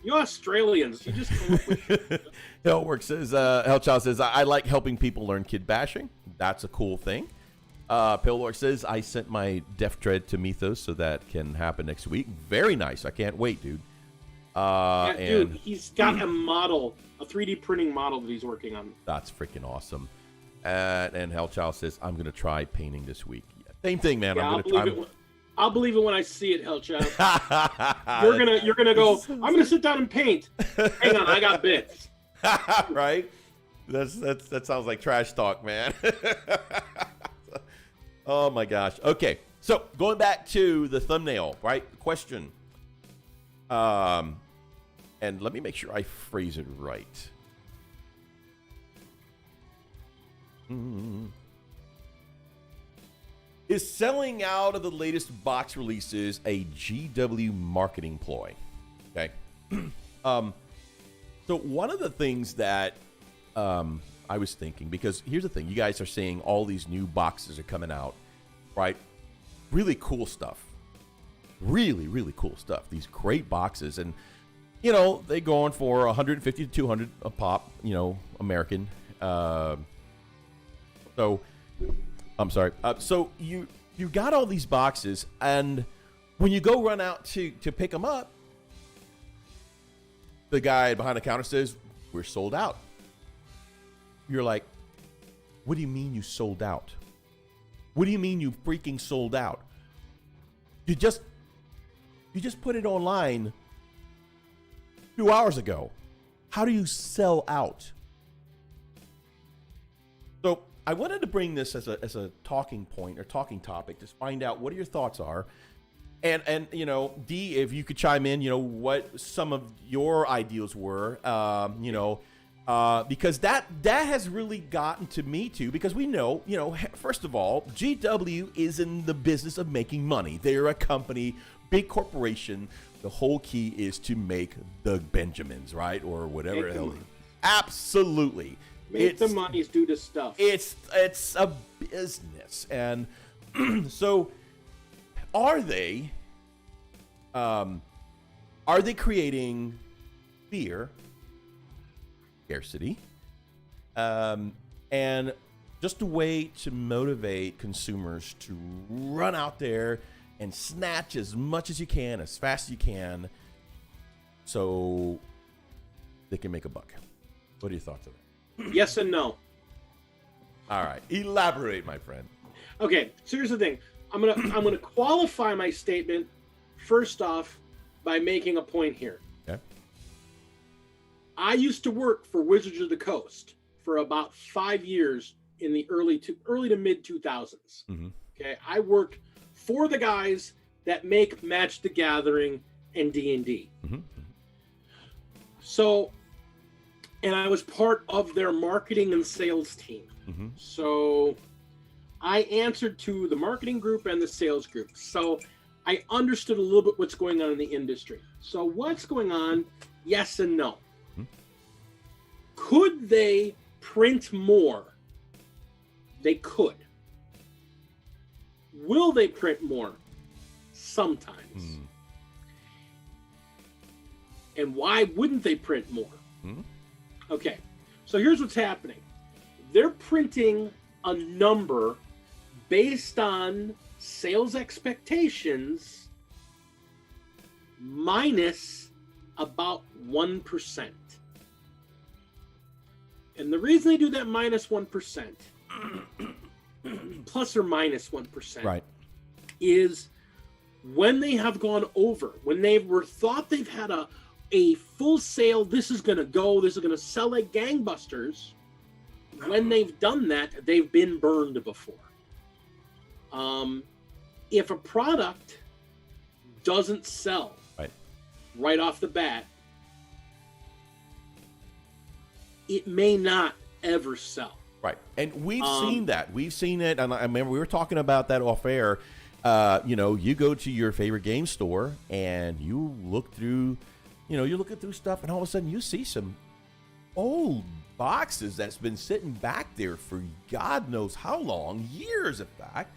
You Australians, you just come up with Hellwork says, Hellchild says, I like helping people learn kid bashing. That's a cool thing. Pale Orc says, I sent my Def Dread to Mythos, so that can happen next week. Very nice. I can't wait, dude. Yeah, dude, he's got a model, a 3D printing model that he's working on. That's freaking awesome. And Hellchild says, I'm going to try painting this week. Same thing, man. Yeah, I'll believe it when I see it, Hellchild. You're gonna go, I'm gonna sit down and paint. Hang on, I got bits. Right? That sounds like trash talk, man. Oh my gosh. Okay. So going back to the thumbnail, right? Question. And let me make sure I phrase it right. Is selling out of the latest box releases a GW marketing ploy? Okay. So one of the things that I was thinking, because here's the thing, you guys are seeing all these new boxes are coming out, right? Really cool stuff. Really, really cool stuff. These great boxes. And, you know, they go on for 150 to 200 a pop, you know, American. So I'm sorry. So you got all these boxes, and when you go run out to pick them up, the guy behind the counter says, we're sold out. You're like, what do you mean you sold out? What do you mean you freaking sold out? You just put it online 2 hours ago. how do you sell out? So I wanted to bring this as a talking point or talking topic, to find out what your thoughts are. And you know, D, if you could chime in, you know, what some of your ideals were, you know, because that has really gotten to me too, because we know, you know, first of all, GW is in the business of making money. They're a company, big corporation. The whole key is to make the Benjamins, right? Or whatever the hell. Absolutely. Make the money's due to stuff. It's a business. And so are they creating fear, scarcity, and just a way to motivate consumers to run out there and snatch as much as you can, as fast as you can, so they can make a buck? What are your thoughts on that? Yes and no. All right, elaborate, my friend. Okay, so here's the thing. I'm gonna qualify my statement first off by making a point here. Okay. I used to work for Wizards of the Coast for about 5 years in the early to mid 2000s. Mm-hmm. Okay, I worked for the guys that make Magic the Gathering and D&D. Mm-hmm. So, and I was part of their marketing and sales team. Mm-hmm. So I answered to the marketing group and the sales group. So I understood a little bit what's going on in the industry. So what's going on? Yes and no. Mm-hmm. Could they print more? They could. Will they print more? Sometimes. Mm-hmm. And why wouldn't they print more? Mm-hmm. Okay, so here's what's happening. They're printing a number based on sales expectations minus about 1%. And the reason they do that minus 1%, plus or minus 1%, Right, is when they have gone over, when they were thought they've had a full sale, this is going to go, this is going to sell like gangbusters. When they've done that, they've been burned before. If a product doesn't sell right off the bat, it may not ever sell. right. And we've seen that. We've seen it. And I remember we were talking about that off air. You know, you go to your favorite game store and you look through, you know, you're looking through stuff, and all of a sudden you see some old boxes that's been sitting back there for God knows how long, years in fact,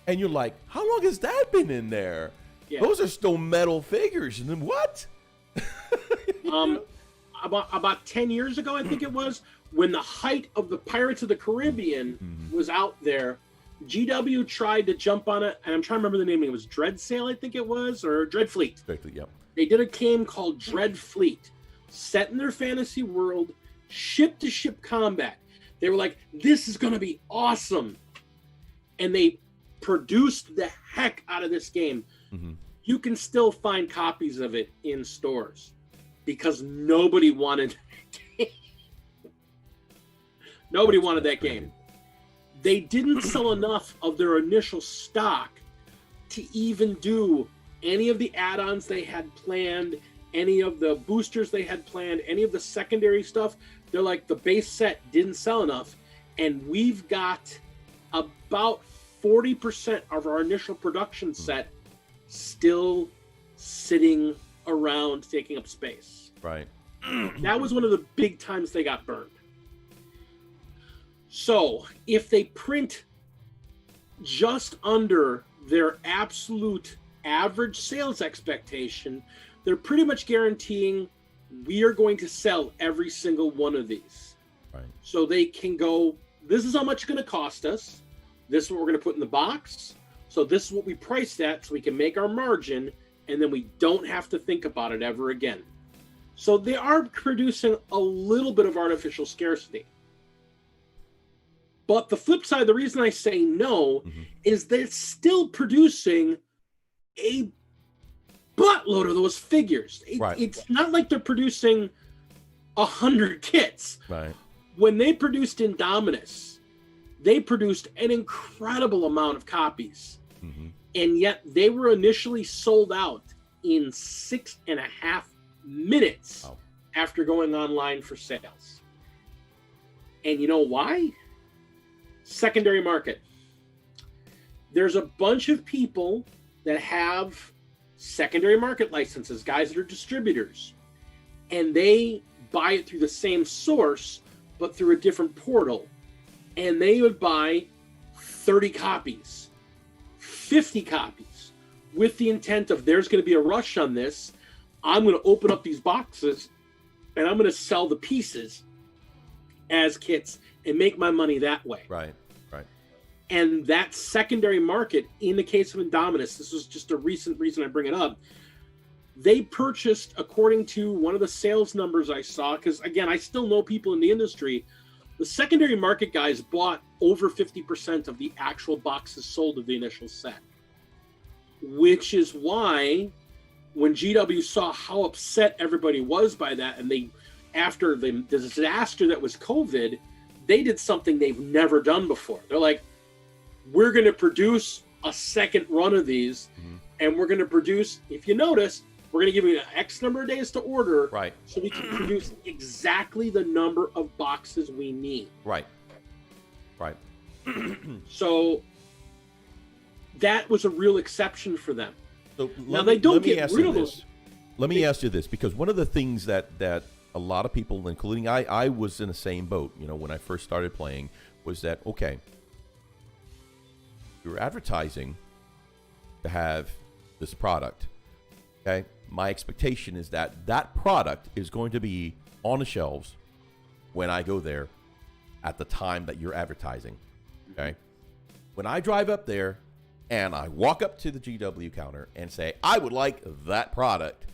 and you're like, how long has that been in there? Yeah. Those are still metal figures. And then what? About 10 years ago, I think it was, when the height of the Pirates of the Caribbean was out there, GW tried to jump on it, and I'm trying to remember the name. It was Dread Sail, I think it was, or Dreadfleet. Dreadfleet, yep. They did a game called Dreadfleet, set in their fantasy world, ship-to-ship combat. They were like, this is going to be awesome. And they produced the heck out of this game. Mm-hmm. You can still find copies of it in stores because nobody wanted nobody wanted that game. They didn't sell enough of their initial stock to even do any of the add-ons they had planned, any of the boosters they had planned, any of the secondary stuff. They're like, the base set didn't sell enough, and we've got about 40% of our initial production set still sitting around taking up space. Right. That was one of the big times they got burned. So if they print just under their absolute average sales expectation, they're pretty much guaranteeing we are going to sell every single one of these. Right. So they can go, this is how much it's going to cost us. This is what we're going to put in the box. So this is what we priced at, so we can make our margin, and then we don't have to think about it ever again. So they are producing a little bit of artificial scarcity. But the flip side, the reason I say no is that it's still producing a buttload of those figures. It's not like they're producing 100 kits. Right. When they produced Indominus, they produced an incredible amount of copies. Mm-hmm. And yet they were initially sold out in 6.5 minutes after going online for sales. And you know why? Secondary market. There's a bunch of people that have secondary market licenses, guys that are distributors, and they buy it through the same source, but through a different portal. And they would buy 30 copies, 50 copies, with the intent of there's going to be a rush on this. I'm going to open up these boxes and I'm going to sell the pieces as kits and make my money that way. Right. And that secondary market, in the case of Indominus, this was just a recent reason I bring it up, they purchased, according to one of the sales numbers I saw, because again, I still know people in the industry, the secondary market guys bought over 50% of the actual boxes sold of the initial set. Which is why when GW saw how upset everybody was by that, and they, after the disaster that was COVID, they did something they've never done before. They're like, we're going to produce a second run of these, and we're going to produce, if you notice, we're going to give you an X number of days to order, right, so we can produce exactly the number of boxes we need. Right. So that was a real exception for them. So now they don't get rid of those. Let me ask you this, because one of the things that a lot of people, including I was in the same boat, when I first started playing, was that, okay, you're advertising to have this product, okay? My expectation is that that product is going to be on the shelves when I go there at the time that you're advertising, okay? When I drive up there and I walk up to the GW counter and say, I would like that product,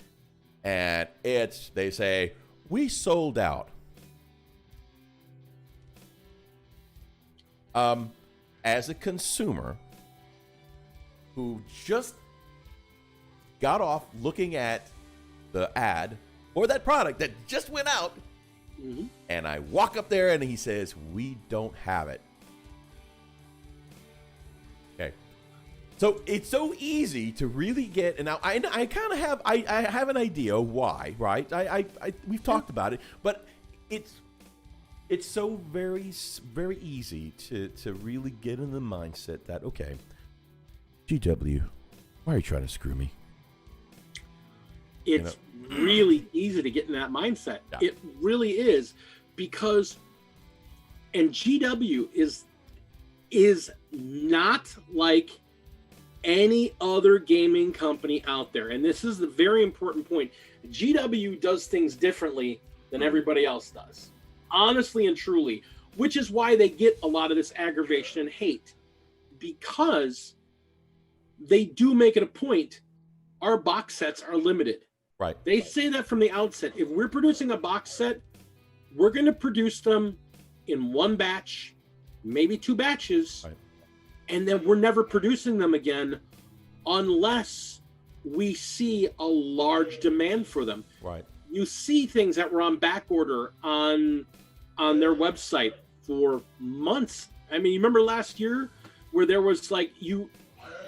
and they say, we sold out. As a consumer who just got off looking at the ad or that product that just went out, and I walk up there and he says, we don't have it. Okay. So it's so easy to really get, and now I kind of have, I have an idea why, right? We've talked about it, but it's so very, very easy to really get in the mindset that, okay, GW, why are you trying to screw me? It's really easy to get in that mindset. Yeah. It really is, because, and GW is not like any other gaming company out there. And this is the very important point. GW does things differently than everybody else does. Honestly and truly, which is why they get a lot of this aggravation and hate, because they do make it a point. Our box sets are limited. Right. They say that from the outset. If we're producing a box set, we're going to produce them in one batch, maybe two batches, right, and then we're never producing them again unless we see a large demand for them. Right. You see things that were on back order on their website for months. I mean, you remember last year where there was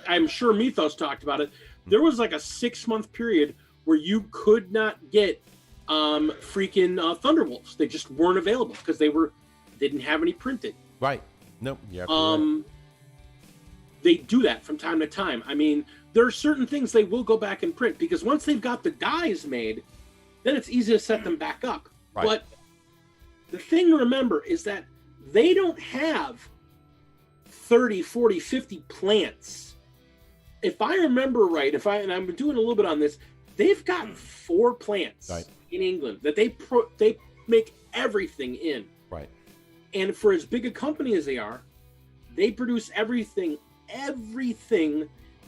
I'm sure Mythos talked about it. There was like a 6-month period where you could not get freaking Thunderwolves. They just weren't available because they didn't have any printed. Right. Nope. Yeah. Right. They do that from time to time. I mean, there are certain things they will go back and print, because once they've got the dies made, then it's easy to set them back up. Right. But the thing to remember is that they don't have 30, 40, 50 plants. If I remember right, and I'm doing a little bit on this, they've got 4 plants, right, in England that they make everything in. Right. And for as big a company as they are, they produce everything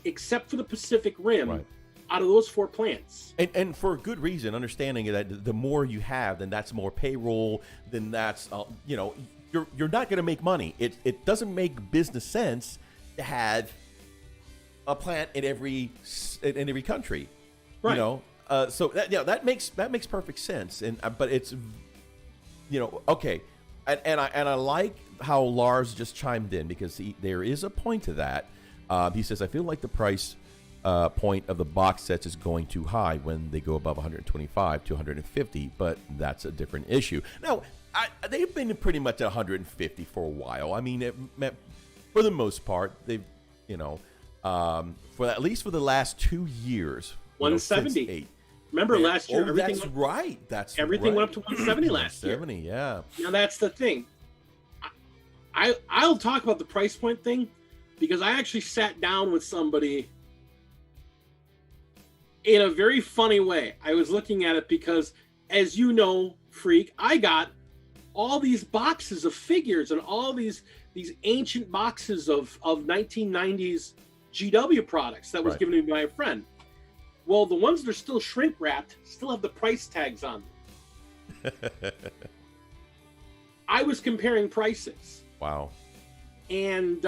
except for the Pacific Rim, right, out of those 4 plants. And for good reason, understanding that the more you have, then that's more payroll, then that's, you're not going to make money. It doesn't make business sense to have a plant in every country. Right. So that makes perfect sense. But it's okay, and I like how Lars just chimed in, because there is a point to that. He says, I feel like the price point of the box sets is going too high when they go above 125 to 150, but that's a different issue. Now, they've been pretty much at 150 for a while. I mean, for the most part, they've, for at least for the last 2 years, 170. Remember last year? That's right. Everything went up to 170 last year. 170, yeah. Now that's the thing. I'll talk about the price point thing, because I actually sat down with somebody in a very funny way. I was looking at it because, as you know, Freak, I got all these boxes of figures and all these ancient boxes of 1990s GW products that was given to me by a friend. Well, the ones that are still shrink wrapped still have the price tags on them. I was comparing prices. Wow. And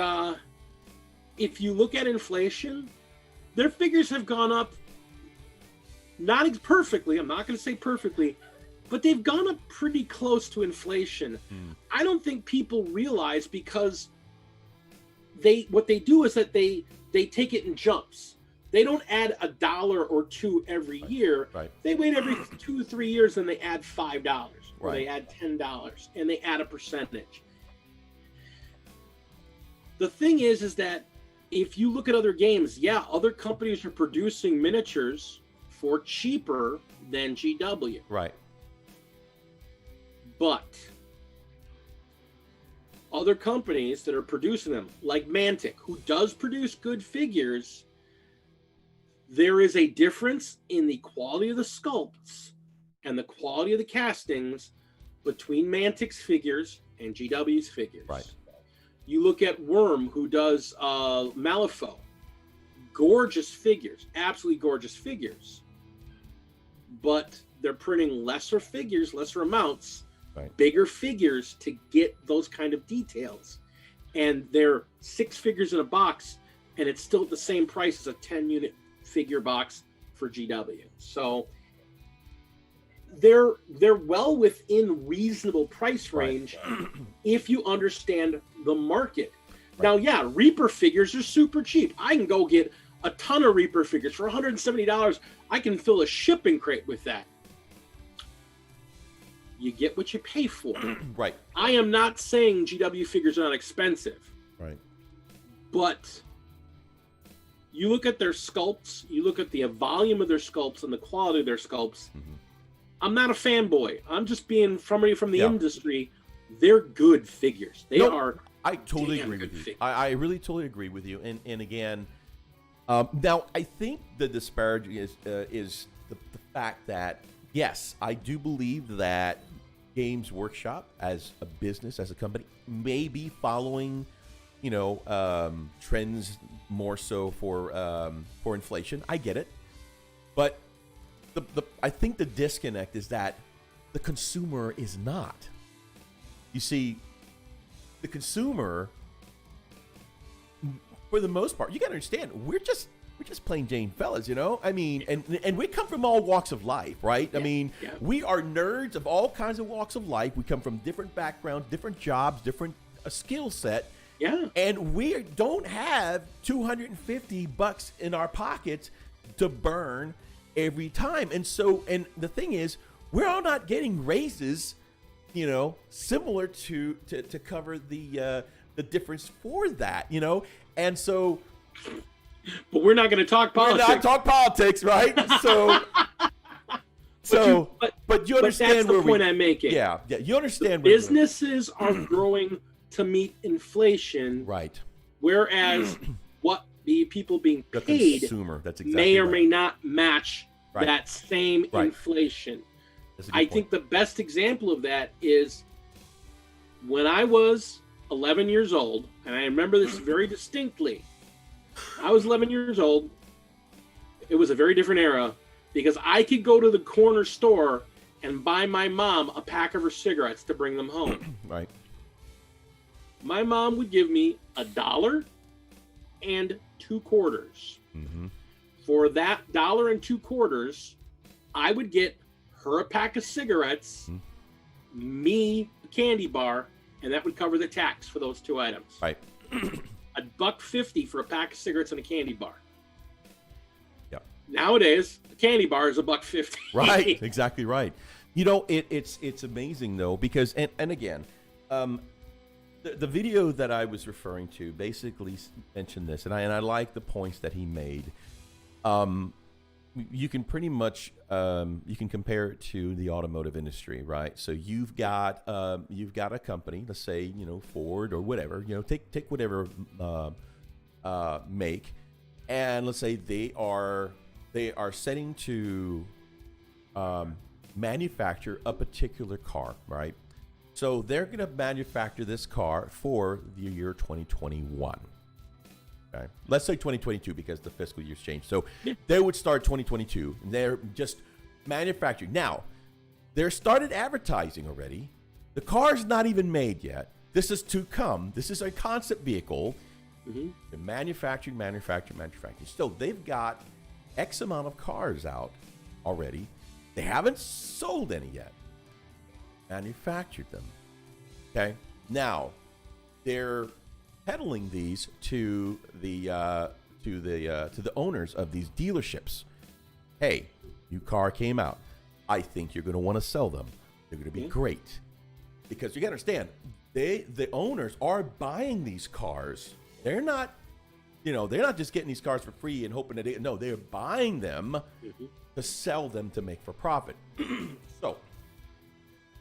if you look at inflation, their figures have gone up, not perfectly, I'm not going to say perfectly, but they've gone up pretty close to inflation. I don't think people realize, because what they do is that they take it in jumps. They don't add $1 or $2 every year. Right. They wait every 2 or 3 years, and they add $5 or they add $10, and they add a percentage. The thing is that if you look at other games, other companies are producing miniatures for cheaper than GW. Right. But other companies that are producing them, like Mantic, who does produce good figures, there is a difference in the quality of the sculpts and the quality of the castings between Mantic's figures and GW's figures. Right. You look at Worm, who does Malifaux. Gorgeous figures, absolutely gorgeous figures. But they're printing lesser figures, lesser amounts, bigger figures to get those kind of details. And they're 6 figures in a box, and it's still at the same price as a 10-unit figure box for GW. So they're well within reasonable price range if you understand the market. Now, Reaper figures are super cheap. I can go get a ton of Reaper figures for $170. I can fill a shipping crate with that. You get what you pay for. Right. I am not saying GW figures are not expensive. Right. But you look at their sculpts, you look at the volume of their sculpts and the quality of their sculpts. I'm not a fanboy. I'm just being somebody from the industry. They're good figures. I totally agree with you. I really totally agree with you. And again, now I think the disparaging is the fact that, yes, I do believe that Games Workshop as a business, as a company, may be following, trends more so for inflation. I get it, but I think the disconnect is that the consumer is not. You see, the consumer, for the most part, you got to understand, we're just plain Jane fellas, I mean, and we come from all walks of life, right? I mean, we are nerds of all kinds of walks of life. We come from different backgrounds, different jobs, different skill set. Yeah. And we don't have $250 in our pockets to burn every time. And the thing is, we're all not getting raises, similar to cover the difference for that, And so, but we're not going to talk politics. We're not talk politics, right? But you understand that's the point I'm making. Yeah, you understand. Businesses are growing to meet inflation, right? Whereas what the people being The paid consumer, that's exactly may or right. may not match that same inflation. I think the best example of that is when I was 11 years old, and I remember this very distinctly. I was 11 years old. It was a very different era because I could go to the corner store and buy my mom a pack of her cigarettes to bring them home. Right. My mom would give me $1 and 2 quarters. Mm-hmm. For that $1 and 2 quarters, I would get her a pack of cigarettes me a candy bar, and that would cover the tax for those 2 items. Right. $1.50 for a pack of cigarettes and a candy bar. Yep. Nowadays, a candy bar is $1.50. Right. Exactly right. You know, it's amazing though, because and again, the video that I was referring to basically mentioned this, and I like the points that he made. You can pretty much you can compare it to the automotive industry, right? So you've got a company, let's say, you know, Ford or whatever, you know, take whatever make, and let's say they are setting to manufacture a particular car, right? So they're going to manufacture this car for the year 2021. Okay. Let's say 2022 because the fiscal year's changed. So they would start 2022. And they're just manufacturing. Now, they're started advertising already. The car's not even made yet. This is to come. This is a concept vehicle. They're manufacturing. So they've got X amount of cars out already. They haven't sold any yet. Manufactured them. Okay. Now, they're peddling these to the owners of these dealerships. Hey, new car came out. I think you're going to want to sell them. They're going to be great, because you got to understand, the owners are buying these cars. They're not, you know, they're not just getting these cars for free and hoping that they're buying them to sell them to make for profit. So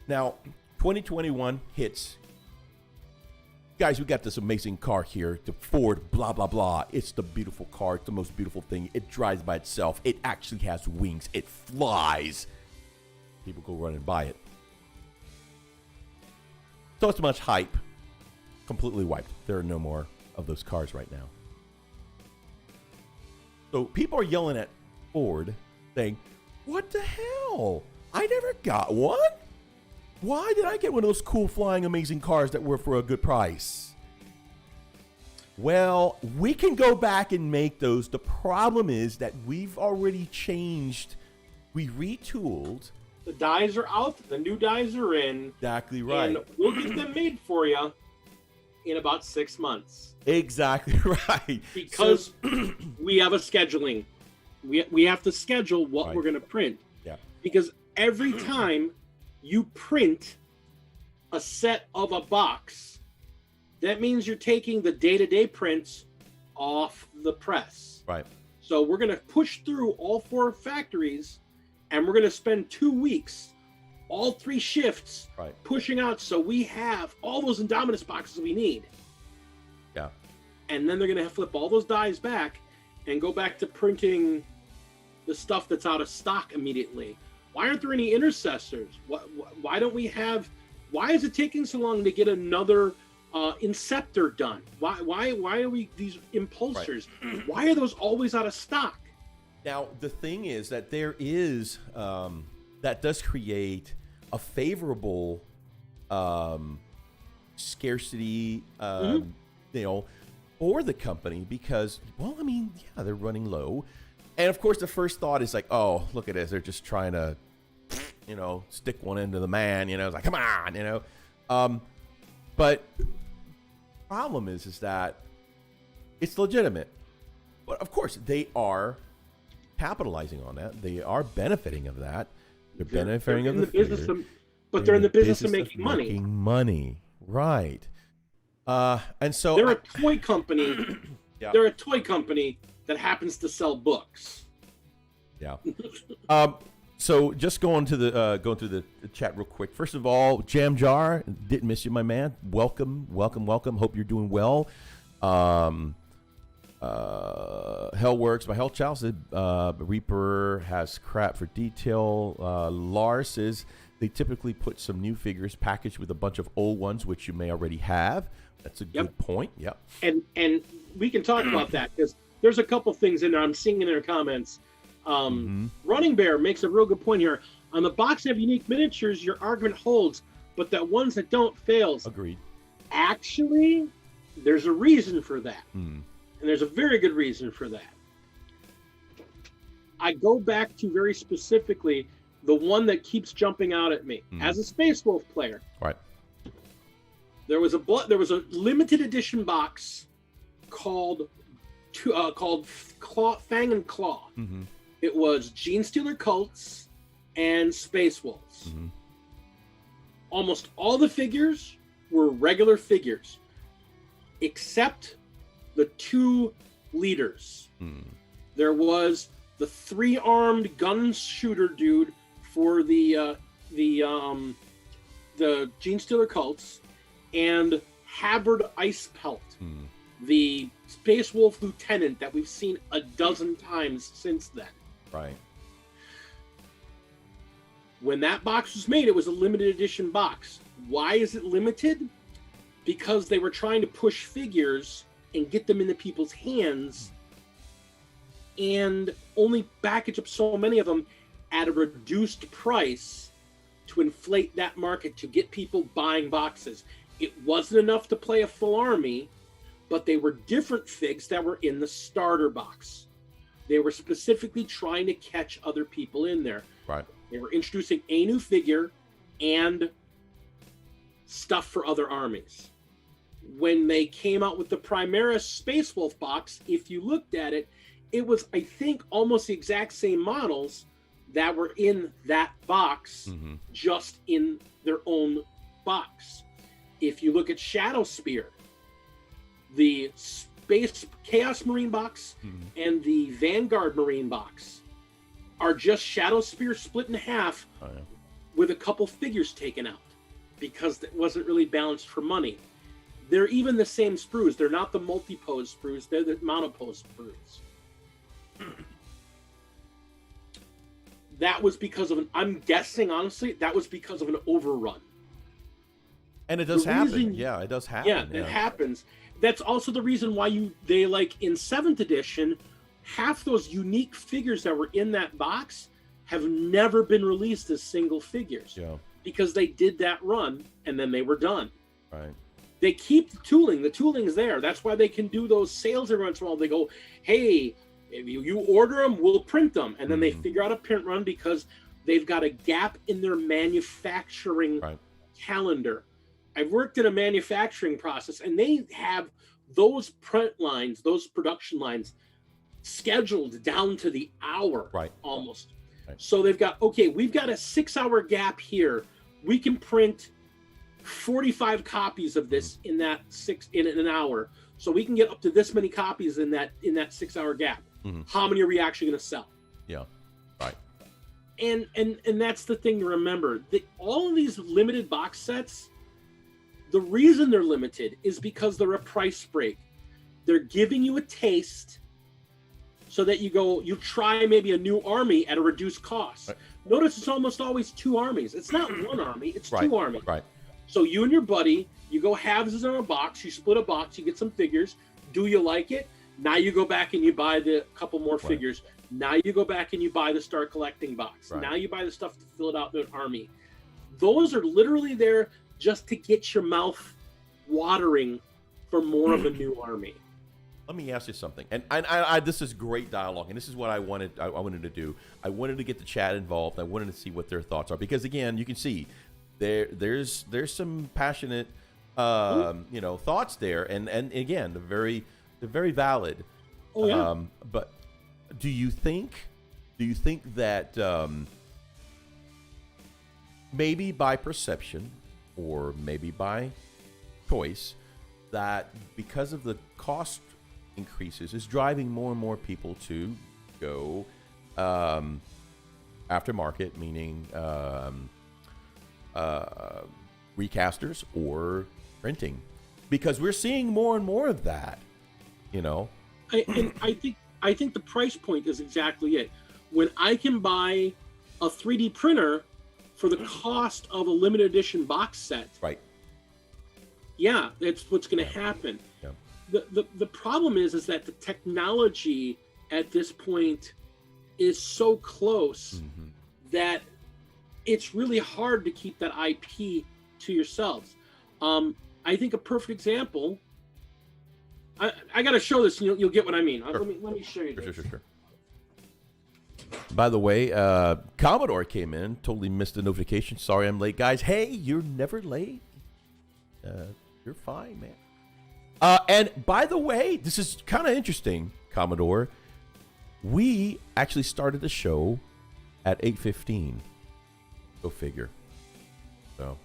now 2021 hits. Guys, we got this amazing car here, the Ford, blah, blah, blah. It's the beautiful car. It's the most beautiful thing. It drives by itself. It actually has wings. It flies. People go run and buy it. So much hype. Completely wiped. There are no more of those cars right now. So people are yelling at Ford saying, what the hell? I never got one. Why did I get one of those cool, flying, amazing cars that were for a good price? Well, we can go back and make those. The problem is that we've already changed. We retooled. The dies are out. The new dies are in. Exactly right. And we'll get them made for you in about 6 months. Exactly right. Because we have a scheduling. We have to schedule what we're going to print. Yeah. Because every time you print a set of a box, that means you're taking the day-to-day prints off the press. Right. So we're going to push through all 4 factories, and we're going to spend 2 weeks, all 3 shifts, pushing out, so we have all those Indominus boxes we need. Yeah. And then they're going to flip all those dies back and go back to printing the stuff that's out of stock immediately. Why aren't there any intercessors? Why don't we have? Why is it taking so long to get another Inceptor done? Why are we these impulsors? Right. Why are those always out of stock? Now the thing is that there is that does create a favorable scarcity, you know, for the company, because, well, I mean, yeah, they're running low. And of course, the first thought is like, oh, look at this. They're just trying to, you know, stick one into the man, you know, it's like, come on, you know. But the problem is that it's legitimate. But of course, they are capitalizing on that. They are benefiting of that. They're benefiting of the business. But they're in the business of making money. Making money, right. And so they're a toy company. Yeah. They're a toy company that happens to sell books. Yeah. So just going through the chat real quick. First of all, Jam Jar, didn't miss you, my man. Welcome. Hope you're doing well. Hellworks, my Hell Child said, Reaper has crap for detail. Lars says they typically put some new figures packaged with a bunch of old ones, which you may already have. That's a good point. Yep. And we can talk about that, because there's a couple things in there I'm seeing in their comments. Running Bear makes a real good point here. On the box of unique miniatures, your argument holds, but that ones that don't fails. Agreed. Actually, there's a reason for that. And there's a very good reason for that. I go back to very specifically the one that keeps jumping out at me as a Space Wolf player. Right. There was a limited edition box called Fang and Claw. Mm-hmm. It was Genestealer Cults and Space Wolves. Mm-hmm. Almost all the figures were regular figures, except the 2 leaders. Mm. There was the 3-armed gun shooter dude for the Genestealer Cults, and Havard Ice Pelt, the Space Wolf Lieutenant that we've seen a dozen times since then. Right. When that box was made, it was a limited edition box. Why is it limited? Because they were trying to push figures and get them into people's hands, and only package up so many of them at a reduced price to inflate that market, to get people buying boxes. It wasn't enough to play a full army, but they were different figs that were in the starter box. They were specifically trying to catch other people in there. Right. They were introducing a new figure and stuff for other armies. When they came out with the Primaris Space Wolf box, if you looked at it, it was, I think, almost the exact same models that were in that box, just in their own box. If you look at Shadow Spear, the Space Chaos Marine box and the Vanguard Marine box are just Shadow Spear split in half with a couple figures taken out, because it wasn't really balanced for money. They're even the same sprues. They're not the multi-pose sprues. They're the monopose sprues. That was because of I'm guessing, honestly, that was because of an overrun. And it does happen. Yeah, it does happen. Yeah, it happens. That's also the reason why they like in 7th edition, half those unique figures that were in that box have never been released as single figures. Yeah. Because they did that run and then they were done. Right. They keep the tooling. The tooling's there. That's why they can do those sales every once in a while. They go, hey, if you order them, we'll print them. And then they figure out a print run because they've got a gap in their manufacturing calendar. I've worked in a manufacturing process, and they have those print lines, those production lines, scheduled down to the hour, almost. Right. So they've got, okay, we've got a 6-hour gap here. We can print 45 copies of this in an hour. So we can get up to this many copies in that 6-hour gap. How many are we actually going to sell? Yeah, right. And that's the thing to remember. All of these limited box sets, the reason they're limited is because they're a price break. They're giving you a taste so that you try maybe a new army at a reduced cost. Right. Notice it's almost always 2 armies. It's not one army, it's 2 armies. Right. So you and your buddy, you go halves in a box, you split a box, you get some figures. Do you like it? Now you go back and you buy the couple more figures. Now you go back and you buy the start collecting box. Now you buy the stuff to fill it out in an army. Those are literally there just to get your mouth watering for more of a new army. Let me ask you something, and I this is great dialogue, and this is what I wanted to do. I wanted to get the chat involved. I wanted to see what their thoughts are, because again, you can see there's some passionate thoughts there, and again, they're very valid. Oh yeah. But do you think that maybe by perception or maybe by choice, that because of the cost increases is driving more and more people to go aftermarket, meaning recasters or printing, because we're seeing more and more of that, I think the price point is exactly it. When I can buy a 3D printer for the cost of a limited edition box set, right? Yeah, that's what's going to happen. Yeah. The problem is that the technology at this point is so close that it's really hard to keep that IP to yourselves. I think a perfect example. I got to show this, and you'll get what I mean. Sure. Let me show you this. Sure. By the way, Commodore came in. Totally missed the notification. Sorry I'm late, guys. Hey, you're never late. You're fine, man. And by the way, this is kind of interesting, Commodore. We actually started the show at 8:15. Go figure. So,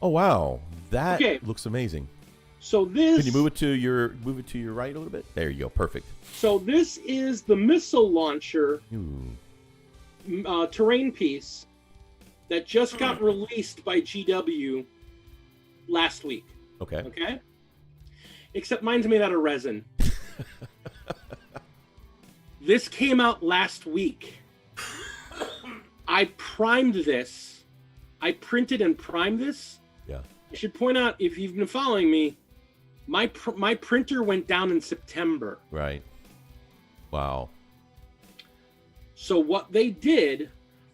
oh wow, that looks amazing. So this. Can you move it to your right a little bit? There you go. Perfect. So this is the missile launcher terrain piece that just got released by GW last week. Okay. Okay. Except mine's made out of resin. This came out last week. I primed this. I printed and primed this. Yeah. I should point out, if you've been following me, my printer went down in September. Right. Wow. So what they did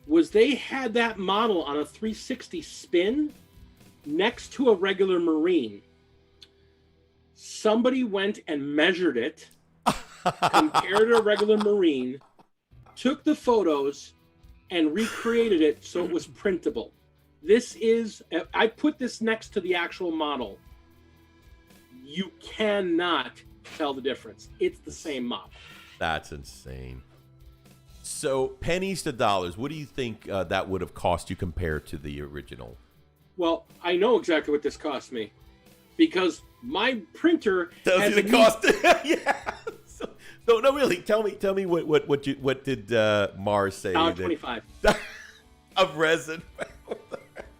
was they had that model on a 360 spin next to a regular Marine. Somebody went and measured it, compared to a regular Marine, took the photos, and recreated it so it was printable. This is, I put this next to the actual model. You cannot tell the difference. It's the same model. That's insane. So pennies to dollars, what do you think that would have cost you compared to the original? Well, I know exactly what this cost me, because my printer tells you the cost. Yeah. So no, really. Tell me what did Mars say? $1.25 of resin.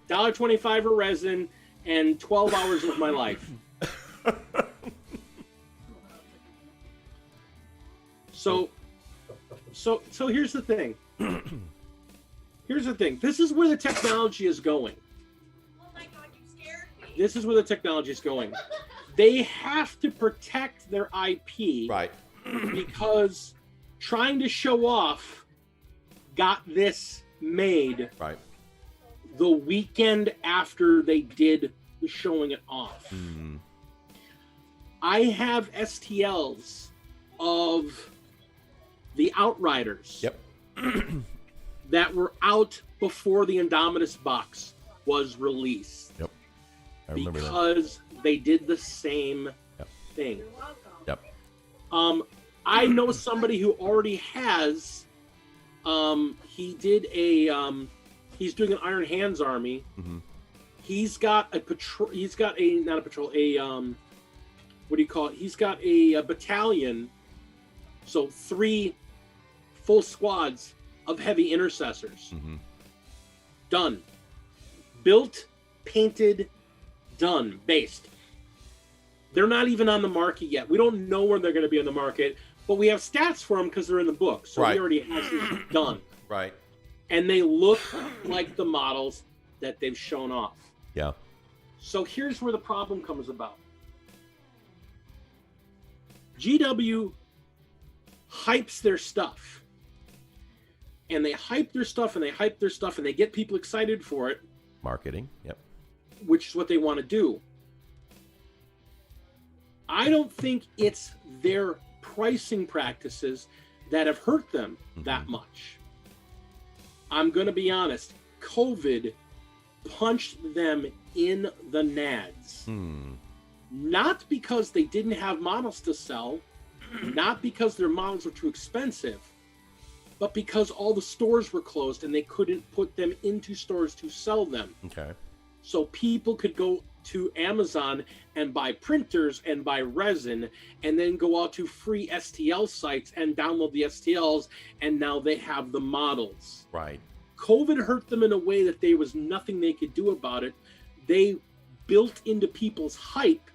$1.25 of resin and 12 hours of my life. So here's the thing. Here's the thing. This is where the technology is going. Oh my god, you scared me. This is where the technology is going. They have to protect their IP. Right. Because trying to show off got this made right the weekend after they did the showing it off. Mm. I have STLs of the Outriders. Yep. That were out before the Indominus box was released. Yep. I remember because they did the same thing. You're welcome. Yep. I know somebody who already has. He did a. He's doing an Iron Hands army. Mm-hmm. He's got a patrol. He's got a not a patrol. A what do you call it? He's got a battalion. So 3 full squads of heavy intercessors. Mm-hmm. Done. Built, painted, done, based. They're not even on the market yet. We don't know when they're going to be on the market, but we have stats for them because they're in the book. So we already have this done. Right. And they look like the models that they've shown off. Yeah. So here's where the problem comes about. GW hypes their stuff. And they hype their stuff and they hype their stuff and they get people excited for it. Marketing. Yep. Which is what they want to do. I don't think it's their pricing practices that have hurt them that much. I'm going to be honest. COVID punched them in the nads. Not because they didn't have models to sell, not because their models were too expensive, but because all the stores were closed and they couldn't put them into stores to sell them. Okay. So people could go to Amazon and buy printers and buy resin and then go out to free STL sites and download the STLs, and now they have the models. Right. COVID hurt them in a way that there was nothing they could do about it. They built into people's hype,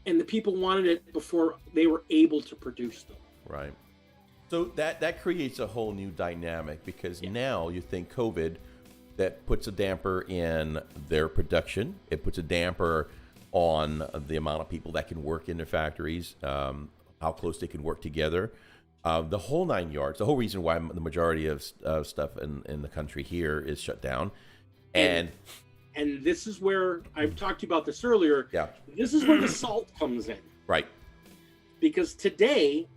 and the people wanted it before they were able to produce them. Right. So that creates a whole new dynamic, because now you think COVID, that puts a damper in their production. It puts a damper on the amount of people that can work in their factories, how close they can work together. The whole 9 yards, the whole reason why the majority of stuff in the country here is shut down. And this is where, I've talked to you about this earlier. Yeah. This is where the salt comes in. Right. Because today,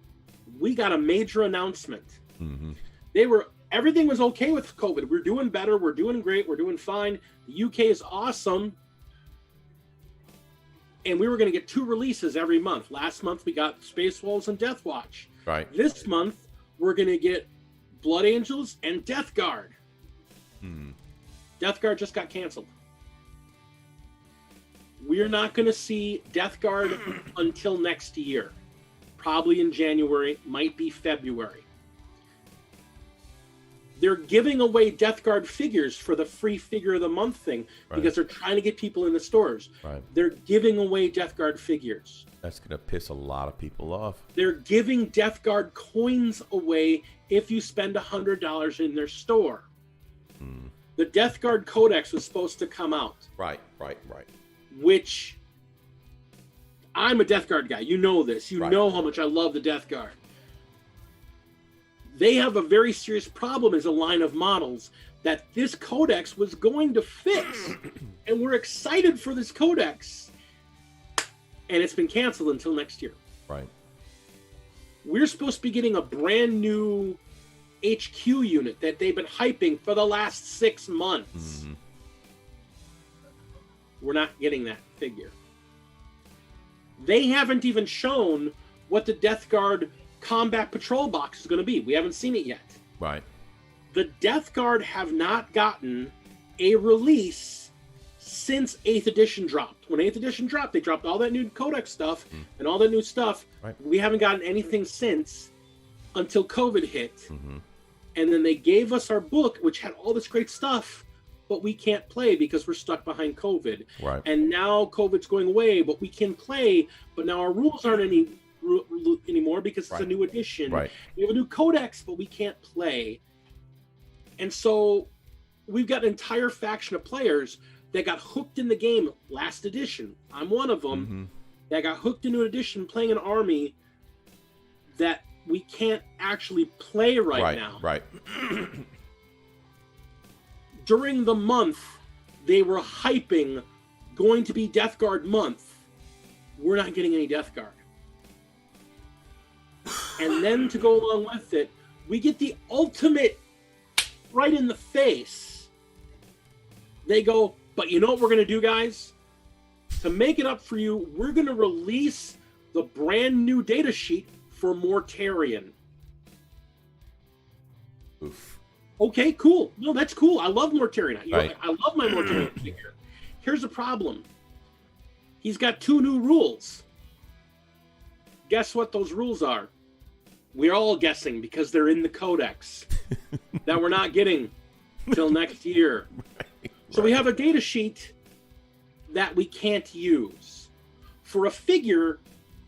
we got a major announcement Everything was okay with COVID. We're doing better. We're doing great. We're doing fine. The UK is awesome. And we were going to get 2 releases every month. Last month, we got Space Wolves and Death Watch. Right. This month, we're going to get Blood Angels and Death Guard. Death Guard just got canceled. We're not going to see Death Guard until next year. Probably in January, might be February. They're giving away Death Guard figures for the free figure of the month thing because they're trying to get people in the stores. Right. They're giving away Death Guard figures. That's going to piss a lot of people off. They're giving Death Guard coins away if you spend $100 in their store. The Death Guard Codex was supposed to come out. Right. Which, I'm a Death Guard guy. You know this. You know how much I love the Death Guard. They have a very serious problem as a line of models that this codex was going to fix. And we're excited for this codex. And it's been canceled until next year. Right. We're supposed to be getting a brand new HQ unit that they've been hyping for the last 6 months. We're not getting that figure. They haven't even shown what the Death Guard Combat Patrol box is going to be. We haven't seen it yet. Right. The Death Guard have not gotten a release since 8th edition dropped. When 8th edition dropped, they dropped all that new Codex stuff and all that new stuff. Right. We haven't gotten anything since until COVID hit. And then they gave us our book, which had all this great stuff, but we can't play because we're stuck behind COVID. Right. And now COVID's going away, but we can play, but now our rules aren't anymore because it's a new edition. Right. We have a new codex, but we can't play. And so we've got an entire faction of players that got hooked in the game last edition. I'm one of them that got hooked into an edition playing an army that we can't actually play right now. Right. During the month, they were hyping going to be Death Guard month. We're not getting any Death Guard. And then to go along with it, we get the ultimate right in the face. They go, but you know what we're going to do, guys? To make it up for you, we're going to release the brand new data sheet for Mortarion. Oof. Okay, cool. No, that's cool. I love Mortarion. Right. I love my Mortarion figure. Here's the problem. He's got 2 new rules. Guess what those rules are? We're all guessing because they're in the codex that we're not getting till next year. So we have a data sheet that we can't use for a figure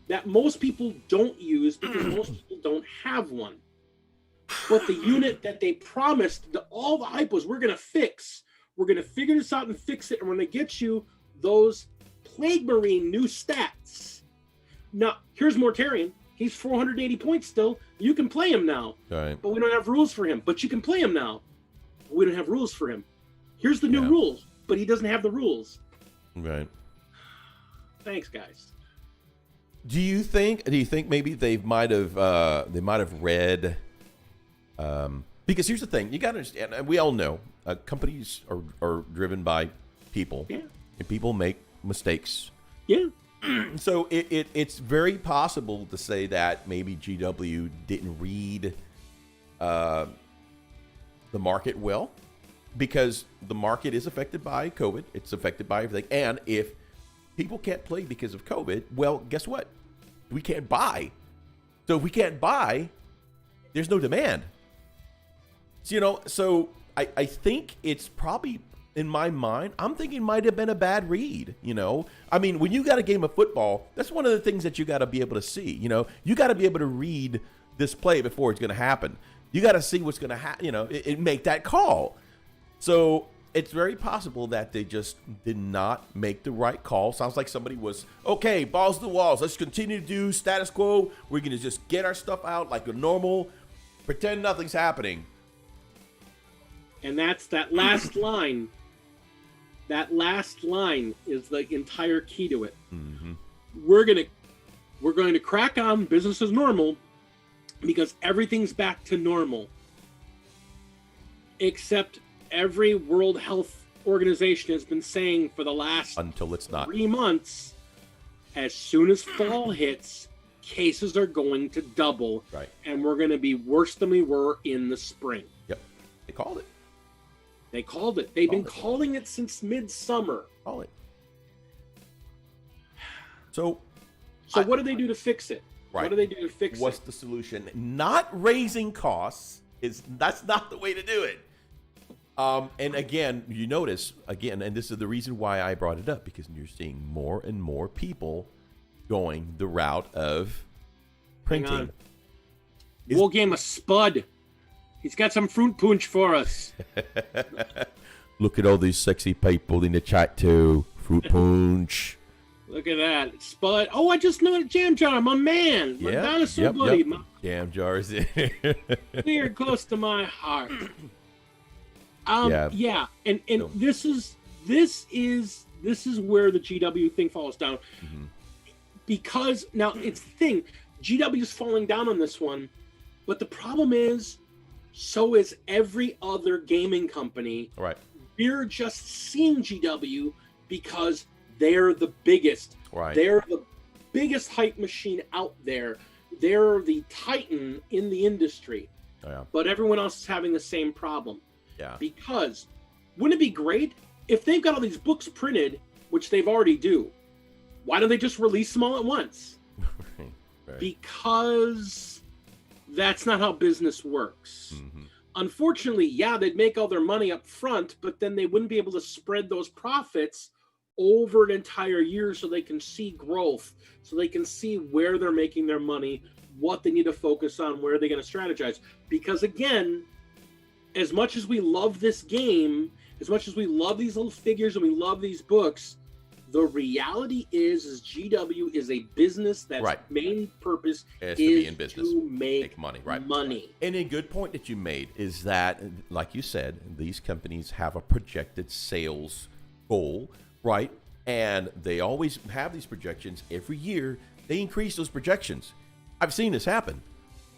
that most people don't use because most people don't have one. But the unit that they promised, all the hype was, we're going to fix. We're going to figure this out and fix it, and we're going to get you those Plague Marine new stats. Now, here's Mortarion. He's 480 points still. You can play him now. Right. But we don't have rules for him. But you can play him now. We don't have rules for him. Here's the new rules, but he doesn't have the rules. Right. Thanks, guys. Do you think maybe they might have read because here's the thing, you got to understand, and we all know companies are driven by people. Yeah. And people make mistakes. Yeah. So it's very possible to say that maybe GW didn't read the market well, because the market is affected by COVID. It's affected by everything. And if people can't play because of COVID, well, guess what? We can't buy. So if we can't buy, there's no demand. So, so I think it's probably, in my mind, I'm thinking it might have been a bad read. I mean, when you got a game of football, that's one of the things that you got to be able to see. You got to be able to read this play before it's going to happen. You got to see what's going to happen, and make that call. So it's very possible that they just did not make the right call. Sounds like somebody was, okay, balls to the walls. Let's continue to do status quo. We're going to just get our stuff out like a normal, pretend nothing's happening. And that's that last line. That last line is the entire key to it. Mm-hmm. We're going to crack on business as normal, because everything's back to normal, except every World Health Organization has been saying for the last Until it's not. 3 months, as soon as fall hits, cases are going to double, Right. and we're going to be worse than we were in the spring. Yep. They called it. They called it. They've been Called it. calling it since midsummer. Call it. So What do they do to fix it? Right. What do they do to fix what's it? the solution? Not raising costs that's not the way to do it. And again, you notice again, and this is the reason why I brought it up, because you're seeing more and more people going the route of printing. Wargamers Spud. He's got some fruit punch for us. Look at all these sexy people in the chat too. Fruit punch. Look at that. Spud. Oh, I just know Jam Jar, my man. My dinosaur buddy. My Jam jars. near close to my heart. Yeah. Yeah. And So- this is where the GW thing falls down. Mm-hmm. Because now it's the thing, GW is falling down on this one, but the problem is, so is every other gaming company. All right. We're just seeing GW because they're the biggest. Right. They're the biggest hype machine out there. They're the titan in the industry. Oh, yeah. But everyone else is having the same problem. Yeah. Because wouldn't it be great if they've got all these books printed, which they've already do? Why don't they just release them all at once? Right. Because that's not how business works. Mm-hmm. Unfortunately, yeah, they'd make all their money up front, but then they wouldn't be able to spread those profits over an entire year so they can see growth, so they can see where they're making their money, what they need to focus on, where they're going to strategize. Because again, as much as we love this game, as much as we love these little figures and we love these books, the reality is GW is a business that's Right. main purpose It has is to be in business. to make money, right? money. And a good point that you made is that, like you said, these companies have a projected sales goal, right? And they always have these projections every year. They increase those projections. I've seen this happen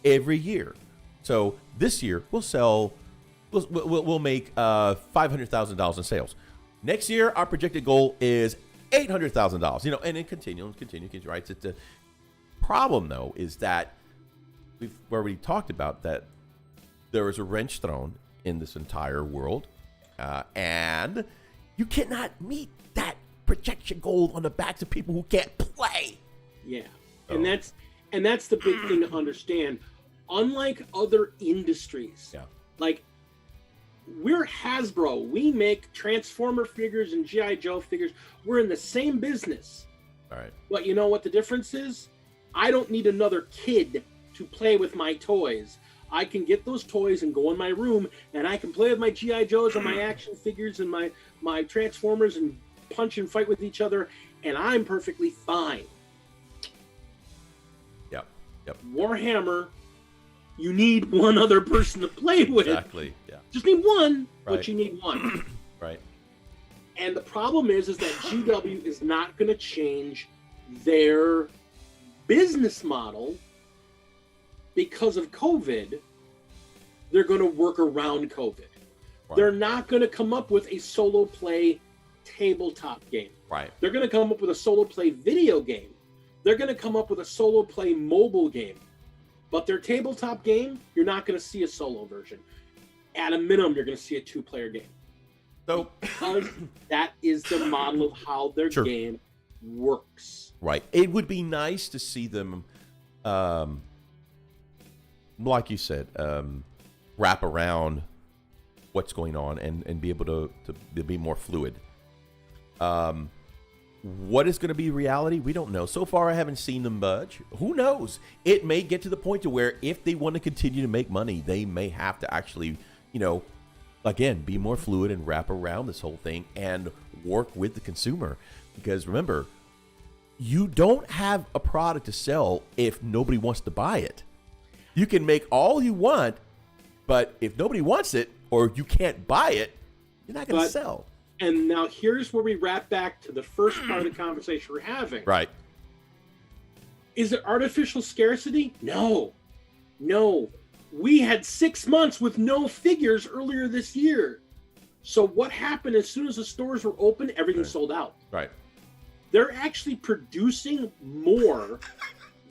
every year. So this year we'll make $500,000 in sales. Next year our projected goal is $800,000. You know, and then continue, right? So the problem though is that we've already talked about that there is a wrench thrown in this entire world, and you cannot meet that projection goal on the backs of people who can't play. Yeah. So- And that's the big thing to understand. Unlike other industries, Yeah. like we're Hasbro, we make Transformer figures and G.I. Joe figures. We're in the same business. All right. But you know what the difference is? I don't need another kid to play with my toys. I can get those toys and go in my room, and I can play with my G.I. Joes and my action figures and my Transformers and punch and fight with each other, and I'm perfectly fine. Yep. Warhammer, you need one other person to play with. Exactly. Yeah. Just need one, Right. but you need one. Right. And the problem is that GW is not going to change their business model because of COVID. They're going to work around COVID. Right. They're not going to come up with a solo play tabletop game. Right. They're going to come up with a solo play video game. They're going to come up with a solo play mobile game. But their tabletop game, you're not going to see a solo version. At a minimum, you're going to see a 2-player game. So Because that is the model of how their Sure. game works. right. It would be nice to see them, like you said, wrap around what's going on and be able to be more fluid. What is going to be reality? We don't know. So far, I haven't seen them budge. Who knows? It may get to the point to where if they want to continue to make money, they may have to actually, again, be more fluid and wrap around this whole thing and work with the consumer. Because remember, you don't have a product to sell if nobody wants to buy it. You can make all you want, but if nobody wants it or you can't buy it, you're not going to But- sell. And now here's where we wrap back to the first part of the conversation we're having. Right. Is it artificial scarcity? No. No, we had 6 months with no figures earlier this year. So what happened as soon as the stores were open, everything sold out. Right. They're actually producing more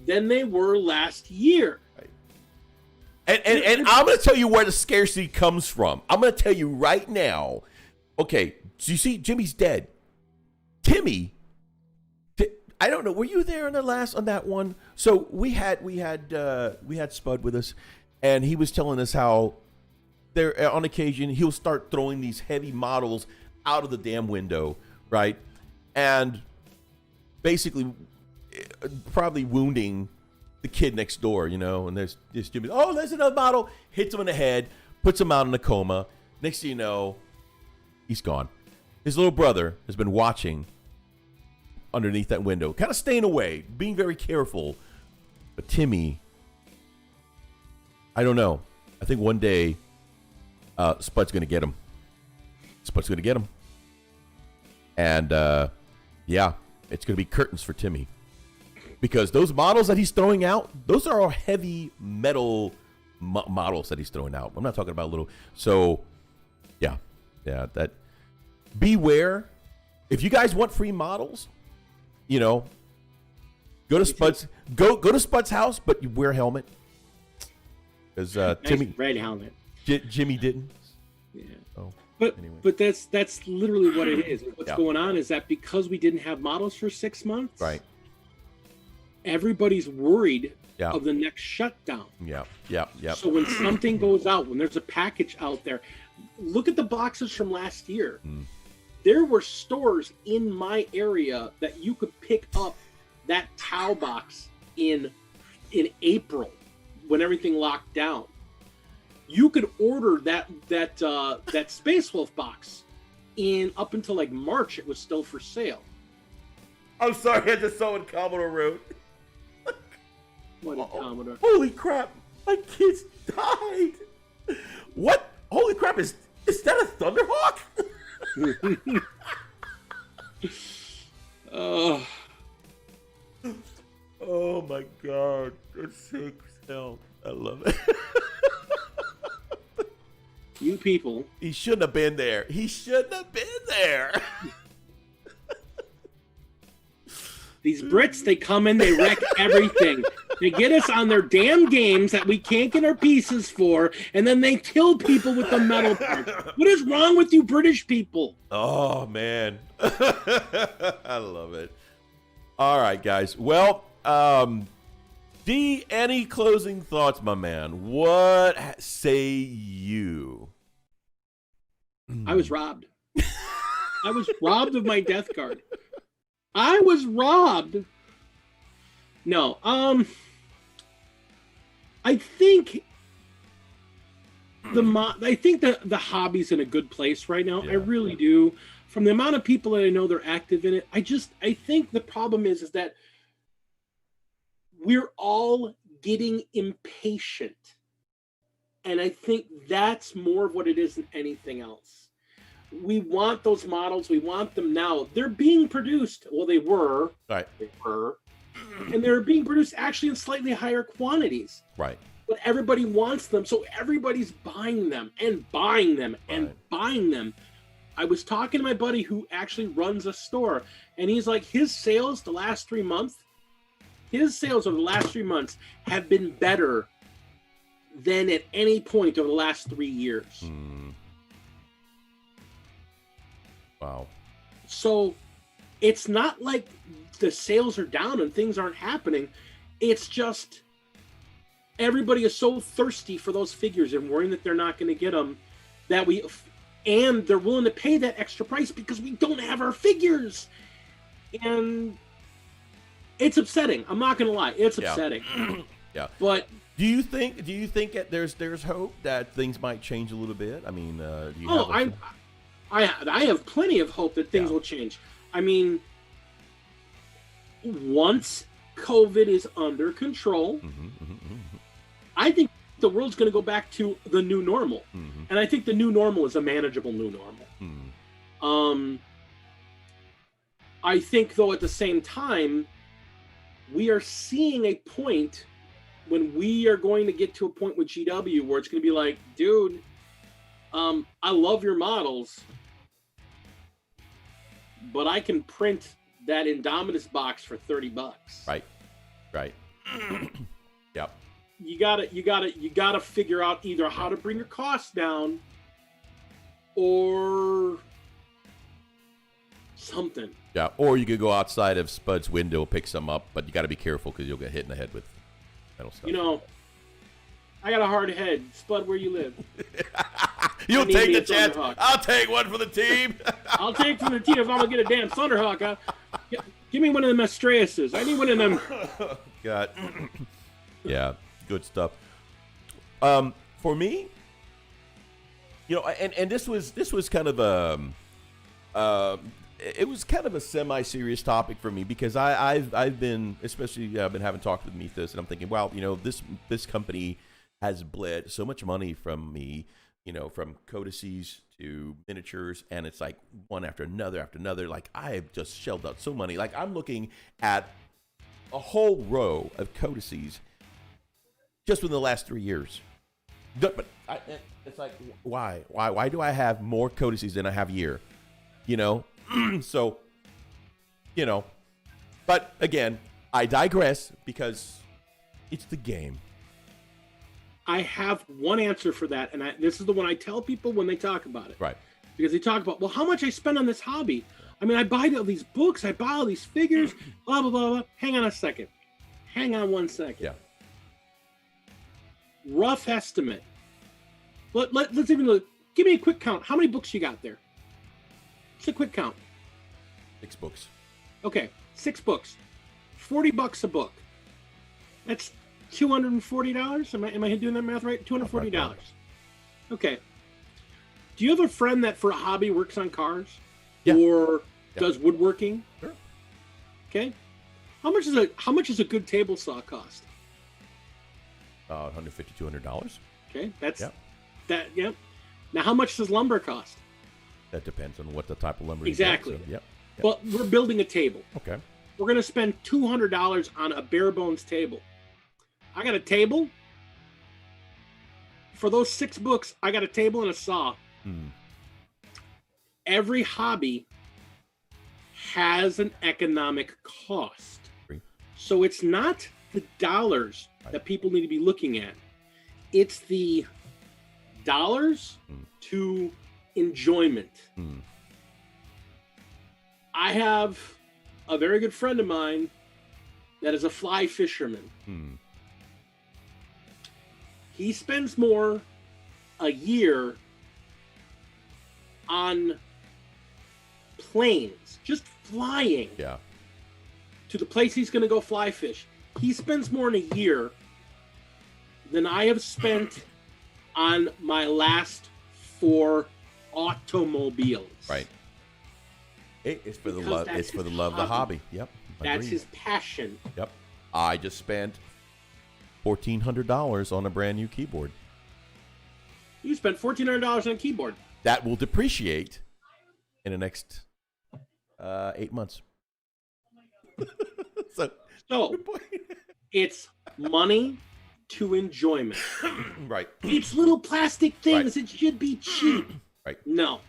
than they were last year. Right. And I'm going to tell you where the scarcity comes from. I'm going to tell you right now. Okay, so you see, Jimmy's dead. Timmy, I don't know. Were you there on that one? So we had Spud with us, and he was telling us how there on occasion he'll start throwing these heavy models out of the damn window, right? And basically probably wounding the kid next door, you know, and there's Jimmy, oh, there's another model, hits him in the head, puts him out in a coma. Next thing you know, he's gone. His little brother has been watching underneath that window, kind of staying away, being very careful. But Timmy, I don't know. I think one day Spud's going to get him. Spud's going to get him. And, yeah, it's going to be curtains for Timmy. Because those models that he's throwing out, those are all heavy metal models that he's throwing out. I'm not talking about little. So, yeah, that. Beware. If you guys want free models, you know, go to Spud's. Go to Spud's house, but you wear a helmet. Because Timmy, red helmet. Jimmy didn't. Yeah. Oh, but anyway. but that's literally what it is. What's going on is that because we didn't have models for 6 months, right? Everybody's worried Yeah. of the next shutdown. Yeah. So when something goes out, when there's a package out there, look at the boxes from last year. There were stores in my area that you could pick up that Tau box in April when everything locked down. You could order that Space Wolf box in up until like March. It was still for sale. I'm sorry, I just saw what Commodore wrote. What a Commodore. Holy crap, my kids died. What? Holy crap, is that a Thunderhawk? Oh my god, that's sick as hell. I love it. You people. He shouldn't have been there. These Brits, they come in, they wreck everything. They get us on their damn games that we can't get our pieces for, and then they kill people with the metal parts. What is wrong with you British people? Oh, man. I love it. All right, guys. Well, D, any closing thoughts, my man? What say you? I was robbed. I was robbed of my death card. I was robbed. No, I think the hobby's in a good place right now. Yeah. I really do. From the amount of people that I know they're active in it, I think the problem is that we're all getting impatient. And I think that's more of what it is than anything else. We want those models. We want them now. They're being produced. Well, they were. Right. They were. And they're being produced actually in slightly higher quantities. Right. But everybody wants them. So everybody's buying them and buying them and buying them. I was talking to my buddy who actually runs a store. And he's like, his sales over the last 3 months have been better than at any point over the last 3 years. Wow. So it's not like the sales are down and things aren't happening. It's just everybody is so thirsty for those figures and worrying that they're not going to get them and they're willing to pay that extra price because we don't have our figures. And it's upsetting. I'm not going to lie. It's upsetting. Yeah. But do you think that there's hope that things might change a little bit? I mean, do you I have plenty of hope that things will change. I mean, once COVID is under control, I think the world's going to go back to the new normal. And I think the new normal is a manageable new normal. I think, though, at the same time, we are seeing a point when we are going to get to a point with GW where it's going to be like, dude, I love your models, but I can print that Indominus box for $30. Right. Yep. You gotta figure out either how to bring your costs down or something. Yeah, or you could go outside of Spud's window, pick some up, but you got to be careful because you'll get hit in the head with metal stuff. You know, I got a hard head. Spud, where you live? You'll take the chance. I'll take one for the team. I'll take from the team if I'm gonna get a damn Thunderhawk. Give me one of them Astreuses. I need one of them. God. Yeah, good stuff. For me, you know, and this was kind of it was kind of a semi-serious topic for me because I've been, especially I've been having talks with Methus, and I'm thinking, well, you know, this company has bled so much money from me, you know, from codices to miniatures, and it's like one after another. Like, I have just shelled out so money. Like, I'm looking at a whole row of codices just within the last 3 years. But it's like, why do I have more codices than I have a year? You know? So, you know, but again, I digress because it's the game. I have one answer for that, and this is the one I tell people when they talk about it. Right. Because they talk about, well, how much I spend on this hobby. I mean, I buy all these books, I buy all these figures, blah, blah, blah, blah. Hang on a second. Hang on 1 second. Yeah. Rough estimate. Let's even look. Give me a quick count. How many books you got there? Just a quick count. 6 books. Okay, 6 books. $40 a book. That's $240. Am I doing that math right? $240. Okay. Do you have a friend that for a hobby works on cars? Yeah. Or does woodworking? Sure. Okay. How much does a good table saw cost? $150, $200. Okay, Yep. Now, how much does lumber cost? That depends on what the type of lumber. Exactly. You got, so, yep. Well, we're building a table. Okay. We're going to spend $200 on a bare bones table. I got a table. For those 6 books, I got a table and a saw. Every hobby has an economic cost. So it's not the dollars that people need to be looking at. It's the dollars to enjoyment. I have a very good friend of mine that is a fly fisherman. He spends more a year on planes, just flying to the place he's going to go fly fish. He spends more in a year than I have spent on my last 4 automobiles. Right. It's for the love. It's for the love of the hobby. Yep. That's his passion. Yep. I just spent $1,400 on a brand new keyboard. You spent $1,400 on a keyboard. That will depreciate in the next 8 months. So it's money to enjoyment. Right. It's little plastic things. Right. It should be cheap. Right. No.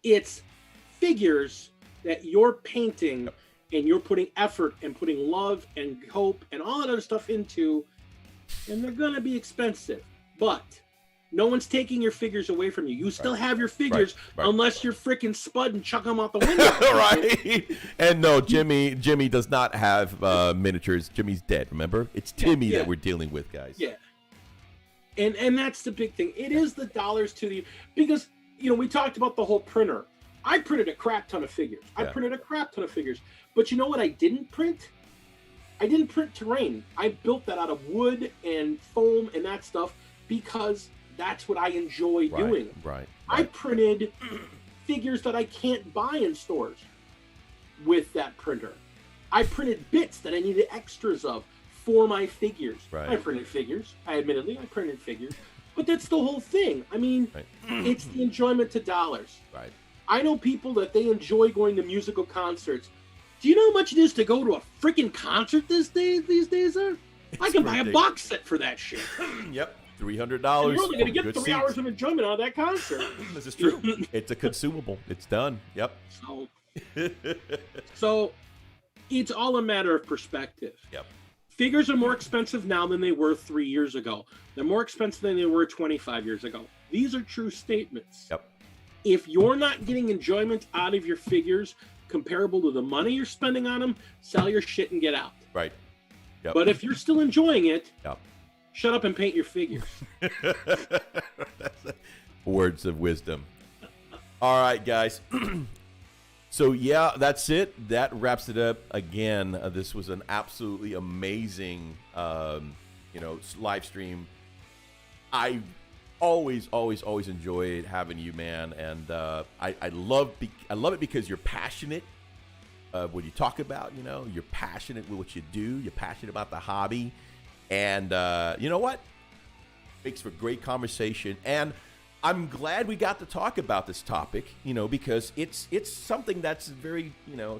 It's figures that you're painting and you're putting effort and putting love and hope and all that other stuff into, and they're going to be expensive. But no one's taking your figures away from you. You still have your figures unless you're freaking Spud and chuck them out the window. Right. And no, Jimmy does not have miniatures. Jimmy's dead, remember? It's Timmy that we're dealing with, guys. Yeah. And that's the big thing. It is the dollars to the... Because, you know, we talked about the whole printer. I printed a crap ton of figures. But you know what I didn't print? I didn't print terrain. I built that out of wood and foam and that stuff because that's what I enjoy doing. Right. I printed figures that I can't buy in stores with that printer. I printed bits that I needed extras of for my figures. Right. I printed figures. I printed figures. But that's the whole thing. I mean, it's the enjoyment to dollars. Right. I know people that they enjoy going to musical concerts. Do you know how much it is to go to a freaking concert these days? I can buy a box set for that shit. Yep, $300. And you're only going to get 3 hours of enjoyment out of that concert. This is true. It's a consumable. It's done. Yep. So it's all a matter of perspective. Yep. Figures are more expensive now than they were 3 years ago. They're more expensive than they were 25 years ago. These are true statements. Yep. If you're not getting enjoyment out of your figures comparable to the money you're spending on them, sell your shit and get out. Right. Yep. But if you're still enjoying it, yep. Shut up and paint your figures. Words of wisdom. All right, guys. So, yeah, that's it. That wraps it up. Again, this was an absolutely amazing, live stream. I always enjoy having you, man. And I love it because you're passionate when you talk about, you're passionate with what you do. You're passionate about the hobby. And you know what? Makes for great conversation. And I'm glad we got to talk about this topic, because it's something that's very,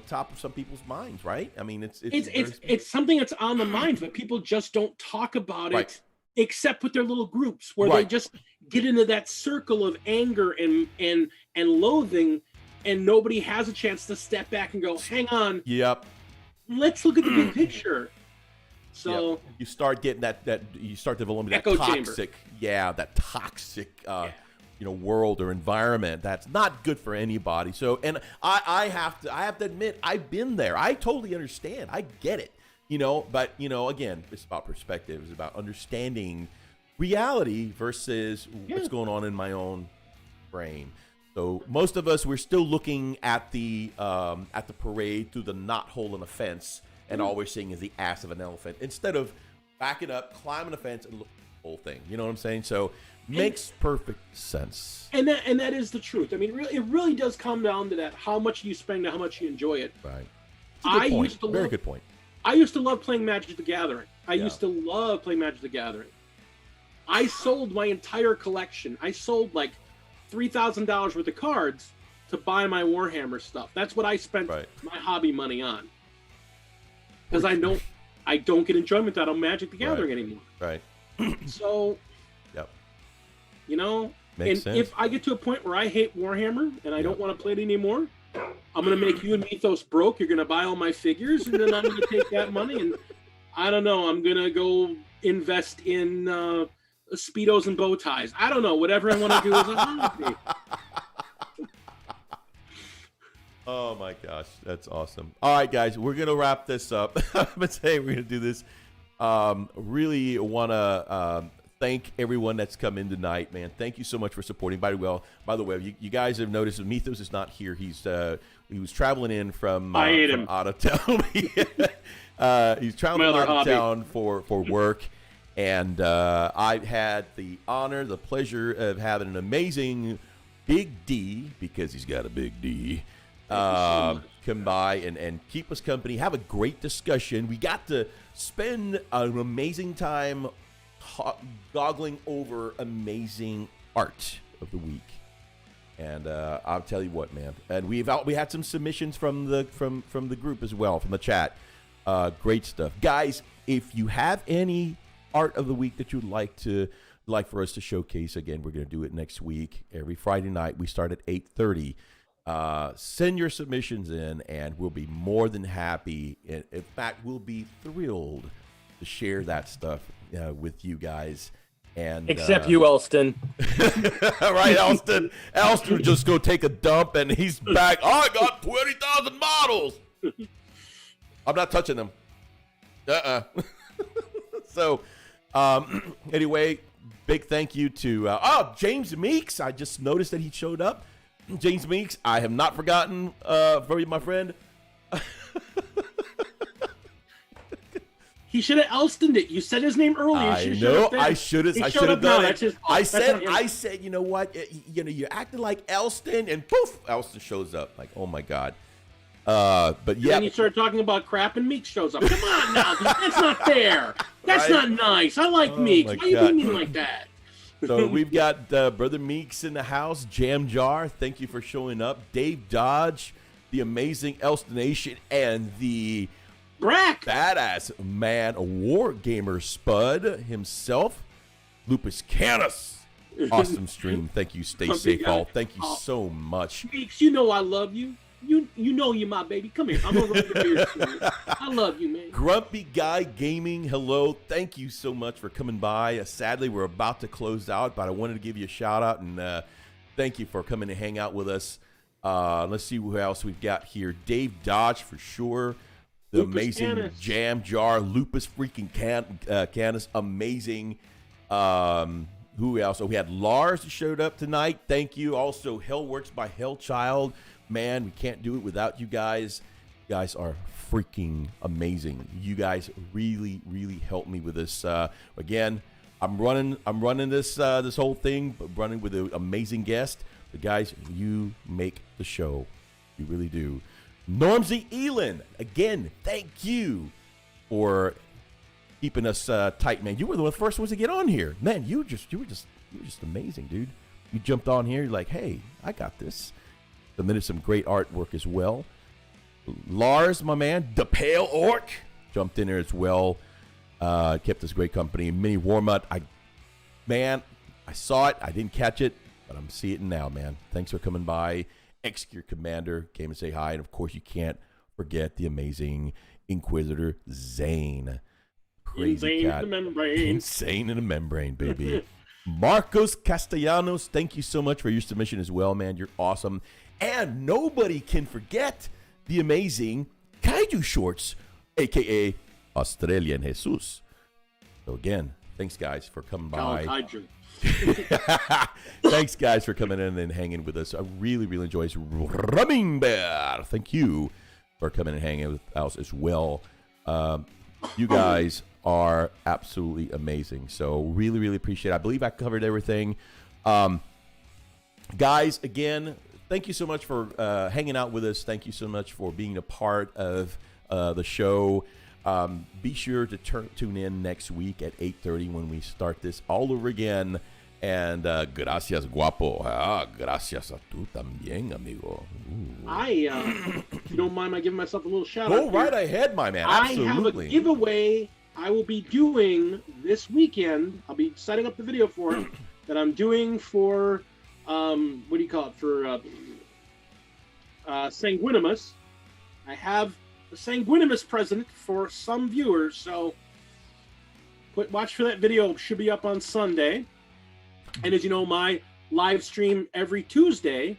top of some people's minds, right? I mean, it's something that's on the minds, but people just don't talk about right. it, except with their little groups where right. they just get into that circle of anger and loathing, and nobody has a chance to step back and go, hang on. Yep. Let's look at the big picture. So yep. You start getting that you start developing that toxic, that toxic, world or environment that's not good for anybody. So, and I have to admit, I've been there. I totally understand. I get it, but again, it's about perspective. It's about understanding reality versus what's going on in my own brain. So most of us, we're still looking at the parade through the knot hole in the fence. And all we're seeing is the ass of an elephant instead of backing up, climbing the fence, and look at the whole thing. You know what I'm saying? So makes perfect sense. And that is the truth. I mean, it really does come down to that: how much you spend, how much you enjoy it. Right. Very good point. I used to love playing Magic the Gathering. I used to love playing Magic the Gathering. I sold my entire collection. I sold like $3,000 worth of cards to buy my Warhammer stuff. That's what I spent my hobby money on. Because I don't get enjoyment out of Magic the Gathering anymore. Right. So, yep. Makes sense. If I get to a point where I hate Warhammer and I don't want to play it anymore, I'm going to make you and Mythos broke. You're going to buy all my figures, and then I'm going to take that money and, I don't know, I'm going to go invest in Speedos and bow ties. I don't know. Whatever I want to do is a hobby. Oh my gosh, that's awesome. All right, guys, we're going to wrap this up. I'm going to say we're going to do this. Really want to thank everyone that's come in tonight, man. Thank you so much for supporting. By the way, you guys have noticed that Mythos is not here. He was traveling in from out of town. He's traveling out of town for work. And I've had the honor, the pleasure of having an amazing Big D, because he's got a big D, come by and keep us company, have a great discussion. We got to spend an amazing time goggling over amazing art of the week. And I'll tell you what, man. And we had some submissions from the group as well, from the chat. Great stuff, guys. If you have any art of the week that you'd like for us to showcase, again, we're going to do it next week. Every Friday night, we start at 8:30. Send your submissions in, and we'll be more than happy. In fact, we'll be thrilled to share that stuff with you guys. And except you, Elston. Right, Elston. Elston would just go take a dump, and he's back. Oh, I got 20,000 models. I'm not touching them. So, anyway, big thank you to James Meeks. I just noticed that he showed up. James Meeks, I have not forgotten for you, my friend. He should have Elstoned it. You said his name earlier. I know. I should have done it. I said, you know what? You're acting like Elston, and poof, Elston shows up. Like, oh my God. But yeah. Then you start talking about crap, and Meeks shows up. Come on now, that's not fair. That's not nice. I like Meeks. Why you doing me like that? So we've got Brother Meeks in the house. Jam Jar, thank you for showing up. Dave Dodge, the amazing Elstonation, and the Brack. badass man, a Wargamer Spud himself, Lupus Canis. Awesome stream. Thank you. Stay safe, all. Thank you so much. Weeks, you know I love you. You know you're my baby. Come here. I'm gonna rub your beard for you. I love you, man. Grumpy Guy Gaming, hello. Thank you so much for coming by. Sadly, we're about to close out, but I wanted to give you a shout out and thank you for coming to hang out with us. Let's see who else we've got here. Dave Dodge for sure. The Lupus amazing Canis. Jam Jar, Lupus freaking Canis, amazing. Who else? Oh, we had Lars that showed up tonight. Thank you. Also, Hellworks by Hellchild. Man, we can't do it without you guys. You guys are freaking amazing. You guys really, really helped me with this. Again, I'm running this this whole thing, but running with an amazing guest. But guys, you make the show. You really do. Normsy Elin, again, thank you for keeping us tight, man. You were the first ones to get on here, man. You were just amazing, dude. You jumped on here, you're like, hey, I got this. Submitted some great artwork as well. Lars, my man, the Pale Orc, jumped in there as well. Kept us great company. Mini Warmut, I saw it. I didn't catch it, but I'm seeing it now, man. Thanks for coming by. Execute Commander came and say hi, and of course you can't forget the amazing Inquisitor Zane. Crazy cat. Insane in the membrane, baby. Marcos Castellanos, thank you so much for your submission as well, man. You're awesome. And nobody can forget the amazing Kaiju Shorts, a.k.a. Australian Jesus. So again, thanks, guys, for coming by. Kaiju. Thanks, guys, for coming in and hanging with us. I really, really enjoy this. Rumming Bear, thank you for coming and hanging with us as well. You guys are absolutely amazing. So really, really appreciate it. I believe I covered everything. Guys, again, thank you so much for hanging out with us. Thank you so much for being a part of the show. Be sure to tune in next week at 8:30 when we start this all over again. And gracias, guapo. Gracias a tú también, amigo. If you don't mind my giving myself a little shout out. Go right ahead, my man. Absolutely. I have a giveaway I will be doing this weekend. I'll be setting up the video for it that I'm doing for what do you call it? For Sanguinimus. I have a Sanguinimus present for some viewers, so watch for that video. It should be up on Sunday. And as you know, my live stream every Tuesday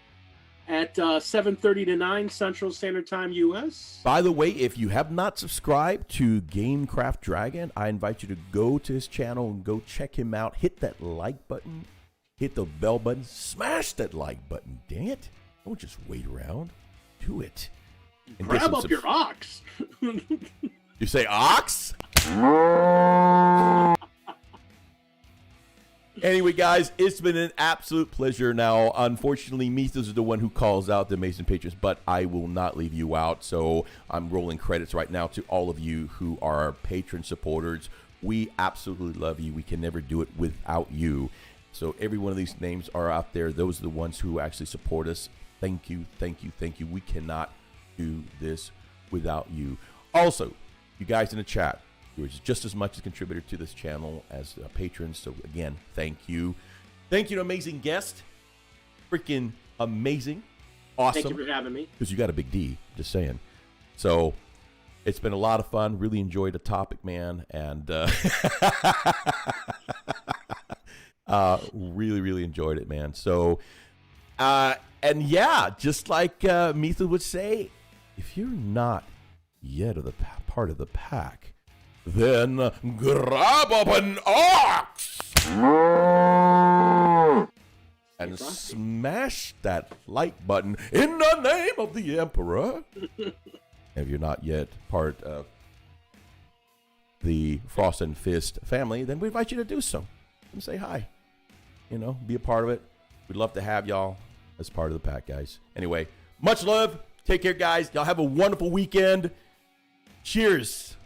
at 7:30 to 9 Central Standard Time US. By the way, if you have not subscribed to Gamecraft Dragon, I invite you to go to his channel and go check him out. Hit that like button. Hit the bell button. Smash that like button. Dang it. Don't just wait around. Do it. And grab up your ox. You say ox? Anyway, guys, it's been an absolute pleasure. Now, unfortunately, Mithras is the one who calls out the amazing patrons, but I will not leave you out. So I'm rolling credits right now to all of you who are patron supporters. We absolutely love you. We can never do it without you. So every one of these names are out there. Those are the ones who actually support us. Thank you, thank you, thank you. We cannot do this without you. Also, you guys in the chat, you're just as much a contributor to this channel as a patron. So again, thank you. Thank you to amazing guest. Freaking amazing. Awesome. Thank you for having me. Because you got a big D, just saying. So it's been a lot of fun. Really enjoyed the topic, man. And really, really enjoyed it, man. So, and yeah, just like Mitha would say, if you're not yet of the part of the pack, then grab up an ox and smash that like button in the name of the Emperor. If you're not yet part of the Frost and Fist family, then we invite you to do so and say hi. You know, be a part of it. We'd love to have y'all as part of the pack, guys. Anyway, much love. Take care, guys. Y'all have a wonderful weekend. Cheers.